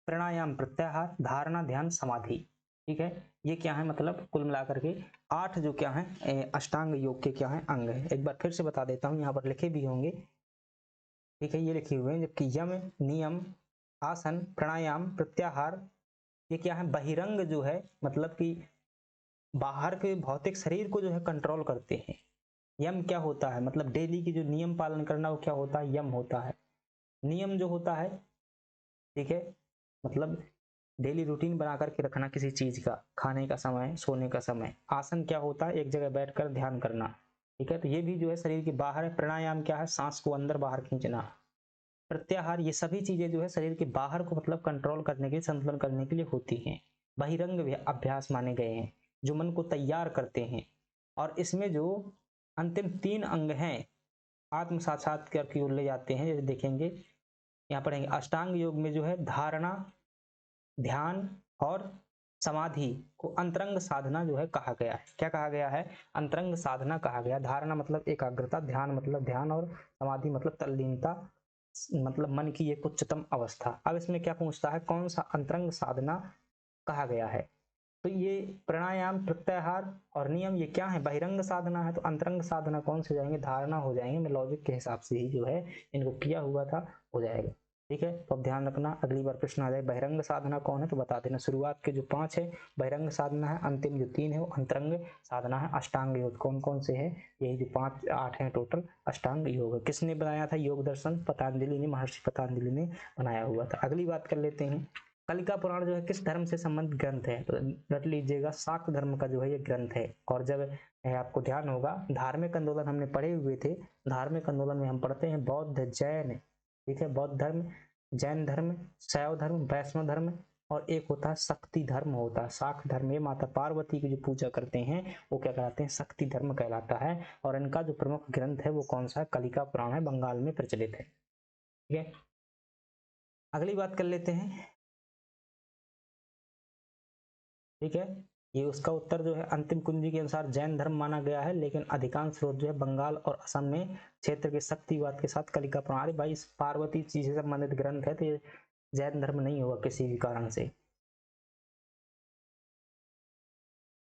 प्राणायाम, प्रत्याहार, धारणा, ध्यान, समाधि। ठीक है, ये क्या है, मतलब कुल मिलाकर के 8 जो क्या है अष्टांग योग के क्या है अंग है। एक बार फिर से बता देता हूँ, यहाँ पर लिखे भी होंगे। ठीक है, ये लिखे हुए हैं, जबकि यम, नियम, आसन, प्राणायाम, प्रत्याहार, ये क्या है, बहिरंग जो है, मतलब कि बाहर के भौतिक शरीर को जो है कंट्रोल करते हैं। यम क्या होता है, मतलब डेली की जो नियम पालन करना, वो क्या होता है, यम होता है। नियम जो होता है, ठीक है, मतलब डेली रूटीन बना करके रखना किसी चीज का, खाने का समय, सोने का समय। आसन क्या होता है, एक जगह बैठकर ध्यान करना। ठीक है, तो ये भी जो है शरीर के बाहर है। प्राणायाम क्या है, सांस को अंदर बाहर खींचना। प्रत्याहार, ये सभी चीजें जो है शरीर के बाहर को मतलब कंट्रोल करने के लिए, संतुलन करने के लिए होती हैं। बहिरंग अभ्यास माने गए हैं जो मन को तैयार करते हैं। और इसमें जो अंतिम 3 अंग हैं आत्म साक्षात्कार की ओर ले जाते हैं, जैसे देखेंगे यहाँ पढ़ेंगे अष्टांग योग में जो है धारणा, ध्यान और समाधि को अंतरंग साधना जो है कहा गया है। क्या कहा गया है, अंतरंग साधना कहा गया। धारणा मतलब एकाग्रता, ध्यान मतलब ध्यान, और समाधि मतलब तल्लीनता, मतलब मन की एक उच्चतम अवस्था। अब इसमें क्या पूछता है, कौन सा अंतरंग साधना कहा गया है, तो ये प्राणायाम, प्रत्याहार और नियम ये क्या है, बहिरंग साधना है। तो अंतरंग साधना कौन से जाएंगे, धारणा हो जाएंगे। मैं लॉजिक के हिसाब से ही जो है इनको किया हुआ था, हो जाएगा। ठीक है, तो अब ध्यान रखना, अगली बार प्रश्न आ जाए बहिरंग साधना कौन है तो बता देना। शुरुआत के जो 5 है बहिरंग साधना है, अंतिम जो 3 है वो अंतरंग साधना है। अष्टांग योग कौन कौन से है, यही जो 5 8 है टोटल अष्टांग योग है। किसने बनाया था, योग दर्शन पतंजलि ने, महर्षि पतंजलि ने बनाया हुआ था। अगली बात कर लेते हैं, कलिका पुराण जो है किस धर्म से संबंधित ग्रंथ है, तो रट लीजिएगा शाक्त धर्म का जो है ये ग्रंथ है। और जब आपको ध्यान होगा धार्मिक आंदोलन हमने पढ़े हुए थे, धार्मिक आंदोलन में हम पढ़ते हैं बौद्ध, जैन, ठीक है, बौद्ध धर्म, जैन धर्म, शैव धर्म, वैष्णव धर्म, और एक होता है शक्ति धर्म होता है, शाक्त धर्म। ये माता पार्वती की जो पूजा करते हैं वो क्या कहलाते हैं, शक्ति धर्म कहलाता है। और इनका जो प्रमुख ग्रंथ है वो कौन सा है, कलिका पुराण है, बंगाल में प्रचलित है। ठीक है, अगली बात कर लेते हैं। ठीक है, ये उसका उत्तर जो है अंतिम कुंजी के अनुसार जैन धर्म माना गया है, लेकिन अधिकांश स्रोत जो है बंगाल और असम में क्षेत्र के शक्तिवाद के साथ कलिका पुराण। अरे भाई पार्वती जी से संबंधित ग्रंथ है तो ये जैन धर्म नहीं होगा किसी भी कारण से।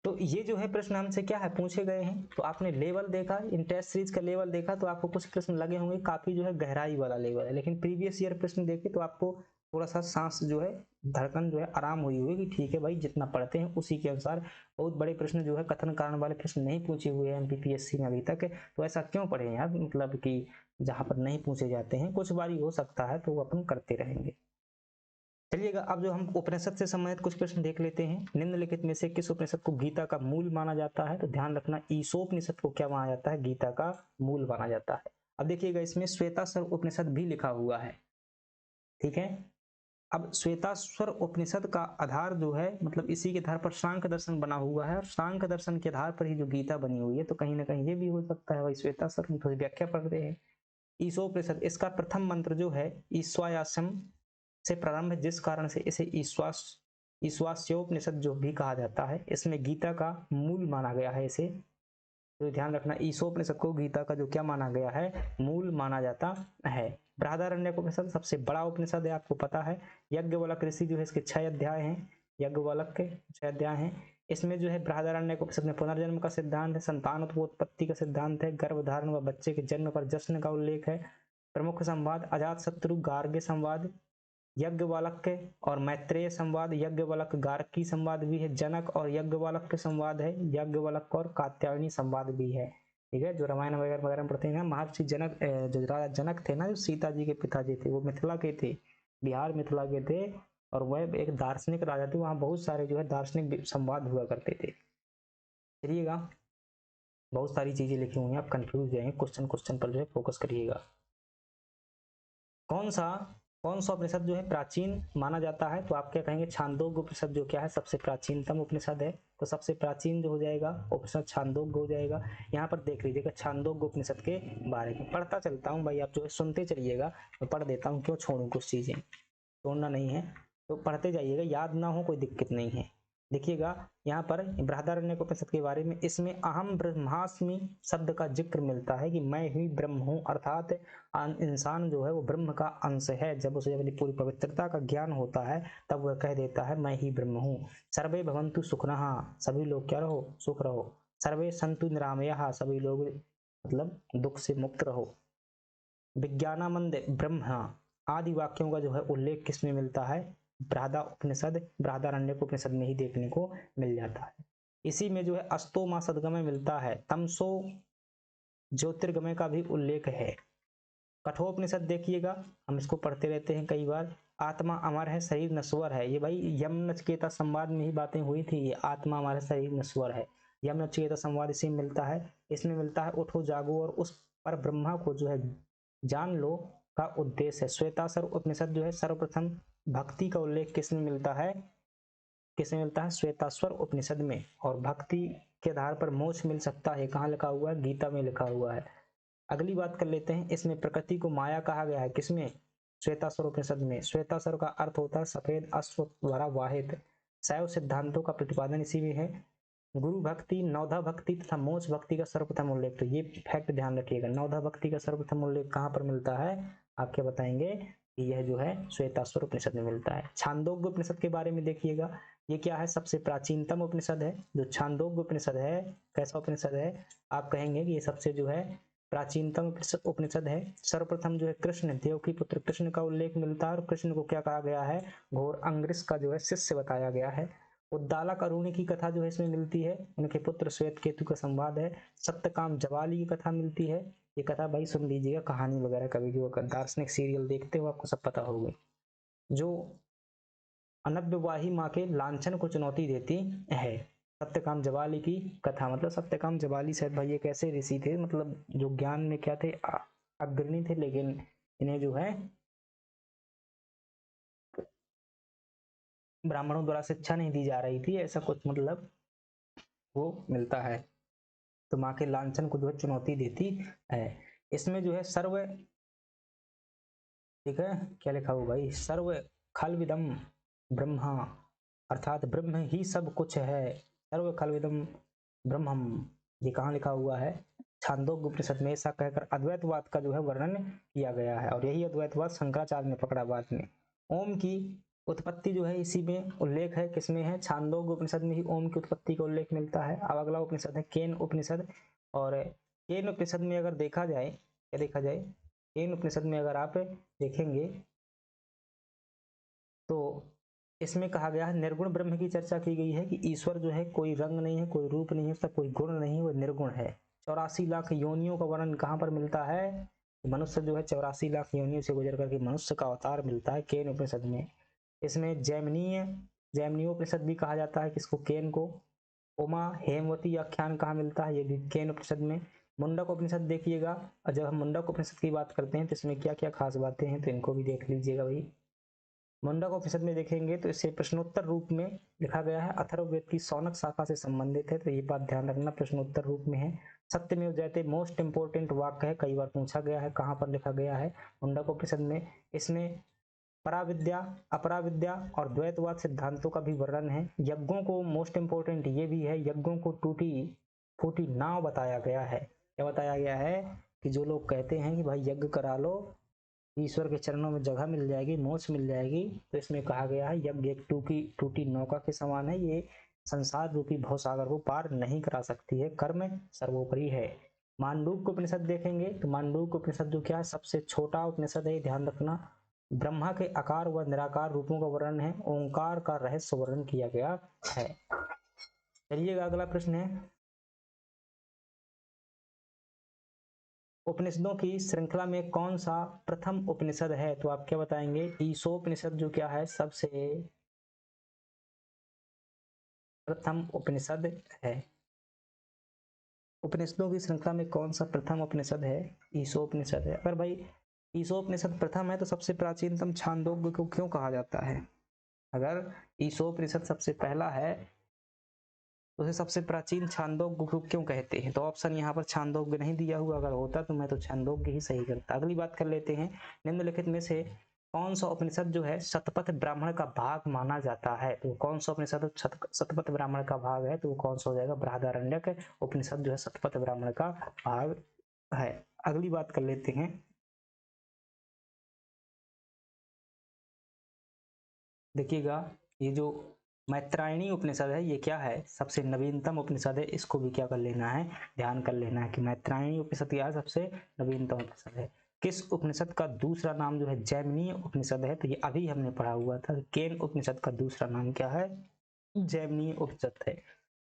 तो ये जो है प्रश्न हमसे क्या है पूछे गए हैं, तो आपने लेवल देखा, इन टेस्ट सीरीज का लेवल देखा तो आपको कुछ प्रश्न लगे होंगे काफी जो है गहराई वाला लेवल है, लेकिन प्रीवियस ईयर प्रश्न देखे तो आपको थोड़ा सा सांस जो है, धड़कन जो है आराम हुई हुई कि ठीक है भाई जितना पढ़ते हैं उसी के अनुसार। बहुत बड़े प्रश्न जो है कथन कारण वाले प्रश्न नहीं पूछे हुए हैं एमपीपीएससी में अभी तक, तो ऐसा क्यों पढ़े यार, मतलब कि जहां पर नहीं पूछे जाते हैं कुछ बारी हो सकता है तो वो अपन करते रहेंगे। चलिएगा अब जो हम उपनिषद से संबंधित कुछ प्रश्न देख लेते हैं। निम्नलिखित में से किस उपनिषद को गीता का मूल माना जाता है, तो ध्यान रखना ईशोपनिषद को क्या माना जाता है, गीता का मूल माना जाता है। अब देखिएगा इसमें श्वेताश्वर उपनिषद भी लिखा हुआ है। ठीक है, अब श्वेताश्वर उपनिषद का आधार जो है मतलब इसी के आधार पर सांख्य दर्शन बना हुआ है और सांख्य दर्शन के आधार पर ही जो गीता बनी हुई है, तो कहीं ना कहीं ये भी हो सकता है भाई श्वेताश्वर की थोड़ी व्याख्या पढ़ रहे हैं। ईशोपनिषद, इसका प्रथम मंत्र जो है ईश्वायासम से प्रारंभ है, जिस कारण से इसे ईश्वास्योपनिषद जो भी कहा जाता है। इसमें गीता का मूल माना गया है इसे, तो ध्यान रखना ईशोपनिषद को गीता का जो क्या माना गया है, मूल माना जाता है। बृहदारण्यक उपनिषद सबसे बड़ा उपनिषद है, आपको पता है। यज्ञवल्क्य ऋषि जो है इसके 6 अध्याय हैं, यज्ञवल्क्य के 6 अध्याय हैं। इसमें जो है बृहदारण्यक उपनिषद में पुनर्जन्म का सिद्धांत है, संतानोत्पत्ति का सिद्धांत है, गर्भधारण व बच्चे के जन्म पर जश्न का उल्लेख है, प्रमुख संवाद अजात शत्रु गार्ग्य संवाद, यज्ञवल्क्य और मैत्रेय संवाद, यज्ञवल्क्य गार्गी संवाद भी है, जनक और यज्ञवल्क्य संवाद है, यज्ञवल्क्य और कात्यायनी संवाद भी है। ठीक है, जो रामायण वगैरह वगैरह में पढ़ते हैं ना, महर्षि जनक जो राजा जनक थे ना, जो सीता जी के पिताजी थे, वो मिथिला के थे, बिहार मिथिला के थे, और वह एक दार्शनिक राजा थे। वहाँ बहुत सारे जो है दार्शनिक संवाद हुआ करते थे। चलिएगा, बहुत सारी चीजें लिखी हुई हैं, आप कंफ्यूज जाएंगे, क्वेश्चन क्वेश्चन पर जो है फोकस करिएगा। कौन सा उपनिषद जो है प्राचीन माना जाता है, तो आप क्या कहेंगे, छांदोग्य उपनिषद जो क्या है सबसे प्राचीनतम उपनिषद है, तो सबसे प्राचीन जो हो जाएगा उपनिषद छांदोग्य हो जाएगा। यहाँ पर देख लीजिएगा छांदोग्य उपनिषद के बारे में पढ़ता चलता हूँ भाई, आप जो है सुनते चलिएगा, मैं पढ़ देता हूँ, क्यों छोड़ू कुछ चीजें, छोड़ना नहीं है, तो पढ़ते जाइएगा, याद ना हो कोई दिक्कत नहीं है। देखिएगा यहाँ पर बृहदारण्यक उपनिषद के बारे में, इसमें अहम ब्रह्मास्मि शब्द का जिक्र मिलता है कि मैं ही ब्रह्म हूँ, अर्थात इंसान जो है वो ब्रह्म का अंश है। जब उसे अपनी पूरी पवित्रता का ज्ञान होता है तब वह कह देता है मैं ही ब्रह्म हूँ। सर्वे भवन्तु सुखनः, सभी लोग क्या रहो, सुख रहो। सर्वे सन्तु निरामयाः, सभी लोग मतलब दुख से मुक्त रहो। विज्ञानानंद ब्रह्म आदि वाक्यों का जो है उल्लेख किसमें मिलता है, बृहदारण्यक उपनिषद में ही देखने को मिल जाता है। इसी में जो है अस्तोमा सदगमय मिलता है, तमसो ज्योतिर्गमय का भी उल्लेख है। कठोपनिषद देखिएगा, हम इसको पढ़ते रहते हैं कई बार, आत्मा अमर है शरीर नश्वर है, ये भाई यम नचिकेता संवाद में ही बातें हुई थी, ये आत्मा अमर है शरीर नश्वर है, यम नचिकेता संवाद इसी में मिलता है। इसमें मिलता है उठो जागो और उस पर ब्रह्मा को जो है जान लो का उद्देश्य है। श्वेताश्वर उपनिषद जो है सर्वप्रथम भक्ति का उल्लेख किसमें मिलता है, किसमें मिलता है, श्वेताश्वर उपनिषद में, और भक्ति के आधार पर मोक्ष मिल सकता है, कहाँ लिखा हुआ है, गीता में लिखा हुआ है। अगली बात कर लेते हैं, इसमें प्रकृति को माया कहा गया है, किसमें, श्वेताश्वर उपनिषद में। श्वेताश्वर का अर्थ होता है सफेद अश्व द्वारा वाहित। शैव सिद्धांतों का प्रतिपादन इसी में है। गुरु भक्ति, नवधा भक्ति तथा मोक्ष भक्ति का सर्वप्रथम उल्लेख, तो ये फैक्ट ध्यान रखिएगा, नवधा भक्ति का सर्वप्रथम उल्लेख कहाँ पर मिलता है, आप क्या बताएंगे कि यह जो है श्वेताश्वर उपनिषद में मिलता है। छांदोग्य उपनिषद के बारे में देखिएगा, ये क्या है, सबसे प्राचीनतम उपनिषद है। जो छांदोग्य उपनिषद है, कैसा उपनिषद है, आप कहेंगे कि ये सबसे जो है प्राचीनतम उपनिषद है। सर्वप्रथम जो है कृष्ण, देव की पुत्र कृष्ण का उल्लेख मिलता है, और कृष्ण को क्या कहा गया है, घोर अंग्रिस का जो है शिष्य बताया गया है। उद्दालक अरुणी की कथा जो है इसमें मिलती है, उनके पुत्र श्वेत केतु का संवाद है। सत्यकाम जवाली की कथा मिलती है, ये कथा भाई सुन लीजिएगा, कहानी वगैरह कभी जो दार्शनिक सीरियल देखते हो आपको सब पता होगा। जो अनव्यवाही माँ के लांछन को चुनौती देती है, सत्यकाम जवाली की कथा, मतलब सत्यकाम जवाली शायद भाई एक ऐसे ऋषि थे, मतलब जो ज्ञान में क्या थे, अग्रणी थे, लेकिन इन्हें जो है ब्राह्मणों द्वारा शिक्षा नहीं दी जा रही थी, ऐसा कुछ मतलब वो मिलता है। तो माँ के लांछन को जो है चुनौती देती है। इसमें जो है सर्व, ठीक है, क्या लिखा हुआ भाई, सर्व खलविदम ब्रह्मा, अर्थात ब्रह्म ही सब कुछ है, सर्व खलविदम ब्रह्मम, ये कहाँ लिखा हुआ है, छांदोग्य उपनिषद में। ऐसा कहकर अद्वैतवाद का जो है वर्णन किया गया है, और यही अद्वैतवाद शंकराचार्य ने पकड़ा बाद में। ओम की उत्पत्ति जो है इसी में उल्लेख है, किसमें है, छांदोग्य उपनिषद में ही ओम की उत्पत्ति का उल्लेख मिलता है। अब अगला उपनिषद है केन उपनिषद, और केन उपनिषद में अगर देखा जाए, क्या देखा जाए, केन उपनिषद में अगर आप देखेंगे तो इसमें कहा गया है, निर्गुण ब्रह्म की चर्चा की गई है कि ईश्वर जो है कोई रंग नहीं है, कोई रूप नहीं है, उसका कोई गुण नहीं है, वो निर्गुण है। 84 लाख योनियों का वर्णन कहाँ पर मिलता है, मनुष्य जो है 84 लाख योनियों से गुजर करके मनुष्य का अवतार मिलता है केन उपनिषद में। इसमें जैमिनीयोपनिषद भी कहा जाता है किसको, केन को। उमा हेमवती आख्यान कहाँ मिलता है, ये भी केन उपनिषद में। मुंडक उपनिषद देखिएगा, और जब हम मुंडक उपनिषद की बात करते हैं तो इसमें क्या क्या खास बातें हैं, तो इनको भी देख लीजिएगा भाई। मुंडक उपनिषद में देखेंगे तो इसे प्रश्नोत्तर रूप में लिखा गया है, अथर्ववेद की शौनक शाखा से संबंधित है, तो ये बात ध्यान रखना, प्रश्नोत्तर रूप में है। सत्यमेव जयते मोस्ट इंपोर्टेंट वाक्य है, कई बार पूछा गया है, कहाँ पर लिखा गया है, मुंडक उपनिषद में। इसमें पराविद्या, अपराविद्या और द्वैतवाद सिद्धांतों का भी वर्णन है। यज्ञों को मोस्ट इंपोर्टेंट ये भी है, यज्ञों को टूटी फूटी नाव बताया गया है। क्या बताया गया है कि जो लोग कहते हैं कि भाई यज्ञ करा लो, ईश्वर के चरणों में जगह मिल जाएगी, मोक्ष मिल जाएगी, तो इसमें कहा गया है यज्ञ एक टूटी नौका के समान है, ये संसार रूपी भवसागर को पार नहीं करा सकती है, कर्म सर्वोपरि है। मांडूक्य उपनिषद देखेंगे तो मांडूक्य उपनिषद जो क्या है, सबसे छोटा उपनिषद है, ध्यान रखना। ब्रह्मा के आकार व निराकार रूपों का वर्णन है, ओंकार का रहस्य वर्णन किया गया है। चलिएगा अगला प्रश्न है, उपनिषदों की श्रृंखला में कौन सा प्रथम उपनिषद है? तो आप क्या बताएंगे? ईशोपनिषद जो क्या है, सबसे प्रथम उपनिषद है। उपनिषदों की श्रृंखला में कौन सा प्रथम उपनिषद है? ईशोपनिषद है। अगर भाई ईशोपनिषद प्रथम है तो सबसे प्राचीनतम छांदोग्य को क्यों कहा जाता है? अगर ईशोपनिषद सबसे पहला है तो उसे सबसे प्राचीन छांदोग्य को क्यों कहते हैं? तो ऑप्शन यहाँ पर छांदोग्य नहीं दिया हुआ, अगर होता तो मैं तो छांदोग्य ही सही करता। अगली बात कर लेते हैं, निम्नलिखित में से कौन सा उपनिषद जो है शतपथ ब्राह्मण का भाग माना जाता है? तो कौन सा उपनिषद शतपथ ब्राह्मण का भाग है? तो वो कौन सा हो जाएगा? बृहदारण्यक उपनिषद जो है शतपथ ब्राह्मण का भाग है। अगली बात कर लेते हैं, देखिएगा ये जो मैत्रायणी उपनिषद है ये क्या है? सबसे नवीनतम उपनिषद है, इसको भी क्या कर लेना है? ध्यान कर लेना है कि मैत्रायणी उपनिषद क्या है? सबसे नवीनतम उपनिषद है। किस उपनिषद का दूसरा नाम जो है जैमिनीय उपनिषद है? तो ये अभी हमने पढ़ा हुआ था, केन उपनिषद का दूसरा नाम क्या है? जैमिनीय उपनिषद है।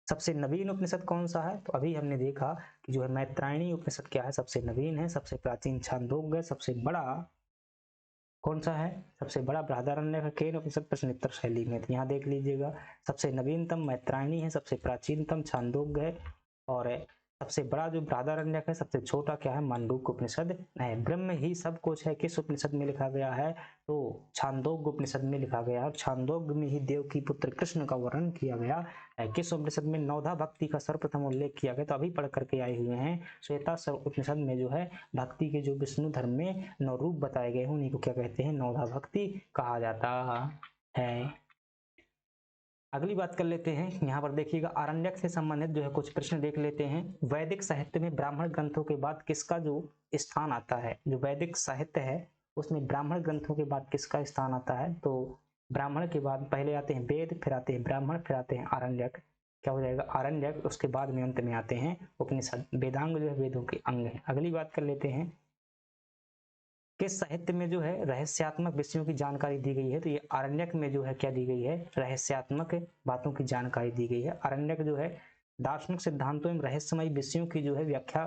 सबसे नवीन उपनिषद कौन सा है? तो अभी हमने देखा कि जो है मैत्रायणी उपनिषद क्या है? सबसे नवीन है। सबसे प्राचीन छांदोग्य है। सबसे बड़ा कौन सा है? सबसे बड़ा बृहदारण्यक है। केन उपनिषद प्रश्नोत्तर शैली में, तो यहाँ देख लीजिएगा, सबसे नवीनतम मैत्रायणी है, सबसे प्राचीनतम छांदोग्य है, और सबसे बड़ा जो बृहदारण्यक है, सबसे छोटा क्या है? मांडूक्य उपनिषद है। ब्रह्म ही सब कुछ है, किस उपनिषद में लिखा गया है? तो छांदोग्य उपनिषद में लिखा गया है। और छांदोग्य में ही देव की पुत्र कृष्ण का वर्णन किया गया है। किस उपनिषद में नवधा भक्ति का सर्वप्रथम उल्लेख किया गया? तो अभी पढ़ करके आए हुए हैं, श्वेता उपनिषद में जो है भक्ति के जो विष्णु धर्म में नौ रूप बताए गए हैं उन्हीं को क्या कहते हैं? नवधा भक्ति कहा जाता है। अगली बात कर लेते हैं, यहाँ पर देखिएगा आरण्यक से संबंधित जो है कुछ प्रश्न देख लेते हैं। वैदिक साहित्य में ब्राह्मण ग्रंथों के बाद किसका जो स्थान आता है? जो वैदिक साहित्य है उसमें ब्राह्मण ग्रंथों के बाद किसका स्थान आता है? तो ब्राह्मण के बाद पहले आते हैं वेद, फिर आते हैं ब्राह्मण, फिर आते हैं आरण्यक। क्या हो जाएगा? आरण्यक। उसके बाद में अंत में आते हैं उपनिषद। वेदांग जो है वेदों के अंग है। अगली बात कर लेते हैं, किस साहित्य में जो है रहस्यात्मक विषयों की जानकारी दी गई है? तो ये आरण्यक में जो है क्या दी गई है? रहस्यात्मक बातों की जानकारी दी गई है। आरण्यक जो है दार्शनिक सिद्धांतों एवं रहस्यमय विषयों की जो है व्याख्या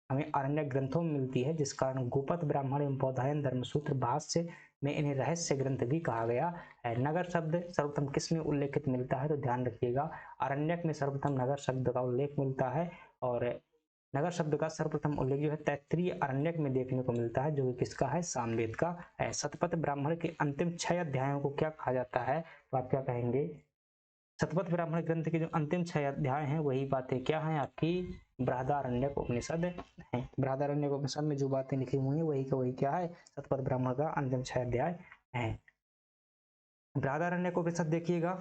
हमें आरण्यक ग्रंथों में मिलती है, जिस कारण गोपथ ब्राह्मण एवं बौधायन धर्मसूत्र भाष्य में इन्हें रहस्य ग्रंथ भी कहा गया है। नगर शब्द सर्वप्रथम किस में उल्लेखित मिलता है? तो ध्यान रखिएगा, आरण्यक में सर्वप्रथम नगर शब्द का उल्लेख मिलता है, और नगर शब्द का सर्वप्रथम उल्लेख जो है तैत्तिरीय आरण्यक में देखने को मिलता है, जो कि किसका है? सामवेद का है। शतपथ ब्राह्मण के अंतिम 6 अध्यायों को क्या कहा जाता है? तो आप क्या कहेंगे? शतपथ ब्राह्मण ग्रंथ के जो अंतिम 6 अध्याय हैं वही बातें क्या हैं? आपकी बृहदारण्यक उपनिषद है। बृहदारण्यक उपनिषद में जो बातें लिखी हुई है वही का वही क्या है? शतपथ ब्राह्मण का अंतिम 6 अध्याय है। बृहदारण्यक उपनिषद देखिएगा,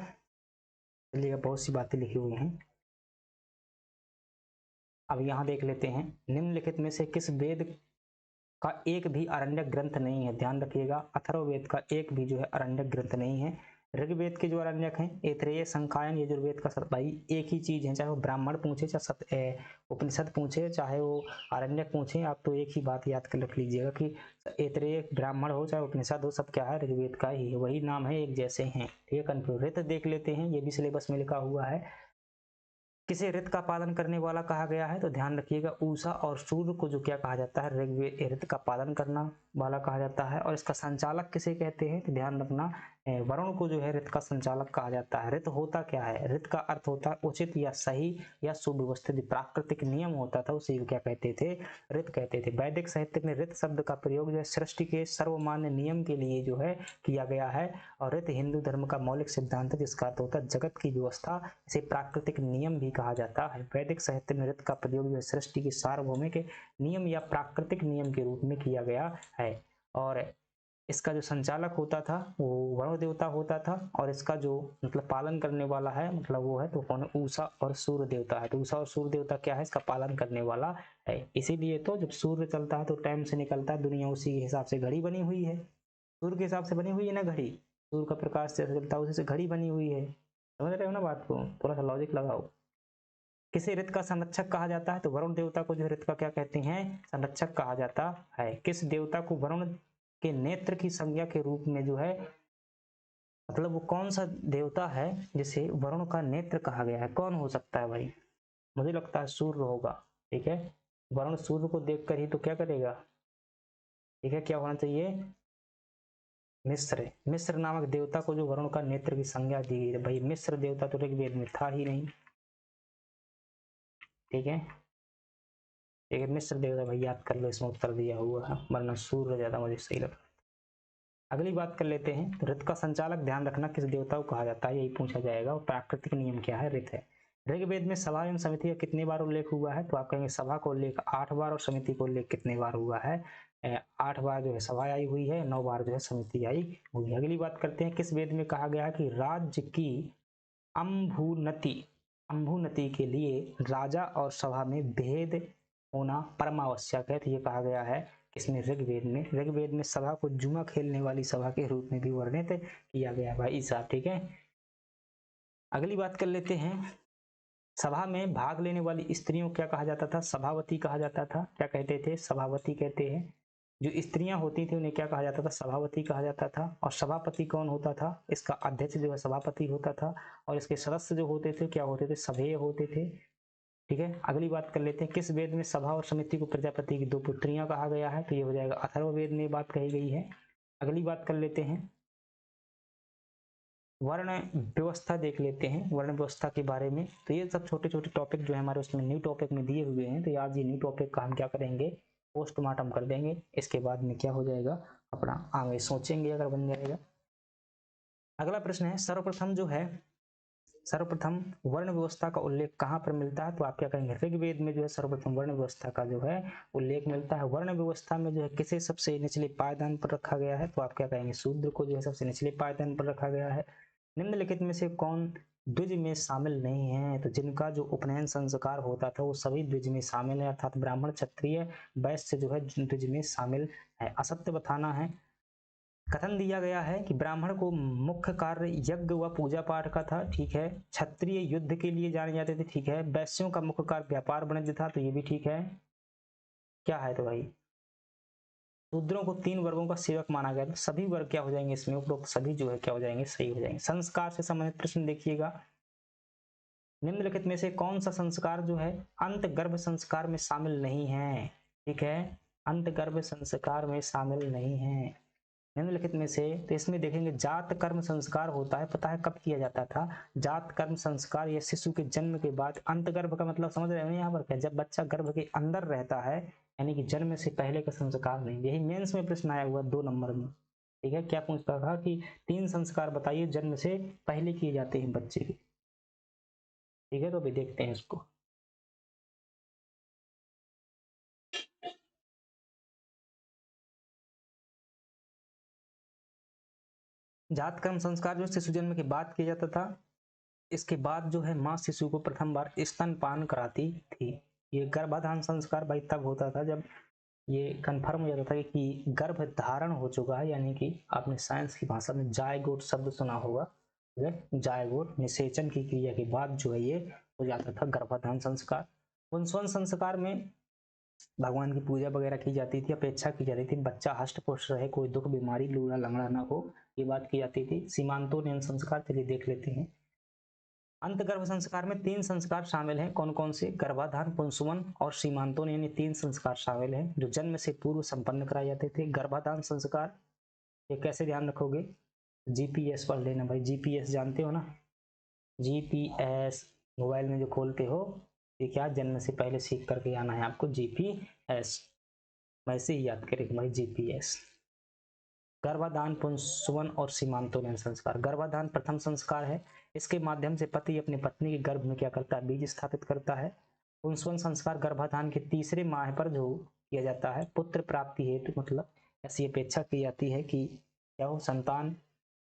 चलिएगा, बहुत सी बातें लिखी हुई हैं। अब यहाँ देख लेते हैं, निम्नलिखित में से किस वेद का एक भी आरण्यक ग्रंथ नहीं है? ध्यान रखिएगा, अथर्ववेद का एक भी जो है आरण्यक ग्रंथ नहीं है। ऋग्वेद के जो आरण्यक हैं ऐतरेय, संकायन, यजुर्वेद का भाई एक ही चीज है, चाहे वो ब्राह्मण पूछे, चाहे उपनिषद पूछे, चाहे वो आरण्यक पूछे, आप तो एक ही बात याद कर रख लीजिएगा कि ऐतरेय ब्राह्मण हो चाहे उपनिषद हो, सब क्या है? ऋग्वेद का ही है, वही नाम है, एक जैसे हैं। ठीक है, कंफ्यूज। ऋत देख लेते हैं, ये भी सिलेबस में लिखा हुआ है। किसे ऋत का पालन करने वाला कहा गया है? तो ध्यान रखिएगा, उषा और सूर्य को जो क्या कहा जाता है? ऋत का पालन करना वाला कहा जाता है। और इसका संचालक किसे कहते हैं? तो ध्यान रखना, वरुण को जो है ऋत का संचालक कहा जाता है। ऋत होता क्या है? ऋत का अर्थ होता है उचित या सही या सुव्यवस्थित प्राकृतिक नियम होता था, उसे क्या कहते थे? ऋत कहते थे। वैदिक साहित्य में ऋत शब्द का प्रयोग जो है सृष्टि के सर्वमान्य नियम के लिए जो है किया गया है। और ऋत हिंदू धर्म का मौलिक सिद्धांत है, जिसका अर्थ होता है जगत की व्यवस्था। इसे प्राकृतिक नियम भी कहा जाता है। वैदिक साहित्य में ऋत का प्रयोग जो है सृष्टि के सार्वभौमिक नियम या प्राकृतिक नियम के रूप में किया गया है। और इसका जो संचालक होता था वो वरुण देवता होता था, और इसका जो मतलब पालन करने वाला है मतलब वो है तो कौन है? उषा और सूर्य देवता है। तो उषा और सूर्य देवता क्या है? इसका पालन करने वाला है। इसीलिए तो जब सूर्य चलता है तो टाइम से निकलता है, दुनिया उसी के हिसाब से घड़ी बनी हुई है, सूर्य के हिसाब से बनी हुई है ना घड़ी। सूर्य का प्रकाश जैसे चलता है उसी से घड़ी बनी हुई है। समझ रहे हो ना बात को? थोड़ा सा लॉजिक लगाओ। किसे ऋत का संरक्षक कहा जाता है? तो वरुण देवता को जो ऋत का क्या कहते हैं? संरक्षक कहा जाता है। किस देवता को वरुण के नेत्र की संज्ञा के रूप में जो है मतलब वो कौन सा देवता है जिसे वरुण का नेत्र कहा गया है? कौन हो सकता है भाई? मुझे लगता है सूर्य होगा। ठीक है, वरुण सूर्य को देखकर ही तो क्या करेगा? ठीक है, क्या होना चाहिए? मिस्र। मिस्र नामक देवता को जो वरुण का नेत्र की संज्ञा दी गई है। भाई मिस्र देवता तो ऋग्वेद में था ही नहीं। ठीक है, एक मिस्र देवता भाई याद कर लो, इसमें उत्तर दिया हुआ है, वरना सूर्य ज्यादा मुझे सही लगता है। अगली बात कर लेते हैं। ऋत का संचालक ध्यान रखना किस देवता को कहा जाता है, यही पूछा जाएगा। और प्राकृतिक नियम क्या है? ऋत है। ऋग्वेद में सभा एवं समिति का कितने बार उल्लेख हुआ है? तो आप कहेंगे सभा को उल्लेख 8 बार और समिति को उल्लेख कितने बार हुआ है? 8 बार जो है सभा आई हुई है, 9 बार जो है समिति आई हुई है। अगली बात करते हैं। किस वेद में कहा गया है कि राज्य की अम्भुनति अम्भुनति के लिए राजा और सभा में भेद होना परमावश्यक है? तो ये कहा गया है किसमें? ऋग्वेद में। ऋग्वेद में सभा को जुआ खेलने वाली सभा के रूप में भी वर्णित किया गया है भाई साहब। ठीक है, अगली बात कर लेते हैं। सभा में भाग लेने वाली स्त्रियों को क्या कहा जाता था? सभावती कहा जाता था। क्या कहते थे? सभावती कहते हैं। जो स्त्रियां होती थी उन्हें क्या कहा जाता था? सभावती कहा जाता था। और सभापति कौन होता था? इसका अध्यक्ष जो है सभापति होता था, और इसके सदस्य जो होते थे क्या होते थे? सभेय होते थे। ठीक है, अगली बात कर लेते हैं। किस वेद में सभा और समिति को प्रजापति की 2 पुत्रियां कहा गया है? तो ये हो जाएगा अथर्ववेद में बात कही गई है। अगली बात कर लेते हैं, वर्ण व्यवस्था देख लेते हैं, वर्ण व्यवस्था के बारे में। तो ये सब छोटे छोटे टॉपिक जो है हमारे उसमें न्यू टॉपिक में दिए हुए हैं। तो आज ये न्यू टॉपिक का हम क्या करेंगे? पोस्टमार्टम कर देंगे। इसके बाद में क्या हो जाएगा? अपना आगे सोचेंगे अगर बन जाएगा। अगला प्रश्न है, सर्वप्रथम वर्ण व्यवस्था का उल्लेख कहाँ पर मिलता है? तो आप क्या कहेंगे? ऋग्वेद में जो है सर्वप्रथम वर्ण व्यवस्था का जो है उल्लेख मिलता है। वर्ण व्यवस्था में जो है किसे सबसे निचले पायदान पर रखा गया है? तो आप क्या कहेंगे? शूद्र को जो है सबसे निचले पायदान पर रखा गया है। निम्नलिखित में से कौन द्विज में शामिल नहीं है? तो जिनका जो उपनयन संस्कार होता था वो सभी द्विज में शामिल है, अर्थात ब्राह्मण क्षत्रिय वैश्य जो है द्विज में शामिल है। असत्य बताना है। कथन दिया गया है कि ब्राह्मण को मुख्य कार्य यज्ञ व पूजा पाठ का था। ठीक है, क्षत्रिय युद्ध के लिए जाने जाते थे। ठीक है, वैश्यों का मुख्य कार्य व्यापार वाणिज्य था। तो ये भी ठीक है। क्या है? तो भाई शूद्रों को 3 वर्गों का सेवक माना गया। तो सभी वर्ग क्या हो जाएंगे इसमें? उपरोक्त सभी जो है क्या हो जाएंगे? सही हो जाएंगे। संस्कार से संबंधित प्रश्न देखिएगा। निम्नलिखित में से कौन सा संस्कार जो है अंत गर्भ संस्कार में शामिल नहीं है? ठीक है, अंत गर्भ संस्कार में शामिल नहीं है निम्नलिखित में से। तो इसमें देखेंगे जात कर्म संस्कार होता है। पता है कब किया जाता था? जात कर्म संस्कार ये शिशु के जन्म के बाद। अंत गर्भ का मतलब समझ रहे हो यहाँ पर क्या? जब बच्चा गर्भ के अंदर रहता है, यानी कि जन्म से पहले का संस्कार नहीं। यही मेंस में प्रश्न आया हुआ 2 नंबर में। ठीक है, क्या पूछता था कि 3 संस्कार बताइए जन्म से पहले किए जाते हैं बच्चे के। ठीक है, तो अभी देखते हैं इसको। जात कर्म संस्कार जो शिशु जन्म के बाद किया जाता था। इसके बाद जो है माँ शिशु को प्रथम बार स्तनपान कराती थी। ये गर्भाधान संस्कार भाई तब होता था जब ये कंफर्म हो जाता था कि गर्भ धारण हो चुका है, यानी कि आपने साइंस की भाषा में जायगोट शब्द सुना होगा। जायगोट निषेचन की क्रिया के बाद जो है ये हो जाता था गर्भाधान संस्कार। पुंसवन संस्कार में भगवान की पूजा वगैरह की जाती थी, अपेक्षा की जाती थी बच्चा हष्ट पुष्ट रहे, कोई दुख बीमारी लूला लंगड़ा ना हो, ये बात की जाती थी। सीमांतोन्नयन संस्कार चलिए देख लेते हैं। अंत गर्भ संस्कार में 3 संस्कार शामिल हैं। कौन कौन से? गर्भाधान, पुंसवन और सीमांतोन्नयन, ये 3 संस्कार शामिल हैं जो जन्म से पूर्व संपन्न कराए जाते थे। गर्भाधान संस्कार ये कैसे ध्यान रखोगे? जीपीएस पढ़ लेना भाई। जीपीएस जानते हो ना, जीपीएस मोबाइल में जो खोलते हो, ये क्या जन्म से पहले सीख करके आना है आपको, जीपीएस। वैसे ही याद करेगा भाई, जीपीएस। गर्भाधान, पुंसवन और सीमांतोलन संस्कार। गर्भाधान प्रथम संस्कार है। इसके माध्यम से पति अपनी पत्नी के गर्भ में क्या करता है, बीज स्थापित करता है। पुंसवन संस्कार गर्भाधान के तीसरे माह पर जो किया जाता है, पुत्र प्राप्ति हेतु, मतलब ऐसी अपेक्षा की जाती है कि क्या हो, संतान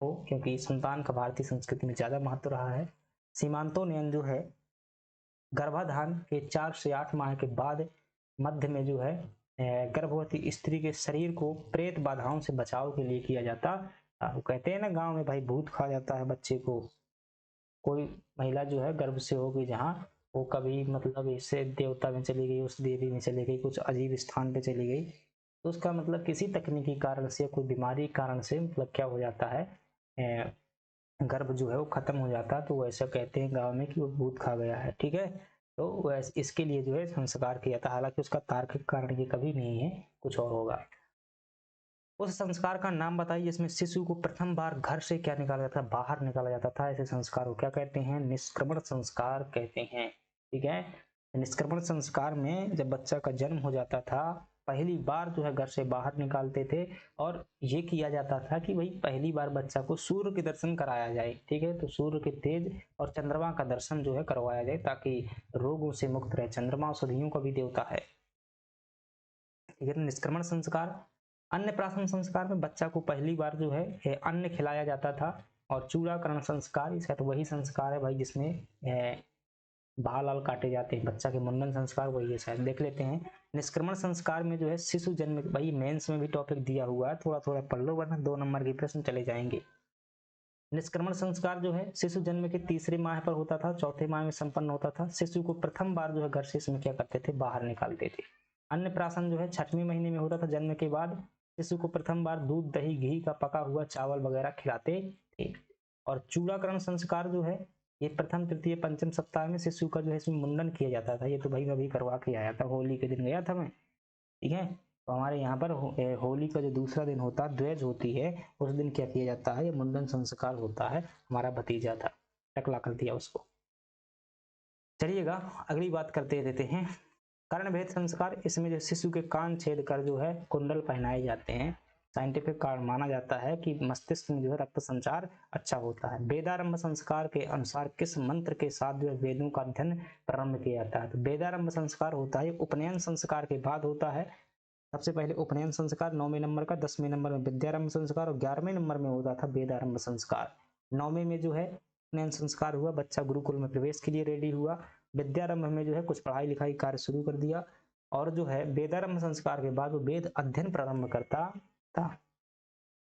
हो, क्योंकि संतान का भारतीय संस्कृति में ज्यादा महत्व रहा है। सीमांतोनयन जो है गर्भाधान के 4 से 8 माह के बाद मध्य में जो है गर्भवती स्त्री के शरीर को प्रेत बाधाओं से बचाव के लिए किया जाता। वो कहते हैं ना गांव में भाई, भूत खा जाता है बच्चे को। कोई महिला जो है गर्भ से होगी जहाँ, वो कभी मतलब इससे देवता में चली गई, उस देवी में चली गई, कुछ अजीब स्थान पे चली गई, तो उसका मतलब किसी तकनीकी कारण से, कोई बीमारी कारण से मतलब क्या हो जाता है, गर्भ जो है वो खत्म हो जाता है। तो वैसा कहते हैं गांव में कि वो भूत खा गया है, ठीक है। तो वैसे इसके लिए जो है संस्कार किया था, हालांकि उसका तार्किक कारण ये कभी नहीं है, कुछ और होगा। उस संस्कार का नाम बताइए जिसमें शिशु को प्रथम बार घर से क्या निकाला जाता था, बाहर निकाला जाता था। ऐसे संस्कार को क्या कहते हैं, निष्क्रमण संस्कार कहते हैं, ठीक है। निष्क्रमण संस्कार में जब बच्चा का जन्म हो जाता था, पहली बार जो है घर से बाहर निकालते थे, और ये किया जाता था कि भाई पहली बार बच्चा को सूर्य के दर्शन कराया जाए, ठीक है। तो सूर्य के तेज और चंद्रमा का दर्शन जो है करवाया जाए, ताकि रोगों से मुक्त रहे। चंद्रमा औषधियों का भी देवता है, ठीक है। निष्क्रमण संस्कार। अन्नप्राशन संस्कार में बच्चा को पहली बार जो है अन्न खिलाया जाता था। और चूड़ाकरण संस्कार, इसका तो वही संस्कार है भाई जिसमें बाल आल काटे जाते हैं। बच्चा के मुंडन संस्कार वही है, शायद देख लेते हैं। निष्क्रमण संस्कार में जो है शिशु जन्म, भाई मेंस में भी टॉपिक दिया हुआ है, थोड़ा थोड़ा पढ़ लो वरना 2 नंबर के प्रश्न चले जाएंगे। निष्क्रमण संस्कार जो है शिशु जन्म के तीसरे माह पर होता था, चौथे माह में संपन्न होता था। शिशु को प्रथम बार जो है घर से इसमें क्या करते थे, बाहर निकालते थे। अन्नप्राशन जो है 6वें महीने में होता था जन्म के बाद। शिशु को प्रथम बार दूध, दही, घी का पका हुआ चावल वगैरह खिलाते थे। और चूड़ाकरण संस्कार जो है ये प्रथम, तृतीय, पंचम सप्ताह में शिशु का जो है इसमें मुंडन किया जाता था। ये तो भाई मैं अभी करवा के आया था, होली के दिन गया था मैं, ठीक है। तो हमारे यहाँ पर होली का जो दूसरा दिन होता है, द्वेज होती है, उस दिन क्या किया जाता है, ये मुंडन संस्कार होता है। हमारा भतीजा था, टकला कर दिया उसको। चलिएगा अगली बात करते रहते हैं। कर्णभेद संस्कार, इसमें जो शिशु के कान छेद कर जो है कुंडल पहनाए जाते हैं। साइंटिफिक कारण माना जाता है कि मस्तिष्क में जो है रक्त संचार अच्छा होता है। वेदारंभ संस्कार के अनुसार किस मंत्र के साथ जो है वेदों का अध्ययन प्रारंभ किया जाता है। तो वेदारंभ संस्कार होता है उपनयन संस्कार के बाद होता है। सबसे पहले उपनयन संस्कार 9वें नंबर का, 10वें नंबर में विद्यारंभ संस्कार, और 11वें नंबर में होता था वेदारंभ संस्कार। 9वें में जो है उपनयन संस्कार हुआ, बच्चा गुरुकुल में प्रवेश के लिए रेडी हुआ। विद्यारंभ में जो है कुछ पढ़ाई लिखाई कार्य शुरू कर दिया, और जो है वेदारंभ संस्कार के बाद वो वेद अध्ययन प्रारंभ करता था,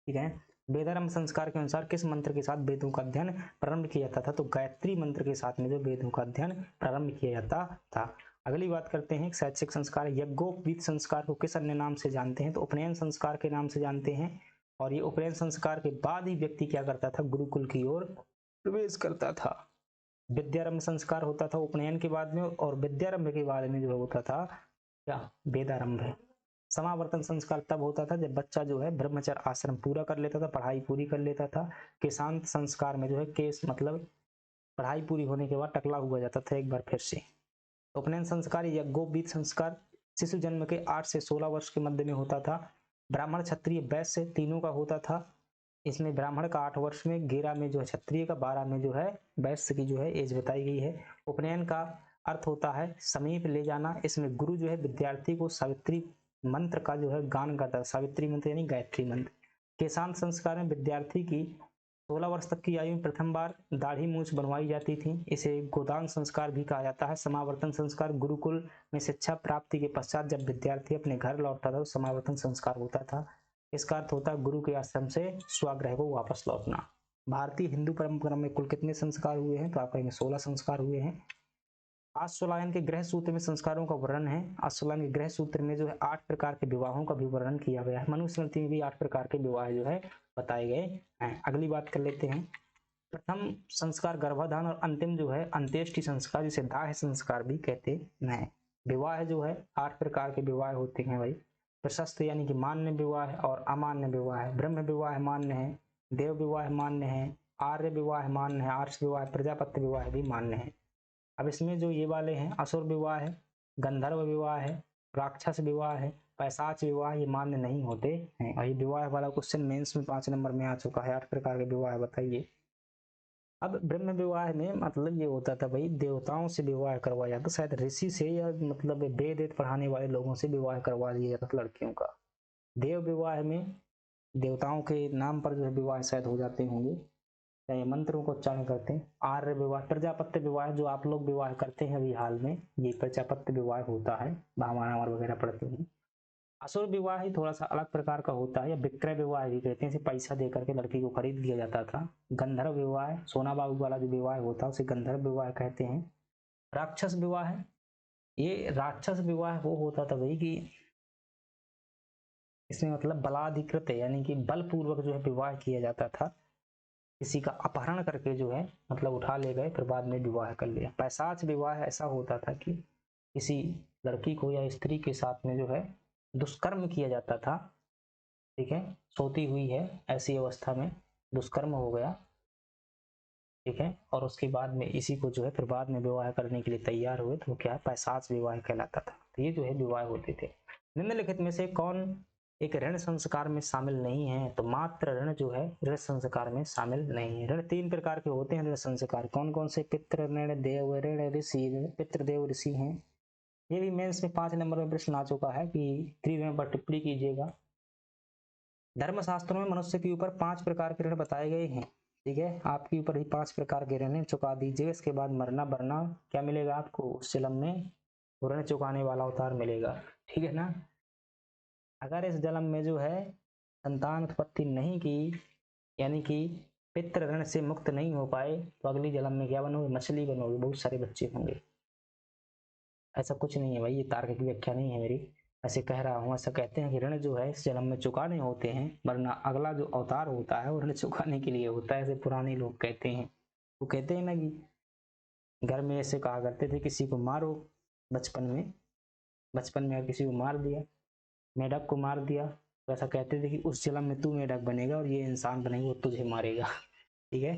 ठीक है। वेदारंभ संस्कार के अनुसार किस मंत्र के साथ वेदों का अध्ययन प्रारंभ किया जाता था, तो गायत्री मंत्र के साथ में जो वेदों का अध्ययन प्रारंभ किया जाता था। अगली बात करते हैं शैक्षिक संस्कार। यज्ञोपवीत संस्कार को किस अन्य नाम से जानते हैं, तो उपनयन संस्कार के नाम से जानते हैं। और ये उपनयन संस्कार के बाद ही व्यक्ति क्या करता था, गुरुकुल की ओर प्रवेश करता था। विद्यारंभ संस्कार होता था उपनयन के बाद में, और विद्यारंभ के बाद में जो होता था क्या, वेदारंभ। समावर्तन संस्कार तब होता था जब बच्चा जो है ब्रह्मचर्य आश्रम पूरा कर लेता था, पढ़ाई पूरी कर लेता था। केशांत संस्कार में जो है केस मतलब पढ़ाई पूरी होने के बाद टकला हुआ जाता था एक बार फिर से। उपनयन संस्कार, यज्ञोपवीत संस्कार शिशु जन्म के 8 से 16 वर्ष के मध्य में होता था। ब्राह्मण, क्षत्रिय, वैश्य तीनों का होता था। इसमें ब्राह्मण का 8 वर्ष में, 11 में जो है क्षत्रिय का, 12 में जो है वैश्य की जो है एज बताई गई है। उपनयन का अर्थ होता है समीप ले जाना। इसमें गुरु जो है विद्यार्थी को सावित्री मंत्र का जो है गान गाता है, सावित्री मंत्र यानी गायत्री मंत्र। केशांत संस्कार में विद्यार्थी की 16 वर्ष तक की आयु में प्रथम बार दाढ़ी मूछ बनवाई जाती थी, इसे गोदान संस्कार भी कहा जाता है। समावर्तन संस्कार, गुरुकुल में शिक्षा प्राप्ति के पश्चात जब विद्यार्थी अपने घर लौटता था तो समावर्तन संस्कार होता था। इसका अर्थ होता है गुरु के आश्रम से स्वगृह को वापस लौटना। भारतीय हिंदू परंपरा में कुल कितने संस्कार हुए हैं, तो आप कहेंगे 16 संस्कार हुए हैं। आश्वलायन के गृह सूत्र में संस्कारों का वर्णन है। आश्वलायन के गृह सूत्र में जो है 8 प्रकार के विवाहों का भी वर्णन किया गया है। मनुस्मृति में भी 8 प्रकार के विवाह जो है बताए गए हैं। अगली बात कर लेते हैं। प्रथम संस्कार गर्भाधान, और अंतिम जो है अंत्येष्टि संस्कार, जिसे दाह संस्कार भी कहते हैं। विवाह जो है 8 प्रकार के विवाह होते हैं भाई। प्रशस्त यानी कि मान्य विवाह है, और अमान्य विवाह है। ब्रह्म विवाह मान्य है, देव विवाह मान्य है, आर्य विवाह मान्य है, आर्ष विवाह, प्रजापत्य विवाह भी मान्य है। अब इसमें जो ये वाले हैं, असुर विवाह है, गंधर्व विवाह है, राक्षस विवाह है, पैशाच विवाह, ये मान्य नहीं होते हैं। और ये विवाह वाला क्वेश्चन मेंस में 5 नंबर में आ चुका है। 8 प्रकार के विवाह बताइए। अब ब्रह्म विवाह में मतलब ये होता था भाई, देवताओं से विवाह करवाया जाता, शायद ऋषि से या मतलब वेद पढ़ाने वाले लोगों से विवाह करवा दिया जाता था लड़कियों का। देव विवाह में देवताओं के नाम पर जो है विवाह शायद हो जाते होंगे, चाहे मंत्रों को उच्चारण करते हैं। आर्य विवाह, प्रजापत्य विवाह जो आप लोग विवाह करते हैं अभी हाल में, ये प्रजापत्य विवाह होता है, भामानावर वगैरह पढ़ते हैं। असुर विवाह ही थोड़ा सा अलग प्रकार का होता है, या विक्रय विवाह भी कहते हैं, पैसा दे करके लड़की को खरीद लिया जाता था। गंधर्व विवाह, सोना बाबू वाला जो विवाह होता है उसे गंधर्व विवाह कहते हैं। राक्षस विवाह, ये राक्षस विवाह वो होता था भाई कि इसमें मतलब बलाधिकृत है, यानी कि बलपूर्वक जो है विवाह किया जाता था, किसी का अपहरण करके जो है मतलब उठा ले गए, फिर बाद में विवाह कर लिया। पैशाच विवाह ऐसा होता था कि किसी लड़की को या स्त्री के साथ में जो है दुष्कर्म किया जाता था, ठीक है, सोती हुई है ऐसी अवस्था में दुष्कर्म हो गया, ठीक है, और उसके बाद में इसी को जो है फिर बाद में विवाह करने के लिए तैयार हुए, तो क्या पैशाच विवाह कहलाता था। तो ये जो है विवाह होते थे। निम्नलिखित में से कौन एक ऋण संस्कार में शामिल नहीं है? तो मात्र ऋण जो है ऋण संस्कार में शामिल नहीं है। ऋण 3 प्रकार के होते हैं ऋण संस्कार, कौन कौन से? पितृ ऋण, देव ऋण, ऋषि ऋण। पितृदेव ऋषि हैं, ये भी मेंस में 5 नंबर में प्रश्न आ चुका है कि त्रिऋण पर टिप्पणी कीजिएगा। धर्मशास्त्रों में मनुष्य के ऊपर 5 प्रकार के ऋण बताए गए हैं, ठीक है, आपके ऊपर ही 5 प्रकार के ऋण चुका दीजिए, इसके बाद मरना वरना क्या मिलेगा आपको? उस जन्म में ऋण चुकाने वाला अवतार मिलेगा, ठीक है ना। अगर इस जन्म में जो है संतान उत्पत्ति नहीं की, यानी कि पितृ ऋण से मुक्त नहीं हो पाए, तो अगली जन्म में क्या बनोगे? मछली बनोगे, बहुत सारे बच्चे होंगे। ऐसा कुछ नहीं है भाई, ये तार्किक व्याख्या नहीं है मेरी, ऐसे कह रहा हूँ। ऐसा कहते हैं कि ऋण जो है इस जन्म में चुकाने होते हैं, वरना अगला जो अवतार होता है वो ऋण चुकाने के लिए होता है, ऐसे पुराने लोग कहते हैं। वो कहते हैं ना कि घर में ऐसे कहा करते थे, किसी को मारो बचपन में अगर किसी को मार दिया, मेढक को मार दिया, तो ऐसा कहते थे कि उस जन्म में तू मेढक बनेगा और ये इंसान बनेगा, वो तुझे मारेगा, ठीक है।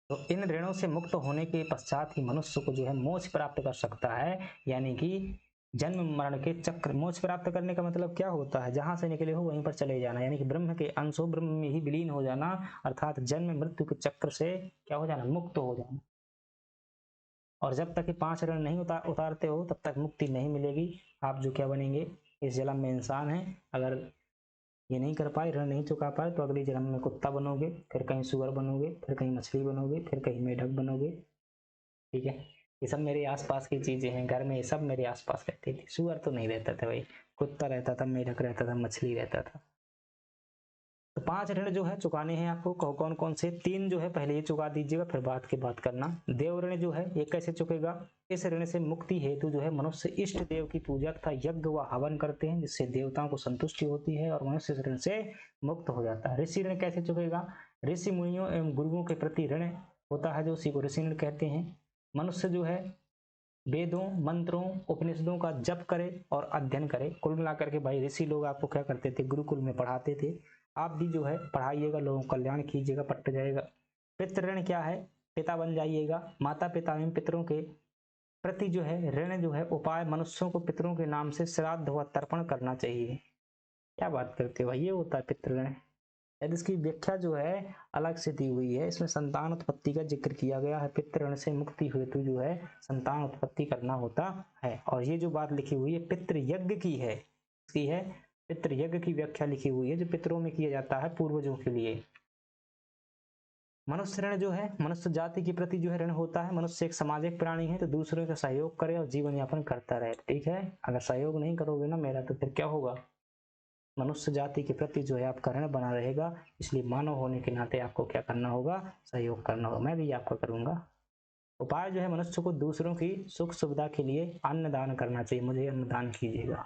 तो इन ऋणों से मुक्त होने के पश्चात ही मनुष्य को जो है मोक्ष प्राप्त कर सकता है, यानी कि जन्म मरण के चक्र। मोक्ष प्राप्त करने का मतलब क्या होता है? जहां से निकले हो वहीं पर चले जाना, यानी कि ब्रह्म के अंश हो, ब्रह्म में ही विलीन हो जाना, अर्थात जन्म मृत्यु के चक्र से क्या हो जाना? मुक्त हो जाना। और जब तक ये 5 ऋण नहीं उतारते हो तब तक मुक्ति नहीं मिलेगी। आप जो क्या बनेंगे? इस जन्म में इंसान है, अगर ये नहीं कर पाए, ऋण नहीं चुका पाए, तो अगले जन्म में कुत्ता बनोगे, फिर कहीं सुअर बनोगे, फिर कहीं मछली बनोगे, फिर कहीं मेढक बनोगे, ठीक है। ये सब मेरे आसपास की चीजें हैं, घर में ये सब मेरे आसपास रहती थी। सुअर तो नहीं रहता था भाई, कुत्ता रहता था, मेढक रहता था, मछली रहता था। तो 5 ऋण जो है चुकाने हैं आपको, कौन कौन से? 3 जो है पहले ये चुका दीजिएगा, फिर बात के बात करना। देव ऋण जो है ये कैसे चुकेगा? इस ऋण से मुक्ति हेतु जो है मनुष्य इष्ट देव की पूजा तथा यज्ञ व हवन करते हैं, जिससे देवताओं को संतुष्टि होती है और मनुष्य इस ऋण से मुक्त हो जाता है। ऋषि ऋण कैसे चुकेगा? ऋषि मुनियों एवं गुरुओं के प्रति ऋण होता है, जो उसी को ऋषि ऋण कहते हैं। मनुष्य जो है वेदों, मंत्रों, उपनिषदों का जप करे और अध्ययन करे। कुल मिलाकर के भाई ऋषि लोग आपको क्या करते थे? गुरुकुल में पढ़ाते थे। आप भी जो है पढ़ाइएगा, लोगों का कल्याण कीजिएगा, पट जाएगा। पितृ ऋण क्या है? पिता बन जाइएगा। माता पिता एवं पितरों के प्रति जो है ऋण जो है उपाय, मनुष्यों को पितरों के नाम से श्राद्ध व तर्पण करना चाहिए। क्या बात करते हो भाई, ये होता है पितृ ऋण। यदि इसकी व्याख्या जो है अलग से दी हुई है, इसमें संतान उत्पत्ति का जिक्र किया गया है। पितृ ऋण से मुक्ति हेतु जो है संतान उत्पत्ति करना होता है। और ये जो बात लिखी हुई है पितृ यज्ञ की है, इसकी है पितृ यज्ञ की व्याख्या लिखी हुई है, जो पितरों में किया जाता है पूर्वजों के लिए। मनुष्य ऋण जो है मनुष्य जाति के प्रति जो है ऋण होता है। मनुष्य एक सामाजिक प्राणी है, तो दूसरों का सहयोग करे और जीवन यापन करता रहे, ठीक है। अगर सहयोग नहीं करोगे ना मेरा, तो फिर क्या होगा? मनुष्य जाति के प्रति जो है आपका ऋण बना रहेगा। इसलिए मानव होने के नाते आपको क्या करना होगा? सहयोग करना होगा। मैं भी आपका करूंगा। उपाय जो है मनुष्य को दूसरों की सुख सुविधा के लिए अन्न दान करना चाहिए। मुझे अन्न दान कीजिएगा,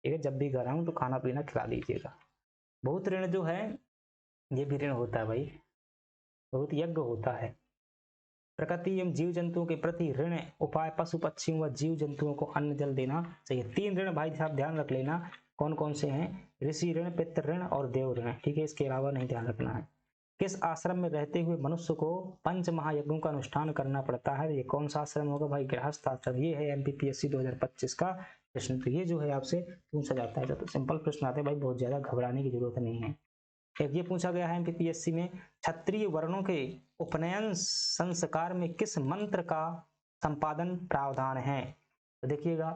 ठीक है। जब भी घर आऊं तो खाना पीना खिला दीजिएगा। बहुत ऋण जो है ये भी ऋण होता है भाई, बहुत यज्ञ होता है। प्रकृति एवं जीव जंतुओं के प्रति ऋण उपाय, पशु पक्षियों व जीव जंतुओं को अन्न जल देना चाहिए। 3 ऋण भाई साहब ध्यान रख लेना। कौन कौन से हैं? ऋषि ऋण, पितृ ऋण और देव ऋण, ठीक है, इसके अलावा नहीं ध्यान रखना है। किस आश्रम में रहते हुए मनुष्य को पंच महायज्ञों का अनुष्ठान करना पड़ता है? ये कौन सा आश्रम होगा भाई? गृहस्थ आश्रम। ये है एमपीपीएससी 2025 का प्रश्न। तो ये जो है आपसे पूछा जाता है, तो सिंपल प्रश्न आते हैं भाई, बहुत ज्यादा घबराने की जरूरत नहीं है। एक ये पूछा गया है एमपीपीएससी में, क्षत्रिय वर्णों के उपनयन संस्कार में किस मंत्र का संपादन प्रावधान है? तो देखिएगा,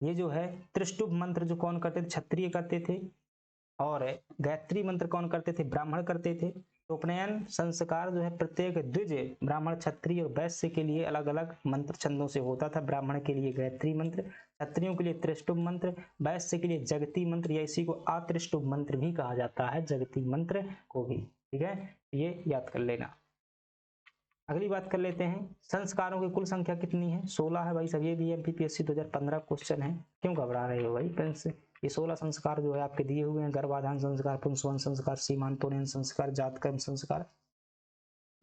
ये जो है त्रिष्टुभ मंत्र जो कौन करते थे? क्षत्रिय करते थे। और गायत्री मंत्र कौन करते थे? ब्राह्मण करते थे। तो उपनयन संस्कार जो है प्रत्येक द्विज ब्राह्मण, क्षत्रिय और वैश्य के लिए अलग अलग मंत्र छंदों से होता था। ब्राह्मण के लिए गायत्री मंत्र, क्षत्रियों के लिए त्रिष्टुभ मंत्र, वैश्य के लिए जगती मंत्र, या इसी को अत्रिष्टुभ मंत्र भी कहा जाता है, जगती मंत्र को भी, ठीक है, ये याद कर लेना। अगली बात कर लेते हैं, संस्कारों की कुल संख्या कितनी है? 16 है भाई सब। ये भी एमपीपीएससी 2015 क्वेश्चन है। क्यों घबरा रहे हो भाई? फ्रेंड्स, ये 16 संस्कार जो है आपके दिए हुए हैं। गर्भाधान संस्कार, पुंसवन संस्कार, सीमांतोन्नयन संस्कार, जातकर्म संस्कार।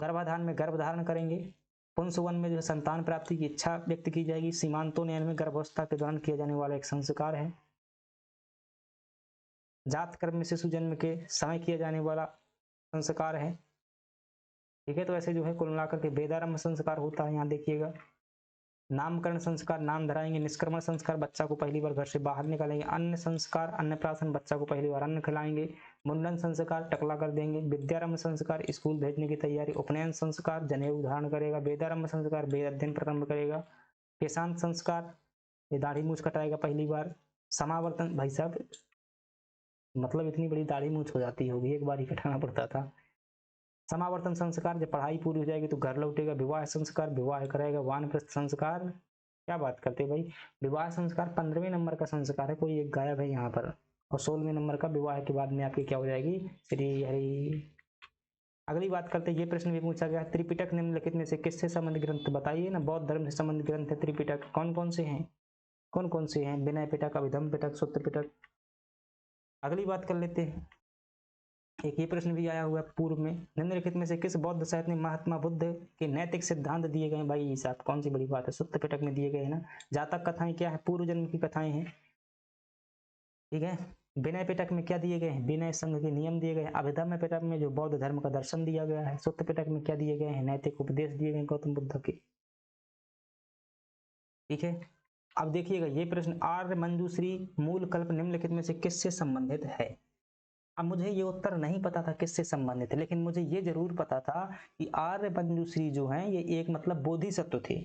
गर्भाधान में गर्भ धारण करेंगे, पुंसवन में जो है संतान प्राप्ति की इच्छा व्यक्त की जाएगी, सीमांतोन्नयन में गर्भावस्था के दौरान किया जाने वाला एक संस्कार है, जातकर्म में शिशु जन्म के समय किया जाने वाला संस्कार है, ठीक है। तो ऐसे जो है कुल मिलाकर के वेदारंभ संस्कार होता है। यहाँ देखिएगा, नामकरण संस्कार, नाम धराएंगे, निष्क्रमण संस्कार, बच्चा को पहली बार घर से बाहर निकालेंगे, अन्न संस्कार, अन्नप्राशन, बच्चा को पहली बार अन्न खिलाएंगे, मुंडन संस्कार, टकला कर देंगे, विद्यारंभ संस्कार, स्कूल भेजने की तैयारी, उपनयन संस्कार, जनेऊ धारण करेगा, वेदारंभ संस्कार, वेद अध्ययन प्रारंभ करेगा, केशांत संस्कार, ये दाढ़ी मूछ कटाएगा पहली बार, समावर्तन, भाई साहब मतलब इतनी बड़ी दाढ़ी मूछ हो जाती होगी, एक बार ही कटाना पड़ता था। समावर्तन संस्कार, जब पढ़ाई पूरी हो जाएगी तो घर लौटेगा। विवाह संस्कार, विवाह करेगा। वानप्रस्थ संस्कार, क्या बात करते हैं भाई, विवाह संस्कार 15वें नंबर का संस्कार है, कोई एक गायब है यहाँ पर, और 16वें नंबर का विवाह के बाद में आपकी क्या हो जाएगी? श्री हरि। अगली बात करते हैं, ये प्रश्न भी पूछा गया, त्रिपिटक निम्नलिखित में से किससे संबंधित ग्रंथ? बताइए ना, बौद्ध धर्म से संबंधित ग्रंथ है त्रिपिटक। कौन कौन से हैं? कौन कौन से हैं? विनय पिटक, अभिधम पिटक, सूत्र पिटक। अगली बात कर लेते हैं, एक ये प्रश्न भी आया हुआ है पूर्व में, निम्नलिखित में से किस बौद्ध साहित्य में महात्मा बुद्ध के नैतिक सिद्धांत दिए गए? भाई साहब कौन सी बड़ी बात है, सूत्र पिटक में दिए गए हैं ना। जातक कथाएं क्या है? पूर्व जन्म की कथाएं हैं, ठीक है। विनय पिटक में क्या दिए गए हैं? विनय संघ के नियम दिए गए हैं। अभिधम्म पिटक में जो बौद्ध धर्म का दर्शन दिया गया है। सूत्र पिटक में क्या दिए गए हैं? नैतिक उपदेश दिए गए गौतम बुद्ध के, ठीक है। अब देखिएगा ये प्रश्न, आर्य मंजूश्री मूल कल्प निम्नलिखित में से किससे संबंधित है? अब मुझे ये उत्तर नहीं पता था किससे संबंधित है, लेकिन मुझे ये जरूर पता था कि आर्य मंजूश्री जो है ये एक मतलब बोधिसत्व थे,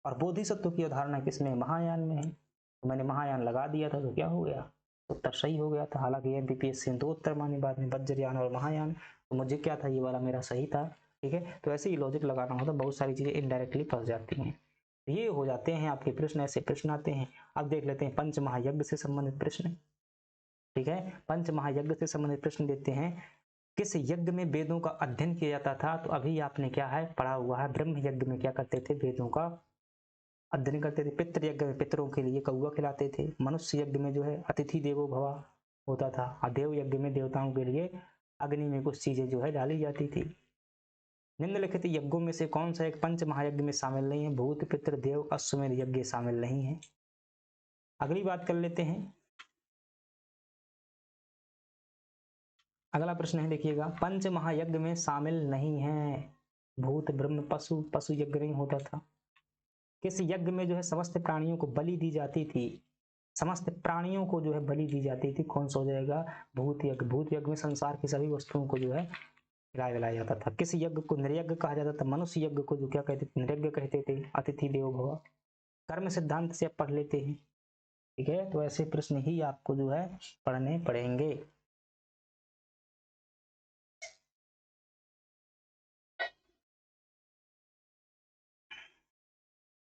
और बोधिसत्व की अवधारणा किसमें? महायान में है। तो मैंने महायान लगा दिया था, तो क्या हो गया? उत्तर सही हो गया था। हालांकि एमपीपीएससी ने 2 उत्तर माने बाद में, वज्रयान और महायान, तो मुझे क्या था, ये वाला मेरा सही था, ठीक है। तो ऐसे ही लॉजिक लगाना होता, बहुत सारी चीजें इनडायरेक्टली फंस जाती हैं। ये हो जाते हैं आपके प्रश्न, ऐसे प्रश्न आते हैं। अब देख लेते हैं पंच महायज्ञ से संबंधित प्रश्न, ठीक है। पंच महायज्ञ से संबंधित प्रश्न देते हैं, किस यज्ञ में वेदों का अध्ययन किया जाता था? तो अभी आपने क्या है पढ़ा हुआ है, ब्रह्म यज्ञ में क्या करते थे? वेदों का अध्ययन करते थे। पितृ यज्ञ में पितरों के लिए कौवा खिलाते थे। मनुष्य यज्ञ में जो है अतिथि देवो भव होता था, और देव यज्ञ में देवताओं के लिए अग्नि में कुछ चीजें जो है डाली जाती थी। निम्नलिखित यज्ञों में से कौन सा एक पंच महायज्ञ में शामिल नहीं है? भूत, पितृ, देव, अश्वमेध यज्ञ शामिल नहीं है। अगली बात कर लेते हैं, अगला प्रश्न है, देखिएगा, पंच महायज्ञ में शामिल नहीं है भूत, ब्रह्म, पशु, पशु यज्ञ नहीं होता था। किस यज्ञ में जो है समस्त प्राणियों को बलि दी जाती थी? समस्त प्राणियों को जो है बलि दी जाती थी, कौन सा हो जाएगा? भूत यज्ञ। भूत यज्ञ में संसार की सभी वस्तुओं को जो है खिलाया पिलाया जाता था। किस यज्ञ को नृयज्ञ कहा जाता था? मनुष्य यज्ञ को जो क्या कहते थे? नृयज्ञ कहते थे। अतिथि देवो भव। कर्म सिद्धांत से आप पढ़ लेते हैं, ठीक है। तो ऐसे प्रश्न ही आपको जो है पढ़ने पड़ेंगे।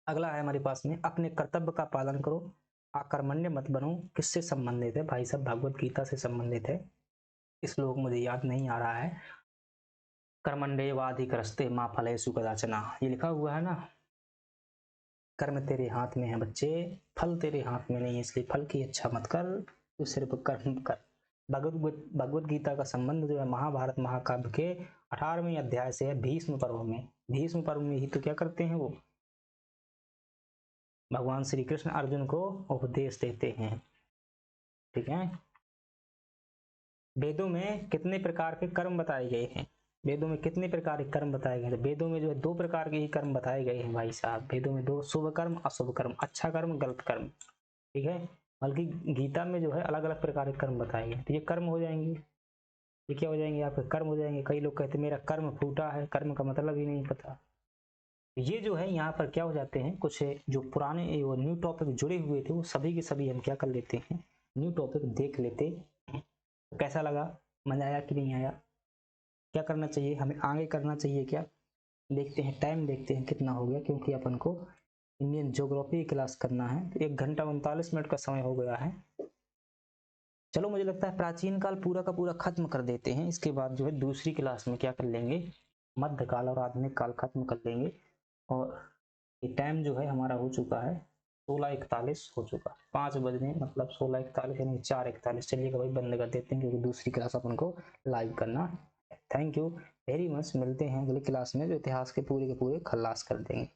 अगला है हमारे पास में, अपने कर्तव्य का पालन करो, आकर्मण्य मत बनो, किससे संबंधित है? भाई साहब भगवत गीता से संबंधित है। इस श्लोक मुझे याद नहीं आ रहा है। कर्मण्येवाधिकारस्ते मा फलेषु कदाचन, ये लिखा हुआ है ना। कर्म तेरे हाथ में है बच्चे, फल तेरे हाथ में नहीं है, इसलिए फल की इच्छा मत कर, तू सिर्फ कर्म कर। भगवत गीता का संबंध जो है महाभारत महाकाव्य के 18वें अध्याय से है, भीष्म पर्व में। भीष्म पर्व में ही तो क्या करते हैं वो, भगवान श्री कृष्ण अर्जुन को उपदेश देते हैं, ठीक है। वेदों में कितने प्रकार के कर्म बताए गए हैं? वेदों में कितने प्रकार के कर्म बताए गए हैं? वेदों में जो है 2 प्रकार के ही कर्म बताए गए हैं भाई साहब। वेदों में 2, शुभ कर्म अशुभ कर्म, अच्छा कर्म गलत कर्म, ठीक है। बल्कि गीता में जो है अलग अलग प्रकार के कर्म बताए गए, तो ये कर्म हो जाएंगे, ये क्या हो जाएंगे आपके कर्म हो जाएंगे। कई लोग कहते हैं मेरा कर्म फूटा है, कर्म का मतलब ही नहीं पता। ये जो है यहाँ पर क्या हो जाते हैं, कुछ जो पुराने वो न्यू टॉपिक जुड़े हुए थे वो सभी के सभी हम क्या कर लेते हैं, न्यू टॉपिक देख लेते हैं। कैसा लगा, मजा आया कि नहीं आया? क्या करना चाहिए हमें आगे, करना चाहिए क्या? देखते हैं टाइम, देखते हैं कितना हो गया, क्योंकि अपन को इंडियन ज्योग्राफी क्लास करना है। 1 घंटा 39 मिनट का समय हो गया है। चलो मुझे लगता है प्राचीन काल पूरा का पूरा खत्म कर देते हैं, इसके बाद जो है दूसरी क्लास में क्या कर लेंगे, मध्यकाल और आधुनिक काल खत्म कर लेंगे। और ये टाइम जो है हमारा हो चुका है 16:41 हो चुका है, 5 बजने मतलब 16:41 यानी 4:41। चलिएगा भाई बंद कर देते हैं, क्योंकि दूसरी क्लास अपन को लाइव करना है। थैंक यू वेरी मच, मिलते हैं अगली क्लास में जो इतिहास के पूरे खल्लास कर देंगे।